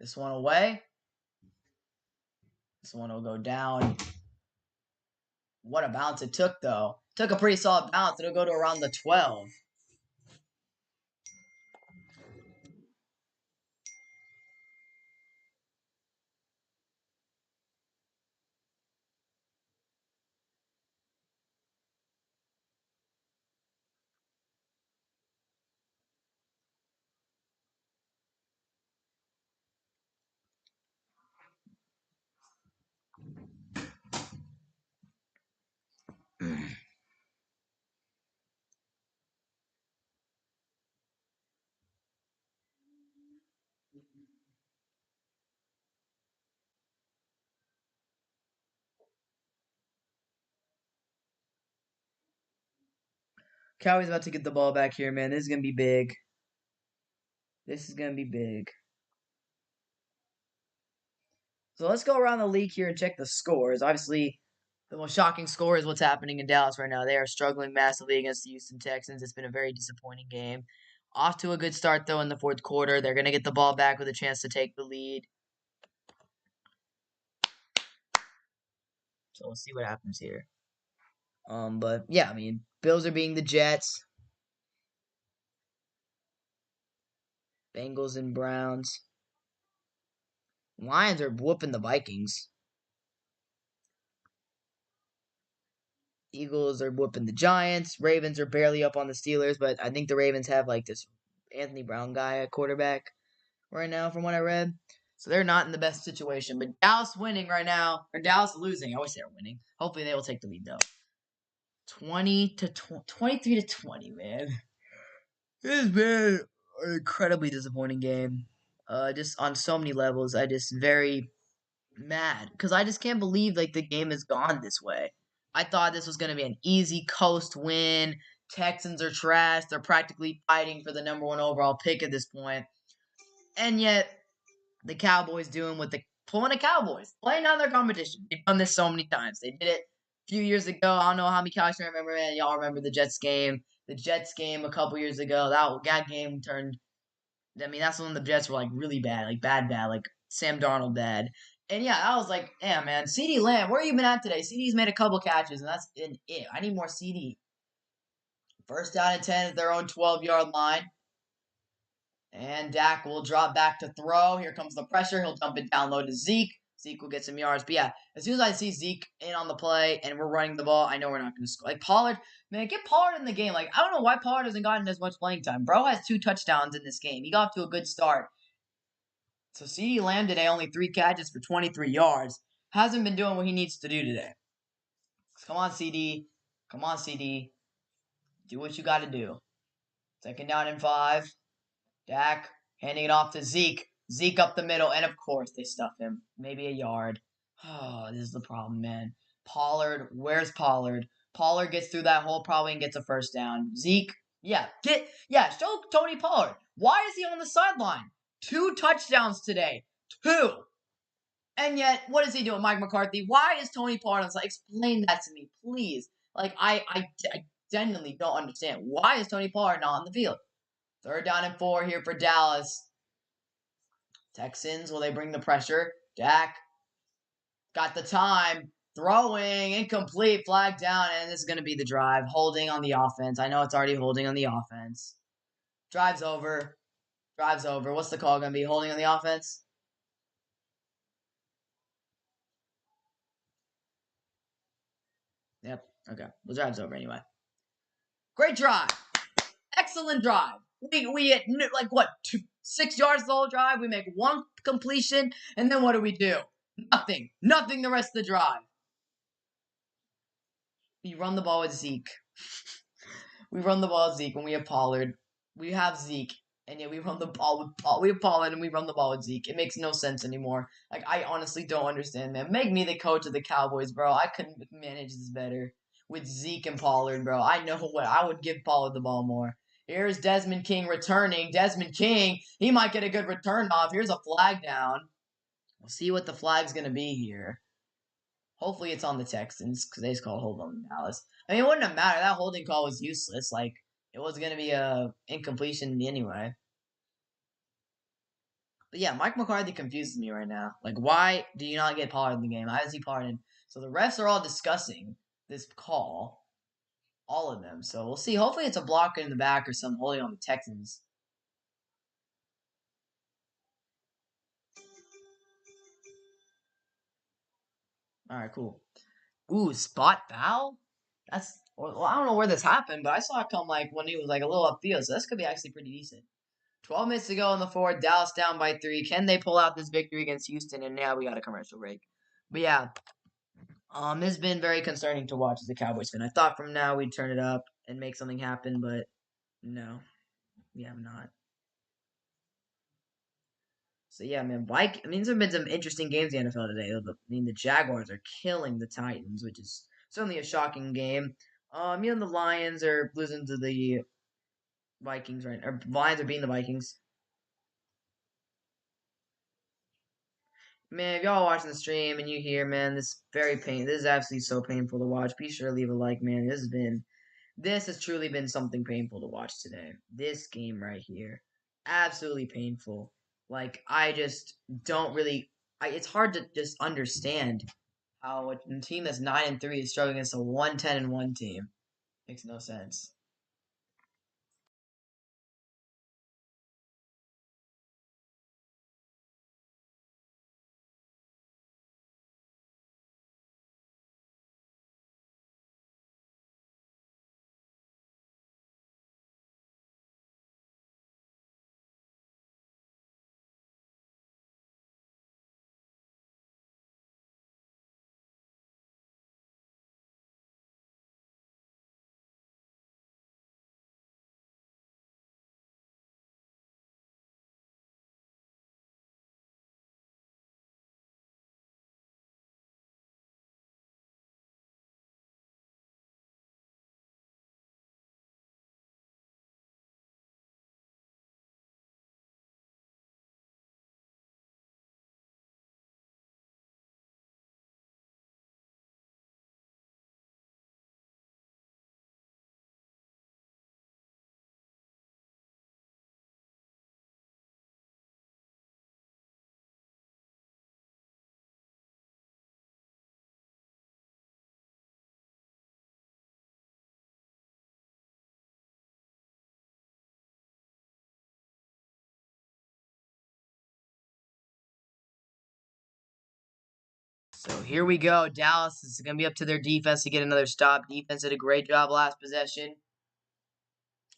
this one away. This one will go down. What a bounce it took, though. Took a pretty solid bounce. It'll go to around the 12. Cowboys about to get the ball back here, man. This is going to be big. This is going to be big. So let's go around the league here and check the scores. Obviously, the most shocking score is what's happening in Dallas right now. They are struggling massively against the Houston Texans. It's been a very disappointing game. Off to a good start, though, in the 4th quarter. They're going to get the ball back with a chance to take the lead. So we'll see what happens here. But yeah, I mean, Bills are being the Jets. Bengals and Browns. Lions are whooping the Vikings. Eagles are whooping the Giants. Ravens are barely up on the Steelers, but I think the Ravens have like this Anthony Brown guy at quarterback right now, from what I read. So they're not in the best situation. But Dallas winning right now, or Dallas losing. I wish they were winning. Hopefully they will take the lead though. 23 to 20, man. This has been an incredibly disappointing game. Just on so many levels, I just very mad because I just can't believe like the game has gone this way. I thought this was going to be an easy coast win. Texans are trash. They're practically fighting for the number 1 overall pick at this point. And yet, the Cowboys doing what the pulling the Cowboys, playing down their competition. They've done this so many times. They did it a few years ago. I don't know how many Cowboys remember, man. Y'all remember the Jets game. The Jets game a couple years ago. That game turned. I mean, that's when the Jets were like really bad, like bad, like Sam Darnold bad. And yeah, I was like, damn, man, CeeDee Lamb, where you been at today? CeeDee's made a couple catches, and that's it. I need more CeeDee. First down and 10 at their own 12-yard line. And Dak will drop back to throw. Here comes the pressure. He'll dump it down low to Zeke. Zeke will get some yards. But yeah, as soon as I see Zeke in on the play and we're running the ball, I know we're not going to score. Like Pollard, man, get Pollard in the game. Like, I don't know why Pollard hasn't gotten as much playing time. Bro has 2 touchdowns in this game. He got off to a good start. So CeeDee Lamb today, only 3 catches for 23 yards. Hasn't been doing what he needs to do today. Come on, CD. Come on, CD. Do what you got to do. Second down and 5. Dak handing it off to Zeke. Zeke up the middle, and of course they stuff him. Maybe a yard. Oh, this is the problem, man. Pollard, where's Pollard? Pollard gets through that hole probably and gets a first down. Zeke, show Tony Pollard. Why is he on the sideline? 2 touchdowns today. 2. And yet, what is he doing, Mike McCarthy? Why is Tony Pollard on the side? Explain that to me, please. Like, I genuinely don't understand. Why is Tony Pollard not on the field? Third down and 4 here for Dallas. Texans, will they bring the pressure? Dak got the time. Throwing, incomplete, flag down, and this is going to be the drive. Holding on the offense. I know it's already holding on the offense. Drive's over. What's the call going to be? Holding on the offense? Yep. Okay. The drive's over anyway. Great drive. Excellent drive. We hit, like, what, 6 yards the whole drive? We make 1 completion, and then what do? Nothing. Nothing the rest of the drive. We run the ball with Zeke. We run the ball with Zeke when we have Pollard. We have Zeke, and yet we run the ball with Pollard. We have Pollard, and we run the ball with Zeke. It makes no sense anymore. Like, I honestly don't understand, man. Make me the coach of the Cowboys, bro. I couldn't manage this better with Zeke and Pollard, bro. I know what. I would give Pollard the ball more. Here's Desmond King returning. Desmond King, he might get a good return off. Here's a flag down. We'll see what the flag's going to be here. Hopefully it's on the Texans because they just called hold on Dallas. I mean, it wouldn't have mattered. That holding call was useless. Like, it was going to be a incompletion anyway. But yeah, Mike McCarthy confuses me right now. Like, why do you not get Pollard in the game? How does he Pollard in? So the refs are all discussing this call. All of them. So we'll see. Hopefully it's a blocker in the back or some holding on the Texans. All right, cool. Ooh, spot foul? Well, I don't know where this happened, but I saw it come like when he was like a little upfield, so this could be actually pretty decent. 12 minutes to go in the fourth. Dallas down by 3. Can they pull out this victory against Houston? And now we got a commercial break. But yeah, it's been very concerning to watch as a Cowboys fan. I thought from now we'd turn it up and make something happen, but no, we have not. So yeah, man, these have been some interesting games in the NFL today. The Jaguars are killing the Titans, which is certainly a shocking game. The Lions are losing to the Vikings or Lions are beating the Vikings. Man, if y'all watching the stream and you hear, man, this is absolutely so painful to watch. Be sure to leave a like, man. This has truly been something painful to watch today. This game right here, absolutely painful. Like, I just don't really. It's hard to just understand how a team that's 9-3 is struggling against a 1-10-1 team. Makes no sense. So here we go. Dallas is going to be up to their defense to get another stop. Defense did a great job last possession.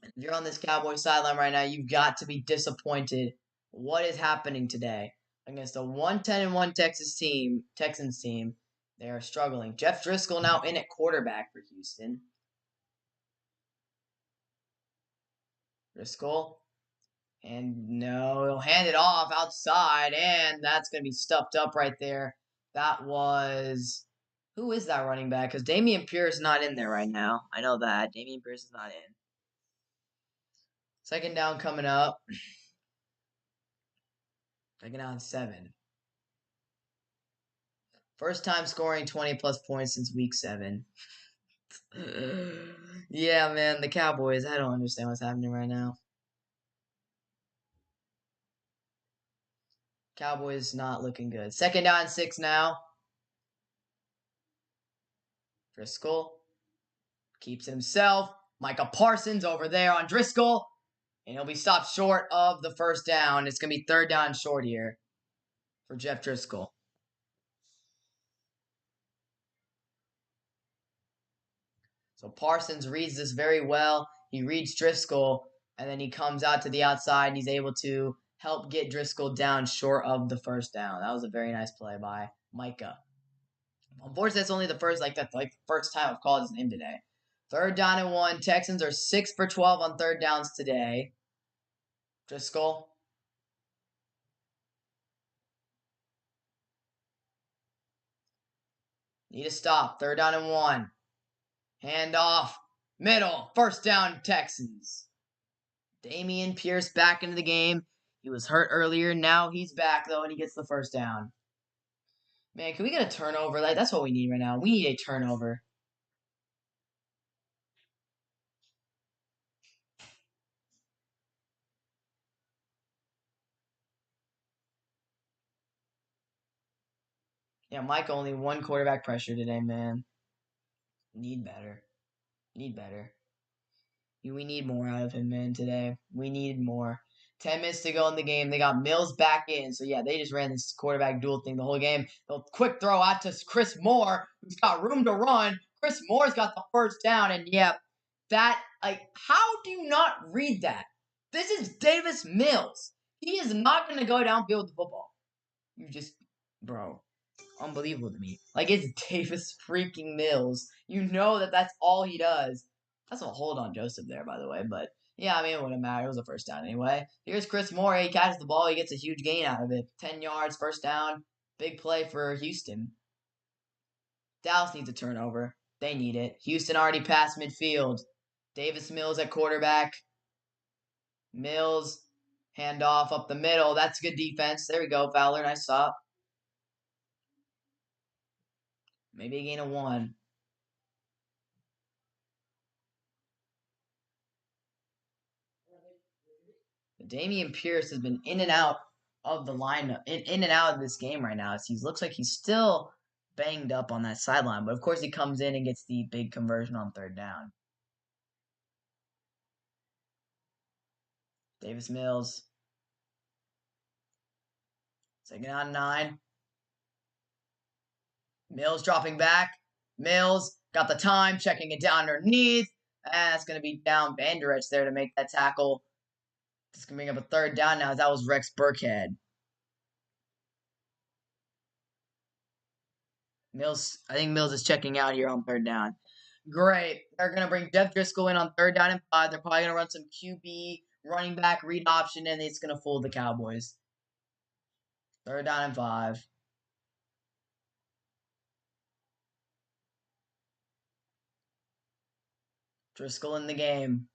If you're on this Cowboys sideline right now, you've got to be disappointed. What is happening today against a 1-10-1 Texans team? They are struggling. Jeff Driscoll now in at quarterback for Houston. Driscoll. And no, he'll hand it off outside, and that's going to be stuffed up right there. That was... Who is that running back? Because Dameon Pierce is not in there right now. I know that. Dameon Pierce is not in. Second down coming up. Second down 7. First time scoring 20-plus points since week 7. Yeah, man, the Cowboys. I don't understand what's happening right now. Cowboys not looking good. Second down 6 now. Driscoll keeps it himself. Micah Parsons over there on Driscoll. And he'll be stopped short of the first down. It's going to be third down short here for Jeff Driscoll. So Parsons reads this very well. He reads Driscoll, and then he comes out to the outside, and he's able to help get Driscoll down short of the first down. That was a very nice play by Micah. Unfortunately, that's only the first time I've called his name today. Third down and 1. Texans are 6 for 12 on third downs today. Driscoll. Need a stop. Third down and 1. Hand off. Middle. First down, Texans. Dameon Pierce back into the game. He was hurt earlier. Now he's back, though, and he gets the first down. Man, can we get a turnover? That's what we need right now. We need a turnover. Yeah, Mike only 1 quarterback pressure today, man. Need better. Need better. We need more out of him, man, today. We need more. 10 minutes to go in the game. They got Mills back in. So, yeah, they just ran this quarterback duel thing the whole game. The quick throw out to Chris Moore, who's got room to run. Chris Moore's got the first down. And, yeah, how do you not read that? This is Davis Mills. He is not going to go downfield with the football. Bro. Unbelievable to me. It's Davis freaking Mills. You know that's all he does. That's a hold on Joseph there, by the way. But, yeah, I mean, it wouldn't matter. It was a first down anyway. Here's Chris Moore. He catches the ball. He gets a huge gain out of it. 10 yards, first down. Big play for Houston. Dallas needs a turnover. They need it. Houston already passed midfield. Davis Mills at quarterback. Mills, handoff up the middle. That's good defense. There we go, Fowler. Nice stop. Maybe a gain of 1. Dameon Pierce has been in and out of the lineup, in and out of this game right now. He looks like he's still banged up on that sideline, but of course he comes in and gets the big conversion on third down. Davis Mills. Second down 9. Mills dropping back. Mills got the time, checking it down underneath. And that's going to be down Vanderich there to make that tackle. It's going to bring up a third down now. That was Rex Burkhead. I think Mills is checking out here on third down. Great. They're going to bring Jeff Driscoll in on third down and 5. They're probably going to run some QB, running back, read option, and it's going to fool the Cowboys. Third down and 5. Driscoll in the game.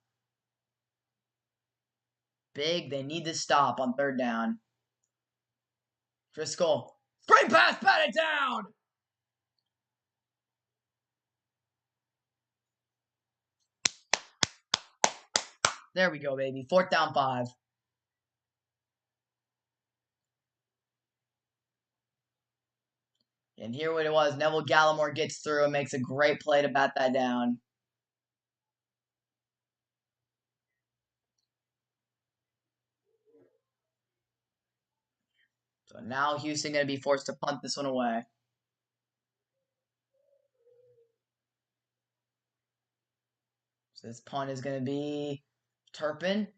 Big. They need to stop on third down. Driscoll. Screen pass, pat it down! There we go, baby. Fourth down 5. And here what it was. Neville Gallimore gets through and makes a great play to bat that down. So now Houston going to be forced to punt this one away. So this punt is going to be Turpin.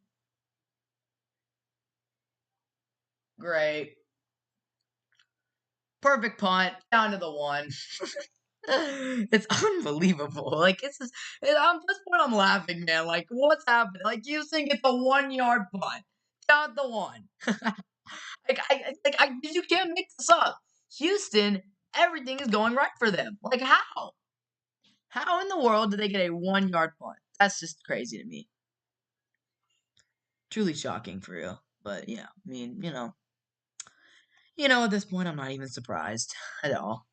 Great. Perfect punt. Down to the 1. It's unbelievable. Like, this point I'm laughing, man. Like, what's happening? Like, you think it's a 1-yard punt. Down the 1. You can't make this up. Houston, everything is going right for them. Like, how? How in the world did they get a 1-yard punt? That's just crazy to me. Truly shocking for real. But yeah, I mean, at this point, I'm not even surprised at all.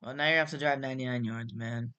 Well, now you have to drive 99 yards, man.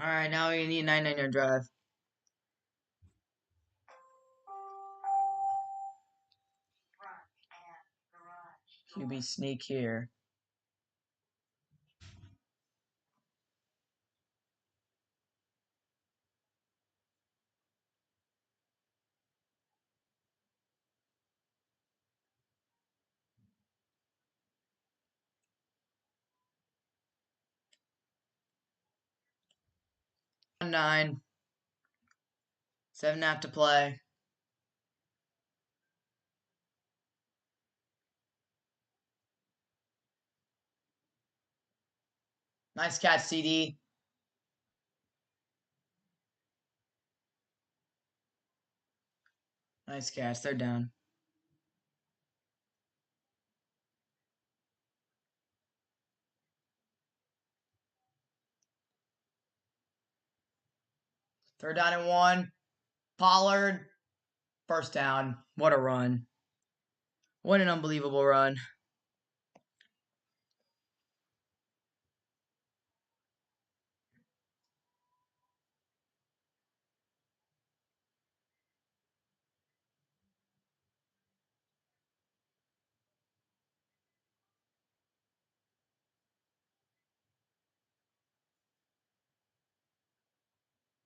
All right, now we need a 99-yard drive. QB sneak here. Nine. 7.5 to play. Nice catch, CD. Nice catch. They're down. Third down and 1. Pollard. First down. What a run. What an unbelievable run.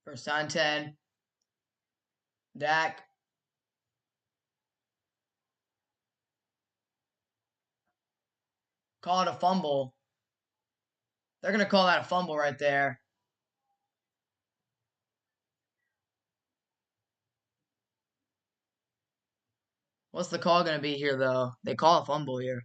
First down 10. Dak. Call it a fumble. They're going to call that a fumble right there. What's the call going to be here, though? They call a fumble here.